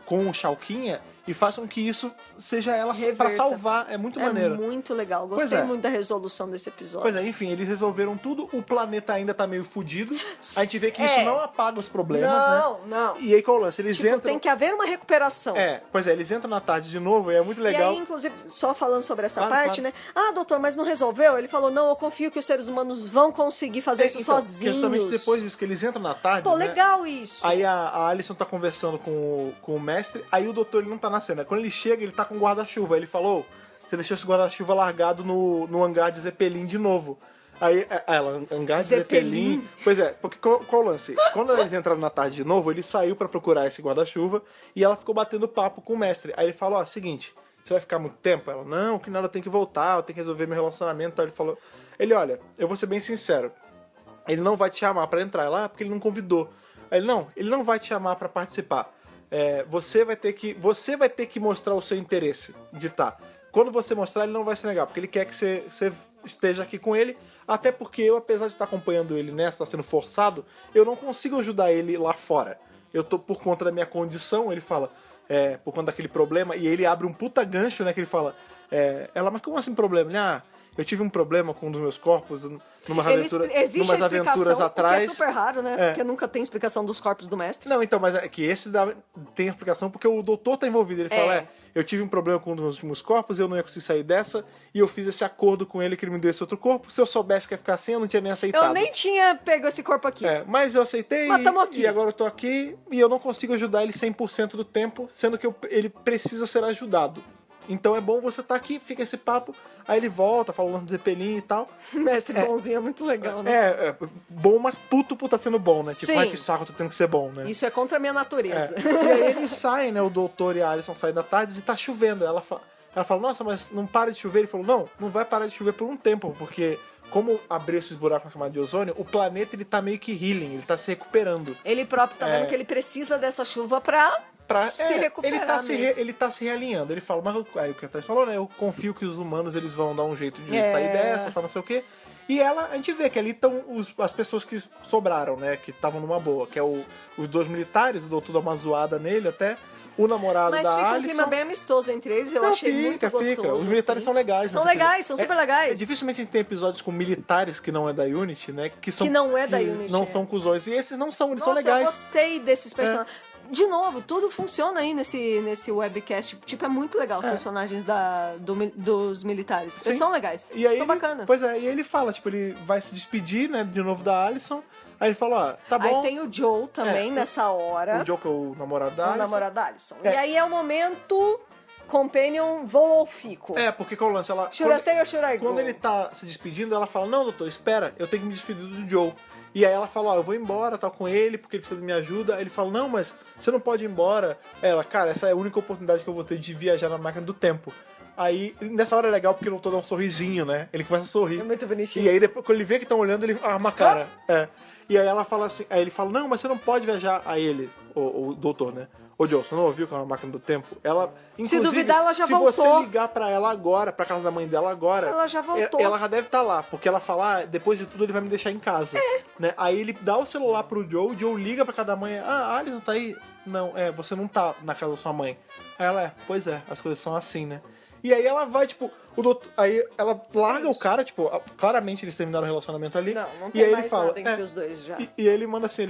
com o Shulkinha, e faz com que isso seja ela pra salvar. É muito maneiro.
É muito legal. Gostei muito da resolução desse episódio.
Pois é, enfim, eles resolveram tudo. O planeta ainda tá meio fudido. A gente vê que isso não apaga os problemas, né?
Não.
E aí qual é o lance? Eles entram...
Tem que haver uma recuperação.
Pois é, eles entram na tarde de novo e é muito legal.
E aí, inclusive, só falando sobre essa parte, né? Doutor, mas não resolveu? Ele falou, não, eu confio que os seres humanos vão conseguir fazer isso sozinhos.
Justamente depois disso, que eles entram na tarde,
Pô, legal isso.
Aí a Alyson tá conversando com o mestre, aí o doutor ele não tá na cena. Quando ele chega, ele tá com um guarda-chuva. Aí ele falou, você deixou esse guarda-chuva largado no hangar de Zeppelin de novo. Aí ela, hangar de Zeppelin. Pois é, porque qual o lance? Quando eles entraram na tarde de novo, ele saiu pra procurar esse guarda-chuva e ela ficou batendo papo com o mestre. Aí ele falou, seguinte, você vai ficar muito tempo? Ela, não, que nada, eu tenho que voltar, eu tenho que resolver meu relacionamento. Aí ele falou, olha, eu vou ser bem sincero, ele não vai te chamar pra entrar lá porque ele não convidou. Aí ele não vai te chamar pra participar. você vai ter que mostrar o seu interesse de estar. Quando você mostrar, ele não vai se negar, porque ele quer que você esteja aqui com ele, até porque eu, apesar de estar acompanhando ele nessa, tá sendo forçado, eu não consigo ajudar ele lá fora. Eu tô por conta da minha condição, ele fala, por conta daquele problema, e ele abre um puta gancho, né, que ele fala, mas como assim problema? Ele, eu tive um problema com um dos meus corpos numas aventuras atrás.
O que é super raro, né? Porque nunca tem explicação dos corpos do mestre.
Não, então, mas é que esse tem explicação porque o doutor tá envolvido. Ele fala, eu tive um problema com um dos meus últimos corpos, eu não ia conseguir sair dessa, e eu fiz esse acordo com ele que ele me deu esse outro corpo. Se eu soubesse que ia ficar assim, eu não tinha nem aceitado.
Eu nem tinha pego esse corpo aqui.
Mas eu aceitei, e agora eu tô aqui, e eu não consigo ajudar ele 100% do tempo, sendo que ele precisa ser ajudado. Então é bom você estar aqui, fica esse papo, aí ele volta, falando do Zeppelin e tal.
Mestre bonzinho é muito legal, né?
Bom, mas puto por tá sendo bom, né?
Sim.
Tipo, ai que saco, tô tendo que ser bom, né?
Isso é contra a minha natureza.
E aí eles saem, né? O doutor e a Alison saem da tarde e tá chovendo. Ela fala, nossa, mas não para de chover? Ele falou, não vai parar de chover por um tempo, porque como abriu esses buracos na camada de ozônio, o planeta ele tá meio que healing, ele tá se recuperando.
Ele próprio tá vendo que ele precisa dessa chuva pra se recuperar
ele tá se realinhando. Ele fala, mas aí o que a Thais falou, né? Eu confio que os humanos eles vão dar um jeito de sair dessa, tá, não sei o quê. E a gente vê que ali estão as pessoas que sobraram, né? Que estavam numa boa, que é os dois militares, o doutor dá uma zoada nele até, o namorado da Alison.
Mas fica um clima bem amistoso entre eles, eu achei muito gostoso.
Os militares são legais.
São legais, são super legais.
Dificilmente a gente tem episódios com militares que não é da Unity, né? Que
não é da Unity.
Não são cuzões. E esses não são, eles são legais.
Eu gostei desses personagens. De novo, tudo funciona aí nesse webcast. Tipo, é muito legal os personagens dos militares.
Sim.
Eles são legais.
E aí
são bacanas.
Pois é, e ele fala, tipo, ele vai se despedir, né, de novo da Alison. Aí ele fala, tá bom.
Aí tem o Joe também nessa hora.
O Joe que é o namorado da Alison.
O namorado da Alison. E aí é o momento companion vou ou fico.
Porque qual é o lance?
Should I stay or should I go?
Quando ele tá se despedindo, ela fala, não, doutor, espera, eu tenho que me despedir do Joe. E aí ela fala, eu vou embora, tá com ele, porque ele precisa de minha ajuda. Aí ele fala, não, mas você não pode ir embora. Ela, cara, essa é a única oportunidade que eu vou ter de viajar na máquina do tempo. Aí, nessa hora é legal porque o doutor dá um sorrisinho, né? Ele começa a sorrir.
É muito bonitinho.
E aí, depois, quando ele vê que estão olhando, ele arma a cara. E aí ela fala assim, aí ele fala, não, mas você não pode viajar. A ele, o doutor, né? Ô, Joe, você não ouviu que é uma máquina do tempo? Ela, inclusive,
se duvidar, ela já voltou.
Se você ligar pra ela agora, pra casa da mãe dela agora...
Ela já voltou.
Ela já deve estar lá, porque ela fala, depois de tudo ele vai me deixar em casa. Né? Aí ele dá o celular pro Joe, o Joe liga pra casa da mãe, a Alison tá aí? Não, você não tá na casa da sua mãe. Aí ela, pois é, as coisas são assim, né? E aí ela vai, tipo, o doutor, aí ela larga o cara, tipo, claramente eles terminaram o relacionamento ali.
Não tem
e aí
mais
ele fala,
nada entre os dois já.
E ele manda assim,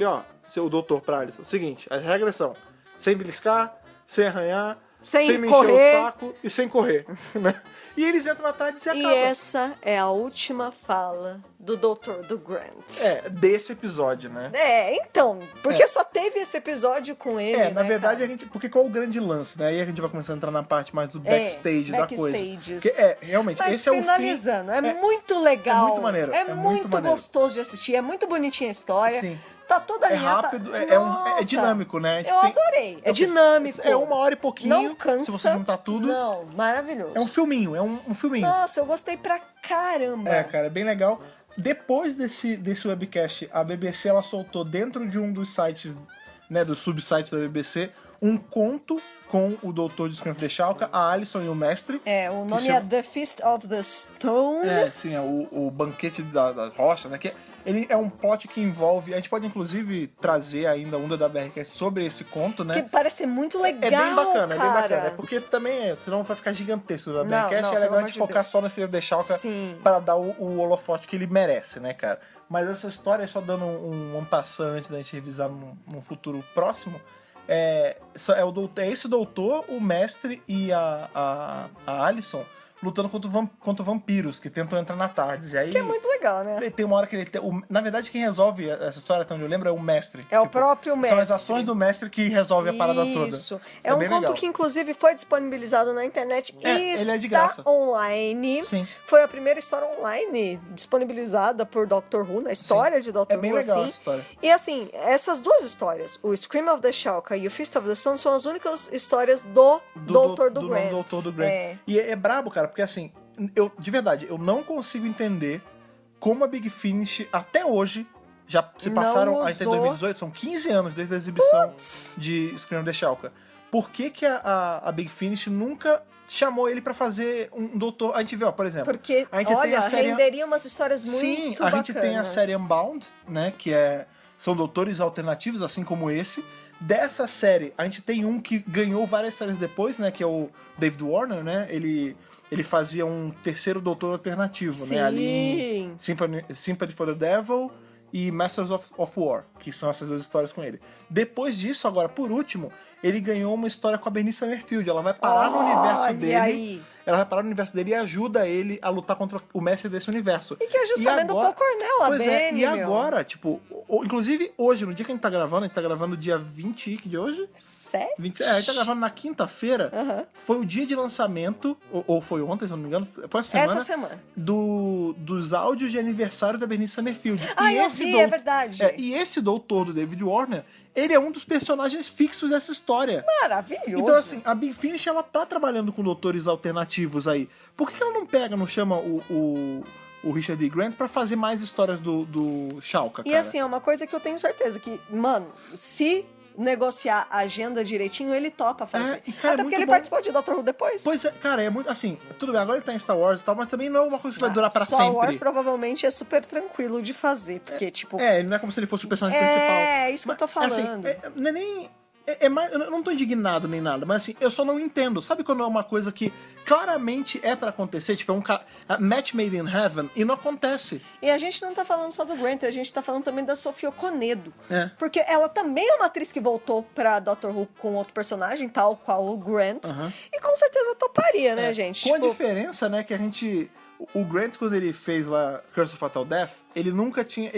o doutor pra Alison, seguinte, as regras são, sem beliscar, sem arranhar, sem me encher o saco e sem correr, né? E eles entram na tarde e se acabam.
E essa é a última fala do Dr. do Grant.
Desse episódio, né?
Então, porque só teve esse episódio com ele,
na
né,
verdade,
cara?
a gente... Porque qual é o grande lance, né? Aí a gente vai começar a entrar na parte mais do backstage da coisa.
Backstages.
Que realmente,
Mas
esse é o fim...
finalizando, muito legal.
É muito maneiro.
É muito
maneiro.
gostoso de assistir, é muito bonitinha a história.
Sim.
Tá toda alinhada.
Rápido,
Nossa,
é dinâmico, né?
Eu adorei. É dinâmico.
É 1h e pouquinho,
não cansa,
se você juntar tudo.
Não, maravilhoso.
É um filminho, um filminho.
Nossa, eu gostei pra caramba.
Cara, é bem legal. Depois desse webcast, a BBC ela soltou dentro de um dos sites, né, dos subsites da BBC, um conto com o Doutor de Scruff de Chalca, a Alison e o Mestre.
O nome é The Feast of the Stone.
Sim, é o banquete da rocha, né? Que ele é um plot que envolve... A gente pode, inclusive, trazer ainda um da WRCast sobre esse conto, né?
Que parece ser muito legal,
É bem bacana,
cara.
é bem bacana. É porque também, senão vai ficar gigantesco o WRCast.
Não,
É legal a gente
de
focar
Deus.
só no Scruff de Chalca
Sim.
para dar o holofote que ele merece, né, cara? Mas essa história, é só dando um passant antes da gente revisar num futuro próximo... É esse doutor, o mestre e a Alison lutando contra vampiros que tentam entrar na tarde. E aí,
Que é muito legal, né?
tem uma hora que ele... Na verdade, quem resolve essa história, até onde eu lembro, é o mestre.
É o próprio mestre.
São as ações do mestre que resolvem a parada toda.
Isso. É um
bem
conto
legal.
que, inclusive, foi disponibilizado na internet e
ele é de
está
graça.
online.
Sim.
Foi a primeira história online disponibilizada por Doctor Who, na história de Doctor Who.
É bem legal
assim.
essa história.
E assim, essas duas histórias, o Scream of the Shalka e o Feast of the Stone, são as únicas histórias do Doutor do Grant.
Doutor do Grant. E é brabo, cara, porque assim, de verdade, eu não consigo entender como a Big Finish, até hoje, Já se
Não
passaram, a gente tá em
usou.
2018, são 15 anos desde a exibição de Scream of the Shalka. Por que que a Big Finish nunca chamou ele pra fazer um doutor? A gente vê, ó, por exemplo...
Porque,
a gente tem
olha,
a série...
renderia umas histórias muito
Sim, a
bacanas.
gente tem a série Unbound, né, que são doutores alternativos, assim como esse. Dessa série, a gente tem um que ganhou várias séries depois, né, que é o David Warner, né, ele fazia um terceiro doutor alternativo, né, ali em Sympathy for the Devil e Masters of War, que são essas duas histórias com ele. Depois disso, agora, por último, ele ganhou uma história com a Bernice Summerfield. Ela vai parar no universo dele.
Aí.
Ela vai parar no universo dele e ajuda ele a lutar contra o mestre desse universo.
E que é justamente do Paul Cornell, a
Pois é,
Benny,
e agora, tipo, inclusive hoje, no dia que a gente tá gravando dia 20, que de hoje?
7?
A gente tá gravando na quinta-feira,
Aham.
foi o dia de lançamento, ou foi ontem, se eu não me engano, foi
Essa semana.
dos áudios de aniversário da Bernice Summerfield.
Ah,
e
eu
esse
vi, é verdade.
e esse doutor do David Warner, ele é um dos personagens fixos dessa história.
Maravilhoso.
Então, assim, a Big Finish, ela tá trabalhando com doutores alternativos aí. Por que ela não chama o Richard D. Grant pra fazer mais histórias do Shalka, cara?
E assim, é uma coisa que eu tenho certeza que, mano, se negociar a agenda direitinho, ele topa fazer.
E, cara,
Até
é
porque
muito
ele
bom.
participou de Doctor Who depois.
Pois é, cara, é muito, assim, tudo bem, agora ele tá em Star Wars e tal, mas também não é uma coisa que vai durar pra
Star
sempre.
Wars provavelmente é super tranquilo de fazer, porque, tipo...
Ele não é como se ele fosse o personagem principal.
É, isso que eu tô
Assim,
falando.
não é nem... eu não tô indignado nem nada, mas assim, eu só não entendo. Sabe quando é uma coisa que claramente é pra acontecer? Tipo, é um match made in heaven e não acontece.
E a gente não tá falando só do Grant, a gente tá falando também da Sofia Okonedo.
É.
Porque ela também é uma atriz que voltou pra Doctor Who com outro personagem, tal qual o Grant. E com certeza toparia, né, gente?
Com a diferença, né, que a gente... O Grant, quando ele fez lá Curse of Fatal Death, ele nunca tinha...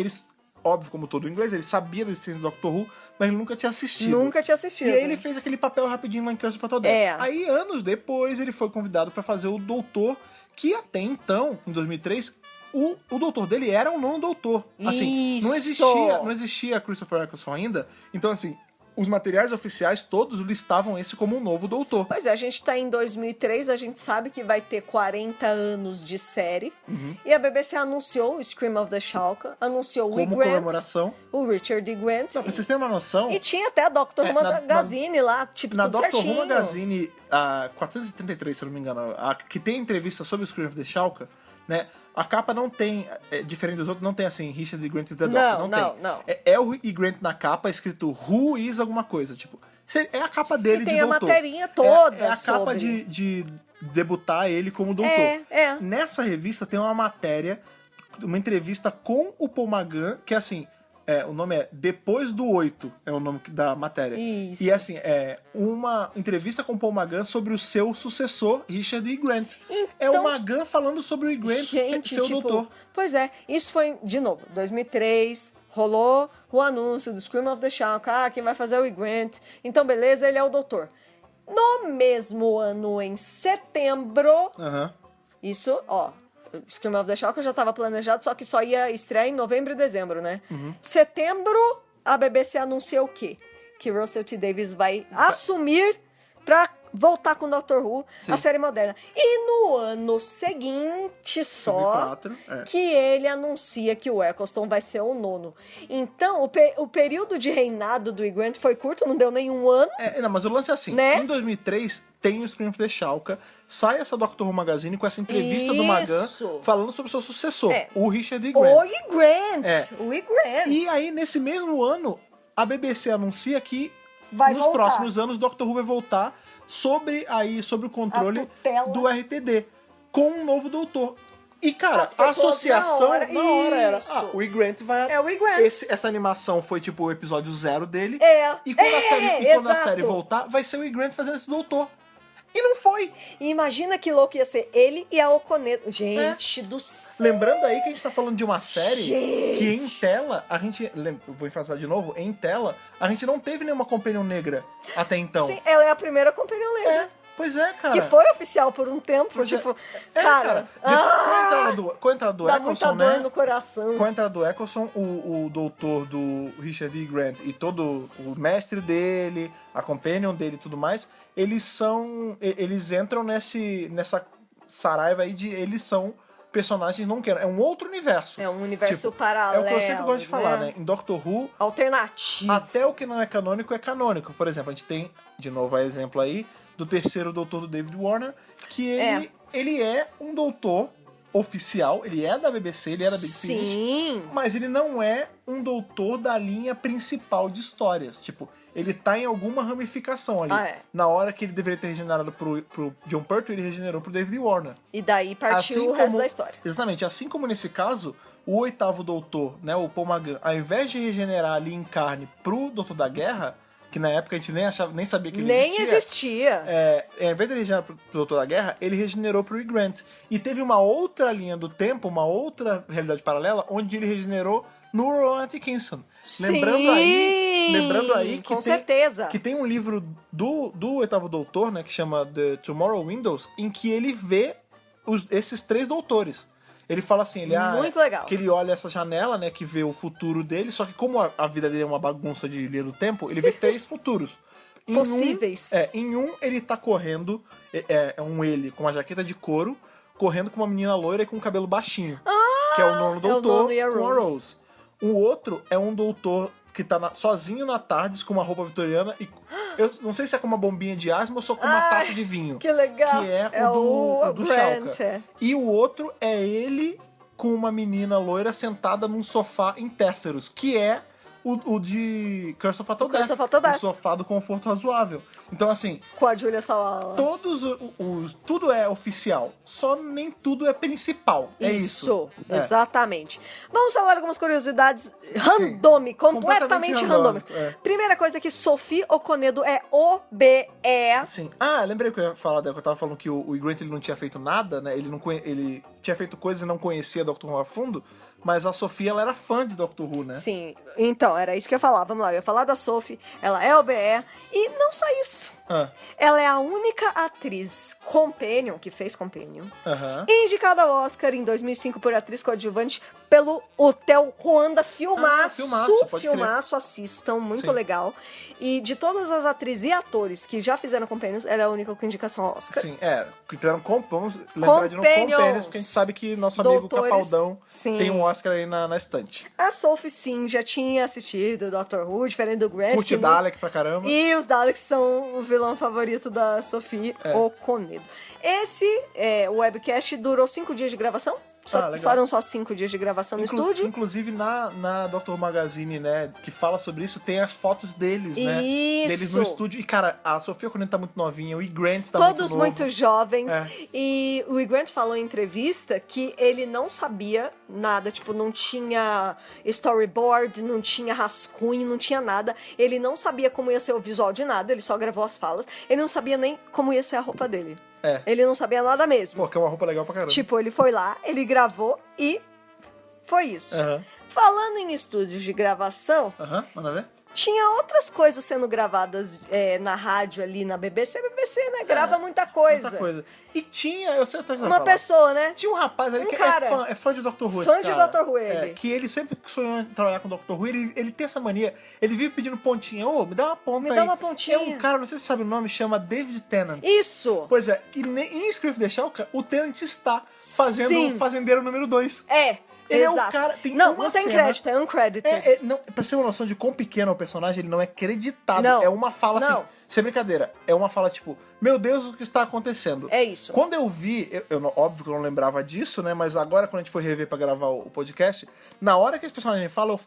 Óbvio, como todo inglês, ele sabia da existência do Doctor Who, mas ele nunca tinha assistido.
Nunca tinha assistido.
E aí ele fez aquele papel rapidinho lá em Curse of Fatal Death.
É.
Aí, anos depois, ele foi convidado pra fazer o Doutor, que até então, em 2003, o doutor dele era um nono doutor. Assim,
Isso!
não existia Christopher Eccleston ainda. Então, assim, os materiais oficiais todos listavam esse como um novo doutor.
Pois é, a gente tá em 2003, a gente sabe que vai ter 40 anos de série.
Uhum.
E a BBC anunciou o Scream of the Shalka, anunciou o
Como
Grant,
comemoração.
o Richard D. Grant.
Não, pra vocês terem uma noção...
E tinha até a Doctor Who Magazine lá, tipo,
Na
tudo
Doctor
certinho.
Who Magazine, a 433, se eu não me engano, que tem entrevista sobre o Scream of the Shalka, né? A capa não tem, diferente dos outros, não tem assim, Richard E. Grant is the Doctor.
Não.
É o E. Grant na capa, escrito Who is alguma coisa, tipo... É a capa dele
E
de
tem a
doutor.
materinha toda
É a capa
sobre.
de debutar ele como doutor.
É.
Nessa revista tem uma matéria, uma entrevista com o Paul McGann, que assim... o nome é Depois do 8, é o nome da matéria.
Isso.
E assim, é uma entrevista com o Paul McGann sobre o seu sucessor, Richard E. Grant. É o McGann falando sobre o E. Grant,
Gente,
seu
tipo,
doutor.
Pois é, isso foi, de novo, 2003, rolou o anúncio do Scream of the Shalka, quem vai fazer é o E. Grant. Então, beleza, ele é o doutor. No mesmo ano, em setembro,
Aham.
isso, ó, Scream of the Shalka já estava planejado, só que só ia estrear em novembro e dezembro, né? Setembro, a BBC anunciou o quê? Que Russell T. Davies vai assumir pra voltar com Doctor Who,
Sim.
a série moderna. E no ano seguinte só,
2004,
que ele anuncia que o Eccleston vai ser o nono. Então, o período de reinado do E. Grant foi curto, não deu nenhum ano.
Não, mas o lance é assim.
Né?
Em 2003, tem o Scream of the Shalka, sai essa Doctor Who Magazine com essa entrevista do McGann
Isso.
falando sobre o seu sucessor,
É.
o Richard E.
O
Grant.
E. Grant!
É.
O E. Grant!
E aí, nesse mesmo ano, a BBC anuncia que
Vai
nos
voltar.
próximos anos, Doctor Who vai voltar sobre o controle
A tutela.
do RTD, com um novo doutor. E, cara,
As
a
pessoas
associação
na hora-
era...
Isso.
o E. Grant vai...
É o E. Grant.
Essa animação foi, tipo, o episódio 0 dele.
É.
E quando, quando a
Exato.
série voltar, vai ser o E. Grant fazendo esse doutor. E não foi.
E imagina que louco ia ser ele e a Okonedo. Gente do céu.
Lembrando aí que a gente tá falando de uma série
Gente.
que em tela, a gente... Vou enfatizar de novo. Em tela, a gente não teve nenhuma companion negra até então.
Sim, ela é a primeira companhia negra.
Pois é, cara.
Que foi oficial por um tempo.
Pois é.
Tipo,
Cara, com a entrada do
dá muita
Eccleston,
dor
né?
no coração.
Com a entrada do Eccleston, o doutor do Richard E. Grant e todo o mestre dele, a companion dele e tudo mais, eles entram nessa saraiva aí de eles são personagens não queiram. É um outro universo.
É um universo
Tipo,
paralelo.
É o que eu sempre gosto de falar, né? Em Doctor Who,
Alternativo.
até o que não é canônico. Por exemplo, a gente tem, de novo, o exemplo aí, do terceiro doutor do David Warner, que ele é um doutor oficial, ele é da BBC, ele é da Big Finish,
Sim.
mas ele não é um doutor da linha principal de histórias. Tipo, ele tá em alguma ramificação ali. Na hora que ele deveria ter regenerado pro John Pertwee, ele regenerou pro David Warner.
E daí partiu
Assim
o resto
como-
da história.
Exatamente. Assim como nesse caso, o oitavo doutor, né, o Paul McGann, ao invés de regenerar ali em carne pro Doutor da Guerra, que na época a gente nem sabia que ele
Nem existia.
ao invés de ele regenerar pro Doutor da Guerra, ele regenerou pro Hugh Grant. E teve uma outra linha do tempo, uma outra realidade paralela, onde ele regenerou no Rowan Atkinson.
Sim,
Lembrando aí que
com
tem,
certeza.
que tem um livro do oitavo doutor, né, que chama The Tomorrow Windows, em que ele vê esses três doutores. Ele fala assim,
Muito legal.
que ele olha essa janela, né, que vê o futuro dele, só que como a vida dele é uma bagunça de linha do tempo, ele vê três futuros.
Possíveis.
Em um, ele tá correndo, é um ele com uma jaqueta de couro, correndo com uma menina loira e com um cabelo baixinho. Que é o nono doutor
nono e a
com a
Rose.
Rose. O outro é um doutor que tá sozinho na tardes com uma roupa vitoriana e eu não sei se é com uma bombinha de asma ou só com uma taça de vinho.
Que legal.
Que é o do
Grant.
Shalka. E o outro é ele com uma menina loira sentada num sofá em Tesseros, que é o de Curse of Fatal
O Curse
Death.
of Fatal Death.
O sofá do conforto razoável. Então, assim,
Com a Julia Sawala.
todos tudo é oficial, só nem tudo é principal. É isso.
Exatamente. Vamos falar algumas curiosidades random, completamente randômicas. Primeira coisa é que Sophie Okonedo é OBE.
Sim. Lembrei que eu ia falar dela, que eu tava falando que o Grant ele não tinha feito nada, né? Ele tinha feito coisas e não conhecia Doctor Who a fundo, mas a Sophie, ela era fã de Doctor Who, né?
Sim, então, era isso que eu ia falar. Vamos lá, eu ia falar da Sophie, ela é OBE, e não só isso. Ela é a única atriz Companion, que fez Companion, indicada ao Oscar em 2005 por atriz coadjuvante pelo Hotel Ruanda. Filmaço, filmaço, assistam, muito legal. E de todas as atrizes e atores que já fizeram Companions, ela é a única com indicação ao Oscar.
Sim, que fizeram vamos lembrar de novo Companions, porque a gente sabe que nosso amigo Capaldão tem um Oscar aí na estante.
A Sophie, sim, já tinha assistido Doctor Who, diferente do Grant.
Curte Dalek pra caramba.
E os Daleks são o vilão favorito da Sophie Okonedo. Esse webcast durou 5 dias de gravação. Foram só 5 dias de gravação no estúdio.
Inclusive na Doctor Who Magazine, né, que fala sobre isso, tem as fotos deles, né?
Isso.
Deles no estúdio. E, cara, a Sophie Okonedo tá muito novinha, o E. Grant tá muito novo.
Todos muito jovens. E o E. Grant falou em entrevista que ele não sabia nada, tipo, não tinha storyboard, não tinha rascunho, não tinha nada. Ele não sabia como ia ser o visual de nada, ele só gravou as falas. Ele não sabia nem como ia ser a roupa dele. Ele não sabia nada mesmo.
Pô, que é uma roupa legal pra caramba.
Tipo, ele foi lá, ele gravou e foi isso. Falando em estúdios de gravação,
manda ver.
tinha outras coisas sendo gravadas na rádio ali na BBC. A BBC, né? Grava muita coisa.
Muita coisa. E tinha, eu sei até que você vai
Uma
falar.
pessoa, né?
Tinha um rapaz ali que
cara.
é fã de Doctor Who.
Fã
esse
de
cara.
Doctor Who, ele.
Que ele sempre sonhou em trabalhar com Doctor Who. Ele tem essa mania. Ele vive pedindo pontinha. Me dá uma ponta
Me
aí.
dá uma pontinha.
É um cara, não sei se você sabe o nome, chama David Tennant.
Isso!
Pois é, e em Script the Shalka, o Tennant está fazendo o Fazendeiro número 2. Ele
exato.
é o cara... Tem
não
uma
tem
cena,
crédito, é uncredited.
não, pra ser uma noção de quão pequeno é o personagem, ele não é creditado.
Não.
É uma fala
Não.
assim, sem brincadeira. É uma fala tipo, meu Deus, o que está acontecendo?
É isso.
Quando eu vi, óbvio que eu não lembrava disso, né? Mas agora, quando a gente foi rever pra gravar o podcast, na hora que esse personagem fala,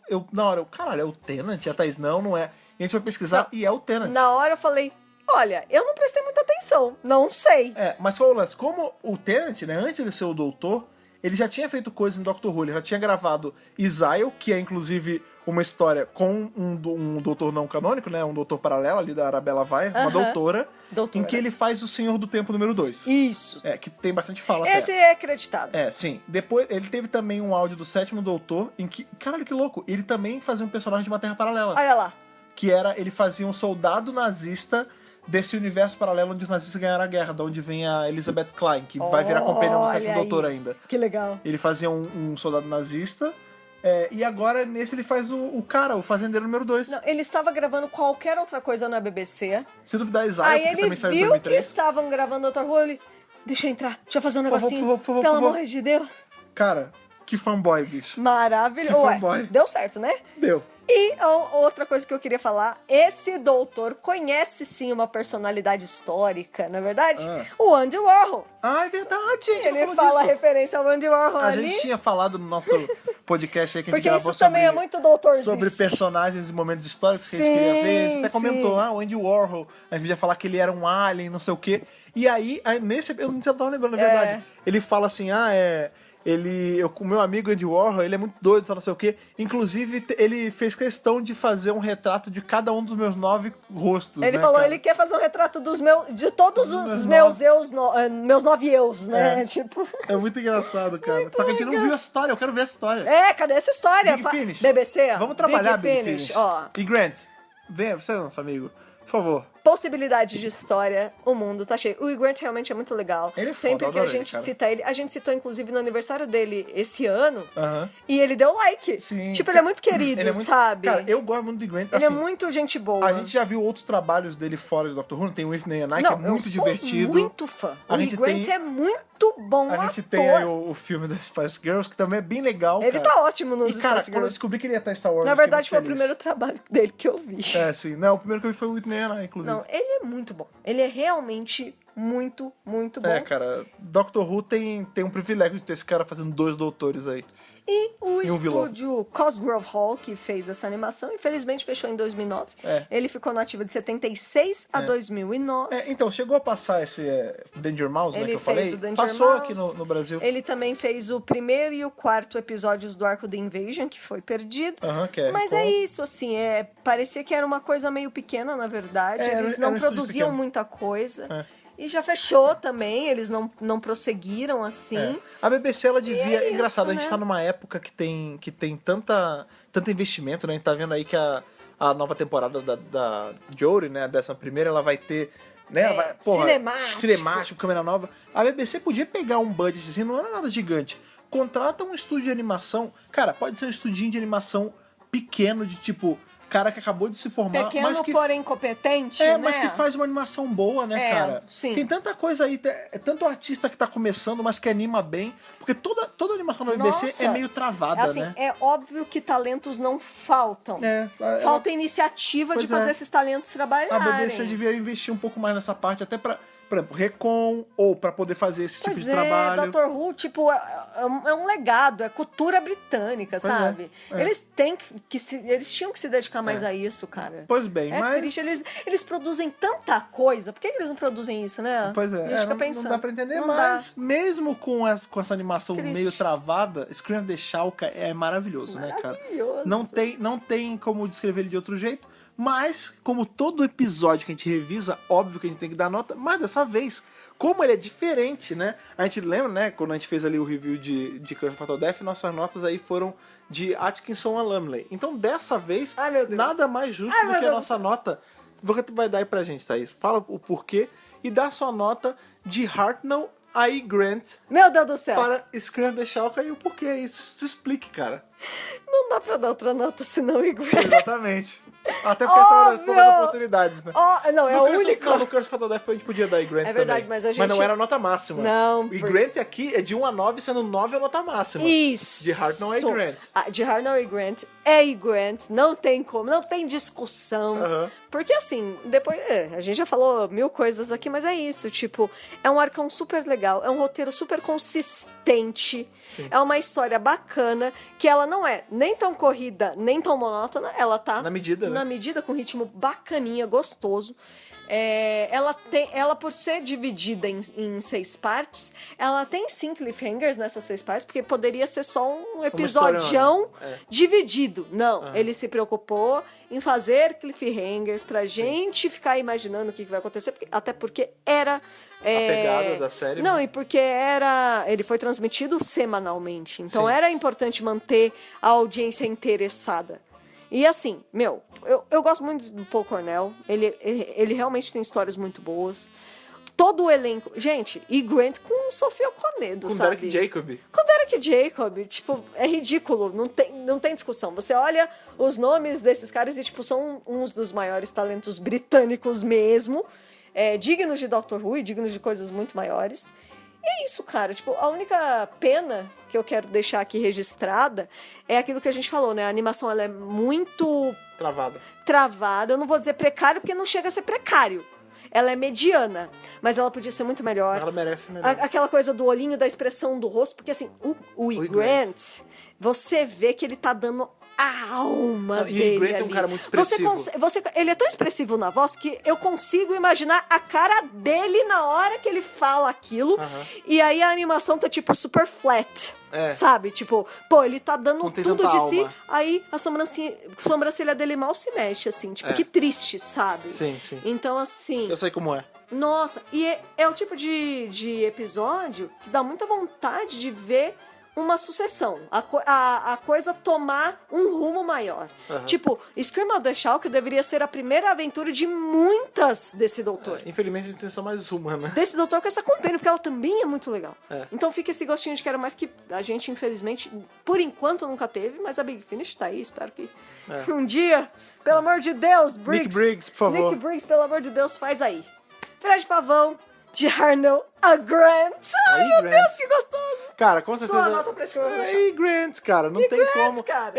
caralho, é o Tennant? A Thaís, não é. E a gente foi pesquisar e é o Tennant.
Na hora eu falei, olha, eu não prestei muita atenção, não sei.
Mas qual é o lance? Como o Tennant, né, antes de ser o doutor, ele já tinha feito coisas em Doctor Who, ele já tinha gravado Israel, que é inclusive uma história com um doutor não canônico, né? Um doutor paralelo ali da Arabella Vai, uma doutora, em que ele faz o Senhor do Tempo número 2.
Isso.
Que tem bastante fala
Esse
até.
é acreditado.
Sim. Depois, ele teve também um áudio do Sétimo Doutor, em que, caralho, que louco, ele também fazia um personagem de uma Terra Paralela.
Olha lá.
Que era, ele fazia um soldado nazista desse universo paralelo onde os nazistas ganharam a guerra, de onde vem a Elizabeth Klein, que vai virar companion do Sétimo Doutor ainda.
Que legal.
Ele fazia um soldado nazista, e agora nesse ele faz o Fazendeiro número 2.
Não, ele estava gravando qualquer outra coisa na BBC.
Se duvidar, Israel,
Aí
porque
ele
também saiu em
viu
2003.
que estavam gravando Doctor Who, ele... Deixa eu entrar, deixa eu fazer um
Por favor,
negocinho.
por favor,
Pelo
por favor.
amor de Deus.
Cara, que fanboy, bicho.
Maravilhoso.
Que
Ué,
fanboy.
deu certo, né?
Deu.
E outra coisa que eu queria falar, esse doutor conhece sim uma personalidade histórica, na verdade? O Andy Warhol.
Ah, é verdade, gente.
Ele
não falou
fala
disso.
referência ao Andy Warhol
A
ali.
gente tinha falado no nosso podcast aí que a gente
Porque
gravou
isso também
sobre,
é muito doutorzinho.
sobre personagens e momentos históricos que a gente queria ver. A gente até comentou, o Andy Warhol, a gente ia falar que ele era um alien, não sei o quê. E aí nesse, eu não tava lembrando, na verdade, ele fala assim, o meu amigo Andy Warhol, ele é muito doido, não sei o quê. Inclusive, ele fez questão de fazer um retrato de cada um dos meus 9 rostos,
Ele
né,
falou,
cara?
ele quer fazer um retrato de todos os meus meus 9 eus, né? Tipo...
É muito engraçado, cara. Só que a gente não viu essa história, eu quero ver essa história.
Cadê essa história?
Big Finish.
BBC?
Vamos trabalhar
Big
Big Finish.
Ó,
E Grant, venha, você é nosso amigo. Por favor.
possibilidade de história, o mundo tá cheio. O Hugh Grant realmente é muito legal.
Ele é
Sempre
foda,
que a
adoro ele,
gente
cara.
cita ele, a gente citou inclusive no aniversário dele esse ano,
Aham.
e ele deu like.
Sim.
Tipo, ele é muito querido,
Ele é muito-
sabe?
Cara, eu gosto muito do Grant.
Ele
Assim,
é muito gente boa.
a gente já viu outros trabalhos dele fora de Doctor Who, tem o With Day and Night, que é muito
eu sou
divertido.
muito fã.
A
O
gente
Hugh Grant
tem-
é muito bom
A
ator.
gente tem aí o filme das Spice Girls, que também é bem legal,
Ele
cara.
tá ótimo nos
E, cara,
Spice
quando eu
Girls.
descobri que ele ia estar em Star Wars,
Na
eu fiquei
verdade, foi
muito
o
feliz.
primeiro trabalho dele que eu vi.
É, sim. Não, o primeiro que eu vi foi o With Day and Night, inclusive.
Não, ele é muito bom. Ele é realmente muito, muito bom.
É, cara, Doctor Who tem um privilégio de ter esse cara fazendo 2 doutores aí.
E o
E um vilão.
estúdio Cosgrove Hall, que fez essa animação, infelizmente fechou em 2009.
É.
Ele ficou na ativa de 76 a 2009.
Então, chegou a passar esse Danger Mouse, né,
Ele
que eu
fez
falei?
o Danger
Passou
Mouse.
aqui no Brasil.
Ele também fez o primeiro e o quarto episódios do Arco da Invasion, que foi perdido.
Aham, que é.
Mas
Bom.
é isso, assim, parecia que era uma coisa meio pequena, na verdade.
Era
Eles
um
não
estúdio
produziam
pequeno.
muita coisa.
É.
E já fechou também, eles não prosseguiram assim.
É. A BBC, ela devia...
é isso,
engraçado, a gente
né?
tá numa época que tem tanto investimento, né? A gente tá vendo aí que a nova temporada da Jodie, né? A 11ª, ela vai ter... Né? Cinemático, câmera nova. A BBC podia pegar um budget assim, não era nada gigante. Contrata um estúdio de animação. Cara, pode ser um estudinho de animação pequeno, de tipo... Cara que acabou de se formar,
Pequeno,
mas que...
porém competente, né?
mas que faz uma animação boa, né,
É,
cara?
sim.
Tem tanta coisa aí, é tanto artista que tá começando, mas que anima bem. Porque toda animação da BBC
Nossa,
é meio travada,
assim,
né?
é óbvio que talentos não faltam. Falta iniciativa de
Pois
fazer
é.
esses talentos trabalharem.
A BBC devia investir um pouco mais nessa parte, até pra, por exemplo, Recon, ou pra poder fazer esse tipo
Pois
de
é,
trabalho.
Dr. Who, tipo, é um legado, é cultura britânica,
Pois é,
sabe?
é.
Eles eles tinham que se dedicar mais a isso, cara.
Pois bem,
É
mas...
triste, eles produzem tanta coisa, por que eles não produzem isso, né?
Pois
A gente
é,
fica
não
pensando.
dá pra entender,
Não
mas mesmo com essa animação
Triste.
meio travada, Scream of the Shalka é maravilhoso, né, cara?
Maravilhoso.
Não tem como descrever ele de outro jeito, mas como todo episódio que a gente revisa, óbvio que a gente tem que dar nota, mas dessa vez, como ele é diferente, né? A gente lembra, né, quando a gente fez ali o review de Curse of Fatal Death, nossas notas aí foram de Atkinson a Lumley. Então dessa vez,
Ai, meu Deus.
nada mais justo
Ai,
do
meu
que a
Deus.
nossa nota. Você vai dar aí pra gente, Thaís. Fala o porquê e dá sua nota de Hartnell a E. Grant
Meu Deus do céu.
para Scream of the Shalka e o porquê. Isso se explique, cara.
Não dá pra dar outra nota senão igual.
Exatamente. Até porque essa era
Óbvio.
poucas oportunidades, né?
Não, é
No
o
Curse of-
único.
Não, no Curse of Fatal Death a gente podia dar E. Grant
É verdade,
também.
mas a
Mas
gente-
não era a nota máxima.
Não,
E
por-
Grant aqui é de 1 a 9, sendo 9 a nota máxima.
Isso.
De Hartnell a E. Grant.
De Hartnell e Grant é E. Grant, não tem como, não tem discussão.
Aham.
Porque assim, depois. A gente já falou 1000 coisas aqui, mas é isso. Tipo, é um arcão super legal, é um roteiro super consistente, é uma história bacana, que ela não é nem tão corrida, nem tão monótona, ela tá
Na medida, né?
na medida, com ritmo bacaninha, gostoso. Ela, por ser dividida em 6 partes, ela tem sim cliffhangers nessas 6 partes, porque poderia ser só um episodião dividido. Não, ele se preocupou em fazer cliffhangers pra gente ficar imaginando o que vai acontecer, até porque era...
A pegada da série.
Não, e porque ele foi transmitido semanalmente, então
Sim.
era importante manter a audiência interessada. E assim, eu gosto muito do Paul Cornell. Ele realmente tem histórias muito boas. Todo o elenco... Gente, e Grant com Sofia Conedo,
Com
sabe?
Derek Jacob.
Com Derek Jacob. Tipo, é ridículo. Não tem discussão. Você olha os nomes desses caras e, tipo, são uns dos maiores talentos britânicos mesmo. Dignos de Doctor Who e dignos de coisas muito maiores. E é isso, cara. Tipo, a única pena que eu quero deixar aqui registrada é aquilo que a gente falou, né? A animação, ela é muito travada. Eu não vou dizer precário, porque não chega a ser precário. Ela é mediana, mas ela podia ser muito melhor.
Ela merece melhor.
Aquela coisa do olhinho, da expressão do rosto, porque assim, o Grant, você vê que ele tá dando a alma dele.
E o Grant
ali.
é um cara muito expressivo.
Ele é tão expressivo na voz que eu consigo imaginar a cara dele na hora que ele fala aquilo. E aí a animação tá tipo super flat. Sabe? Tipo, pô, ele tá dando tudo de si, aí a sobrancelha dele mal se mexe, assim. Tipo, que triste, sabe?
Sim, sim.
Então, assim...
Eu sei como é.
Nossa, e é o tipo de episódio que dá muita vontade de ver uma sucessão. A coisa tomar um rumo maior. Tipo, Scream of the Shulk deveria ser a primeira aventura de muitas desse doutor.
Infelizmente a gente tem só mais uma, né?
Desse doutor com essa compênio, porque ela também é muito legal. Então fica esse gostinho de quero mais que a gente, infelizmente, por enquanto nunca teve, mas a Big Finish tá aí, espero que um dia, pelo amor de Deus, Briggs.
Nick Briggs, por favor.
Nick Briggs, pelo amor de Deus, faz aí. Fred Pavão, de Arnold a Grant. Ai, meu
Grant.
Deus, que gostoso.
Cara, com certeza...
Sua nota pra Scream of the Shulk.
E Grant, cara, não tem
Grant,
como.
cara.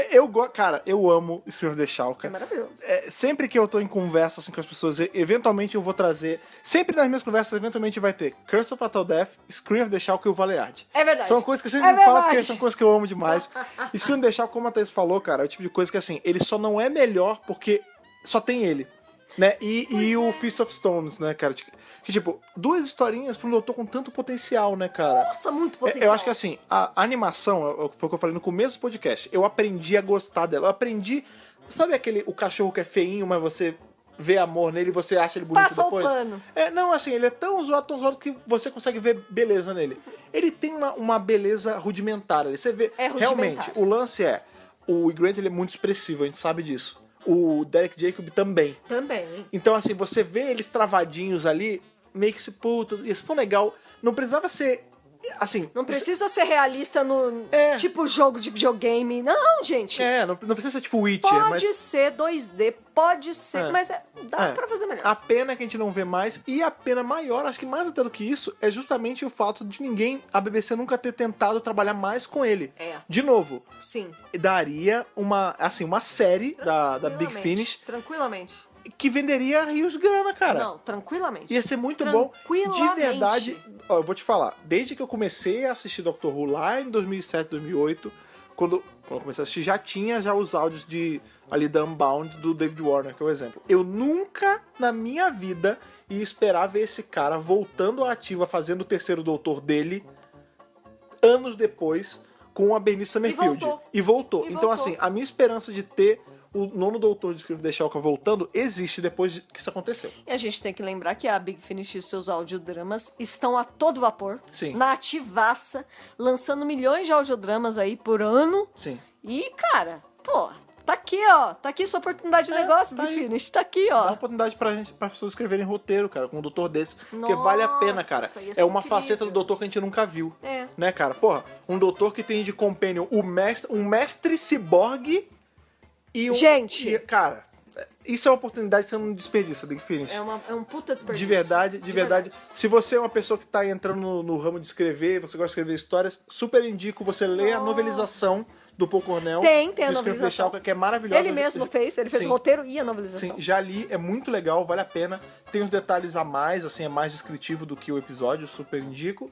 Cara, eu amo Scream of the Shulk.
É maravilhoso.
Sempre que eu tô em conversa assim, com as pessoas, eventualmente eu vou trazer... Sempre nas minhas conversas, eventualmente vai ter Curse of Fatal Death, Scream of the Shulk e o Valeyard.
É verdade.
São coisas que eu sempre falo porque são coisas que eu amo demais. Scream of the Shulk, como a Thaís falou, cara, é o tipo de coisa que, assim, ele só não é melhor porque só tem ele. Né? E o Fist of Stones, né, cara? Que, tipo, duas historinhas pra um doutor com tanto potencial, né, cara?
Nossa, muito potencial.
Eu acho que, assim, a animação, foi o que eu falei no começo do podcast, eu aprendi a gostar dela. Eu aprendi... Sabe o cachorro que é feinho, mas você vê amor nele e você acha ele bonito
Passa
depois?
o pano.
Não, assim, ele é tão zoado que você consegue ver beleza nele. Ele tem uma beleza rudimentar ali. Você vê... Realmente, o lance o Grant, ele é muito expressivo, a gente sabe disso. O Derek Jacob também. Então, assim, você vê eles travadinhos ali, meio que se puta, isso é tão legal. Não precisava ser, assim...
Não precisa ser realista no tipo jogo de videogame. Não, gente.
Não precisa ser tipo Witcher,
Pode ser 2D, pode ser, mas dá pra fazer melhor.
A pena que a gente não vê mais, e a pena maior, acho que mais até do que isso, é justamente o fato de a BBC nunca ter tentado trabalhar mais com ele. De novo.
Sim.
Daria uma série da Big Finish.
Tranquilamente.
Que venderia rios de grana, cara.
Não, tranquilamente.
Ia ser muito bom. De verdade, eu vou te falar, desde que eu comecei a assistir Doctor Who lá em 2007, 2008, quando eu comecei a assistir, já tinha os áudios ali da Unbound do David Warner, que é o exemplo. Eu nunca, na minha vida, ia esperar ver esse cara voltando à ativa, fazendo o terceiro doutor dele, anos depois, com a Bernice Summerfield. E voltou. Então, assim, a minha esperança de ter o nono doutor de Scream of the Shulk voltando existe depois que isso aconteceu.
E a gente tem que lembrar que a Big Finish e os seus audiodramas estão a todo vapor.
Sim.
Na ativaça, lançando milhões de audiodramas aí por ano.
Sim.
E, cara, pô, tá aqui, ó. Tá aqui sua oportunidade de negócio, Big Finish. Tá aqui, ó.
Dá uma oportunidade pra pessoas escreverem roteiro, cara, com um doutor desse. Porque vale a pena, cara. É uma faceta do doutor que a gente nunca viu. Né, cara? Porra, um doutor que tem de companion um mestre ciborgue e um...
Gente!
Cara, isso é uma oportunidade que você não desperdiça, Big Finish.
É um puta desperdício.
De verdade. Se você é uma pessoa que tá entrando no ramo de escrever, você gosta de escrever histórias, super indico você ler a novelização do Paul Cornell.
Tem a novelização.
Que é maravilhosa.
Ele mesmo fez o roteiro e a novelização.
Sim, já li, é muito legal, vale a pena. Tem uns detalhes a mais, assim, é mais descritivo do que o episódio, super indico.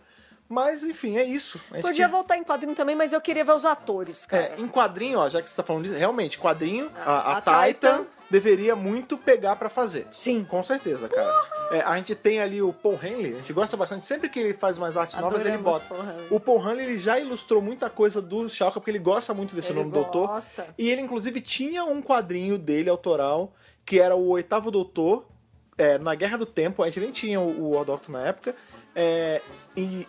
Mas, enfim, é isso.
Podia voltar em quadrinho também, mas eu queria ver os atores, cara.
Em quadrinho, ó, já que você tá falando disso, realmente, quadrinho, a Titan deveria muito pegar pra fazer.
Sim.
Com certeza, cara. A gente tem ali o Paul Hanley, a gente gosta bastante, sempre que ele faz umas artes novas, ele bota. O Paul Hanley, ele já ilustrou muita coisa do Shulk, porque ele gosta muito desse nome doutor. E ele, inclusive, tinha um quadrinho dele, autoral, que era o Oitavo Doutor, na Guerra do Tempo, a gente nem tinha o War Doctor na época,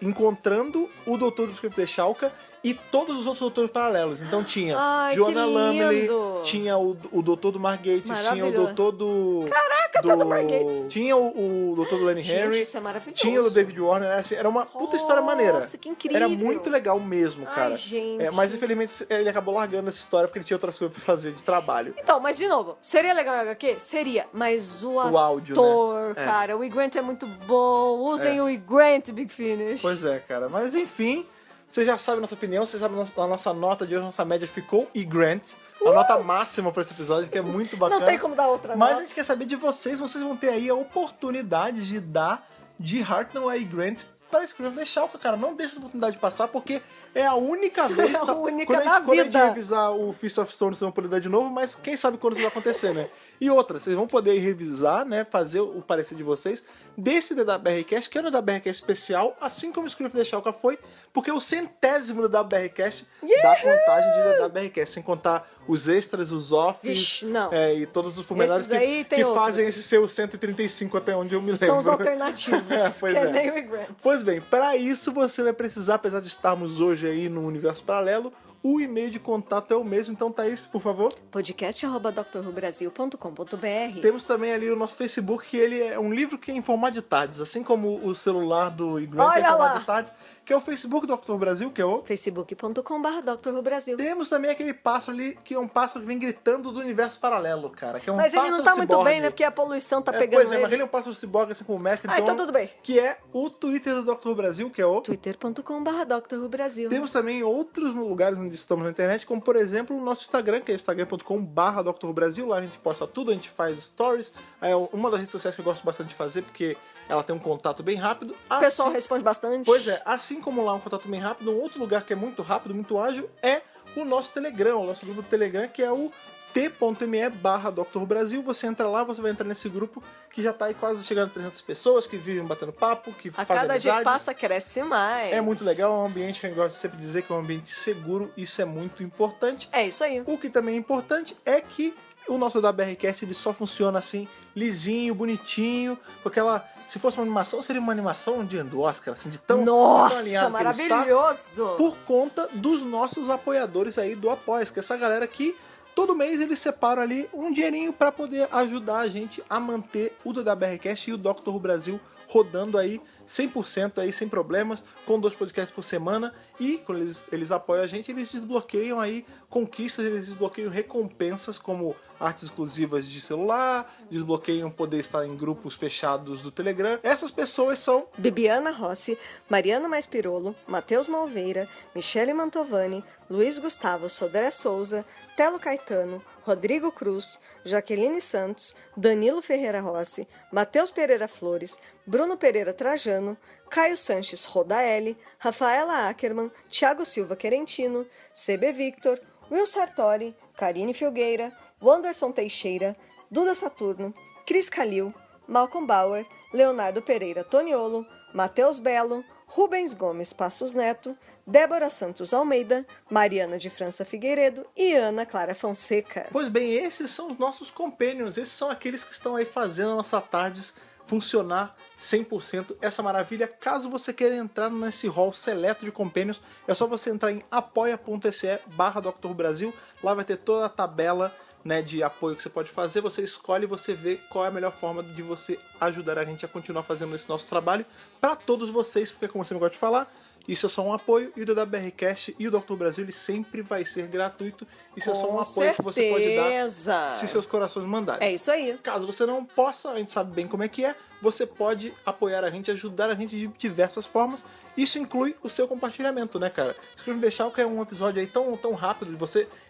encontrando o doutor do Scream of the Shulk e todos os outros doutores paralelos. Então tinha Joanna Lumley, tinha o doutor do Margate, tinha o doutor do...
Caraca, Coitado do Mark Gates.
Tinha o Dr. Lenny
Gente,
Henry.
isso é maravilhoso.
Tinha o David Warner. Assim, era uma puta história maneira.
Nossa, que incrível.
Era muito legal mesmo,
Ai,
cara.
gente.
Mas infelizmente ele acabou largando essa história porque ele tinha outras coisas pra fazer de trabalho.
Então, mas de novo, seria legal o HQ? Seria, mas o
áudio,
ator,
né?
cara, o E. Grant é muito bom, usem o E. Grant, Big Finish.
Pois é, cara. Mas enfim, você já sabe a nossa opinião, você sabe a nossa nota de hoje, a nossa média ficou E. Grant. A nota máxima pra esse episódio, que é muito bacana.
Não tem como dar outra
Mas
nota.
a gente quer saber de vocês vão ter aí a oportunidade de dar de Hartnell a E. Grant para escrever The Shalka, cara. Não deixa essa oportunidade de passar, porque é a única vez...
É a única
quando
na
quando a gente
vida.
revisar o Fist of Stone, vocês vão poder dar de novo, mas quem sabe quando isso vai acontecer, né? E outra, vocês vão poder revisar, né? Fazer o parecer de vocês desse DWRcast, que é no DWRcast especial, assim como o Scream of the Shalka foi, porque é o 100º DWRcast da contagem de DWRcast, sem contar os extras, os offs,
Vixe, não.
e todos os pormenores
Esses aí tem
que
outros.
fazem esse ser o 135 até onde eu me lembro.
São os alternativos,
Pois
que é
é.
nem o E. Grant.
Pois bem, para isso você vai precisar, apesar de estarmos hoje aí no universo paralelo, o e-mail de contato é o mesmo. Então, Thaís, por favor.
podcast@drrubrasil.com.br.
Temos também ali o nosso Facebook, que ele é um livro que é em formato de tardes, assim como o celular do Grant é em
Olha
formato
lá!
de tardes, que é o Facebook do Dr. Brasil, que é o...
facebook.com/drrubrasil.
Temos também aquele pássaro ali, que é um pássaro que vem gritando do universo paralelo, cara. Que é um
Mas ele
pássaro
não tá muito
ciborgue.
bem, né? Porque a poluição tá pegando
Pois é,
ele.
mas ele é um pássaro ciborgue, assim como o mestre.
Ah, então tudo bem.
Que é o Twitter do Dr. Brasil, que é o...
twitter.com/drrubrasil.
Temos também outros lugares onde estamos na internet, como por exemplo o nosso Instagram, que é instagram.com/drrubrasil. Lá a gente posta tudo, a gente faz stories. É uma das redes sociais que eu gosto bastante de fazer, porque ela tem um contato bem rápido.
O pessoal responde bastante.
Pois é, assim como lá um contato bem rápido, um outro lugar que é muito rápido, muito ágil, é o nosso Telegram, o nosso grupo do Telegram, que é o t.me/Dr. Brasil. Você entra lá, você vai entrar nesse grupo que já tá aí quase chegando a 300 pessoas, que vivem batendo papo, que
A
fazem
cada dia que
amizades.
passa, cresce mais.
É muito legal, é um ambiente que eu gosto de sempre dizer que é um ambiente seguro, isso é muito importante.
É isso aí.
O que também é importante é que o nosso WRCast ele só funciona assim, lisinho, bonitinho, com aquela... Se fosse uma animação, seria uma animação do Oscar, assim, de tão
Nossa,
alinhado que ele está,
maravilhoso!
por conta dos nossos apoiadores aí do Apoia-se, que é essa galera que todo mês eles separam ali um dinheirinho para poder ajudar a gente a manter o DWRcast e o Dr. Brasil rodando aí 100% aí, sem problemas, com 2 podcasts por semana. E quando eles apoiam a gente, eles desbloqueiam aí conquistas, eles desbloqueiam recompensas como artes exclusivas de celular, desbloqueiam poder estar em grupos fechados do Telegram. Essas pessoas são
Bibiana Rossi, Mariana Maispirolo, Matheus Malveira, Michele Mantovani, Luiz Gustavo Sodré Souza, Telo Caetano, Rodrigo Cruz, Jaqueline Santos, Danilo Ferreira Rossi, Matheus Pereira Flores, Bruno Pereira Trajano, Caio Sanches Rodaelli, Rafaela Ackerman, Thiago Silva Querentino, CB Victor, Will Sartori, Karine Filgueira, Wanderson Teixeira, Duda Saturno, Cris Calil, Malcolm Bauer, Leonardo Pereira Toniolo, Matheus Belo, Rubens Gomes Passos Neto, Débora Santos Almeida, Mariana de França Figueiredo e Ana Clara Fonseca.
Pois bem, esses são os nossos companions, esses são aqueles que estão aí fazendo a nossa tardes funcionar 100%, essa maravilha. Caso você queira entrar nesse hall seleto de companions, é só você entrar em apoia.se/Dr. Brasil, lá vai ter toda a tabela, né, de apoio que você pode fazer, você escolhe e você vê qual é a melhor forma de você ajudar a gente a continuar fazendo esse nosso trabalho para todos vocês, porque como você me gosta de falar, isso é só um apoio, e o DWRcast e o Dr. Brasil ele sempre vai ser gratuito. Isso é só um apoio que você pode dar se seus corações mandarem.
É isso aí.
Caso você não possa, a gente sabe bem como é que é, você pode apoiar a gente, ajudar a gente de diversas formas. Isso inclui o seu compartilhamento, né, cara? Scream of the Shalka é um episódio aí tão rápido,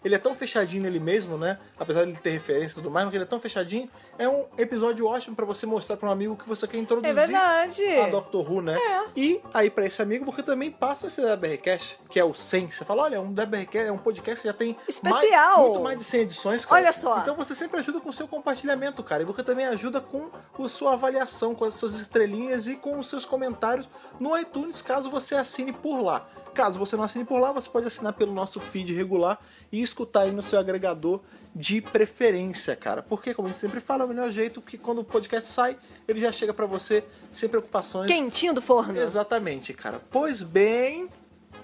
ele é tão fechadinho nele mesmo, né? Apesar de ele ter referência e tudo mais, mas ele é tão fechadinho. É um episódio ótimo pra você mostrar pra um amigo que você quer introduzir
É verdade.
a Doctor Who, né? E aí pra esse amigo você também passa esse WRcast, que é o 100. Você fala, olha, um WRcast é um podcast que já tem
especial.
muito mais de 100 edições, cara.
Olha só.
Então você sempre ajuda com o seu compartilhamento, cara. E você também ajuda com a sua avaliação, com as suas estrelinhas e com os seus comentários no iTunes, caso você assine por lá. Caso você não assine por lá, você pode assinar pelo nosso feed regular e escutar aí no seu agregador de preferência, cara. Porque, como a gente sempre fala, é o melhor jeito que quando o podcast sai, ele já chega pra você sem preocupações.
Quentinho do forno.
Exatamente, cara. Pois bem,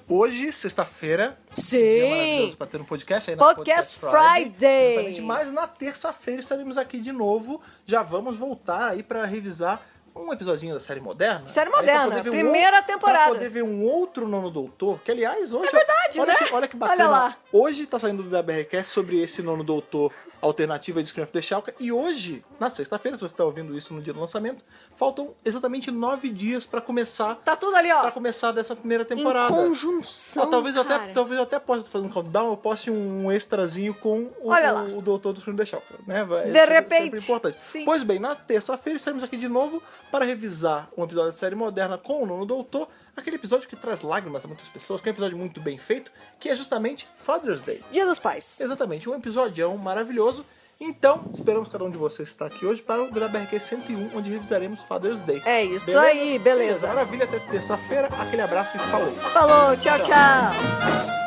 Hoje, sexta-feira, dia
Sim!
maravilhoso pra ter um podcast aí na
Podcast Friday!
Exatamente, mas na terça-feira estaremos aqui de novo. Já vamos voltar aí pra revisar um episodinho da série moderna.
Série
Aí pra
moderna,
poder ver
primeira temporada.
Pra poder ver um outro Nono Doutor, que aliás hoje...
É verdade,
olha
né?
olha que bacana.
Olha lá.
Hoje tá saindo do BRCast sobre esse Nono Doutor alternativa de Scream of the Shalka. E hoje, na sexta-feira, se você tá ouvindo isso no dia do lançamento, faltam exatamente 9 dias pra começar...
Tá tudo ali, ó.
Pra começar dessa primeira temporada.
Em conjunção,
Talvez eu
cara.
até possa fazer um countdown, eu poste um extrazinho com
Olha lá.
o doutor do filme The Shalka, né?
De repente.
Sempre importante.
Sim.
Pois bem, na terça-feira estaremos aqui de novo para revisar um episódio da série moderna com o Nono Doutor, aquele episódio que traz lágrimas a muitas pessoas, que é um episódio muito bem feito, que é justamente Father's Day.
Dia dos Pais.
Exatamente, um episódio maravilhoso. Então, esperamos que cada um de vocês estar aqui hoje para o BRQ 101, onde revisaremos Father's Day.
É isso aí, beleza.
Maravilha, até terça-feira. Aquele abraço e falou.
Falou, tchau, tchau.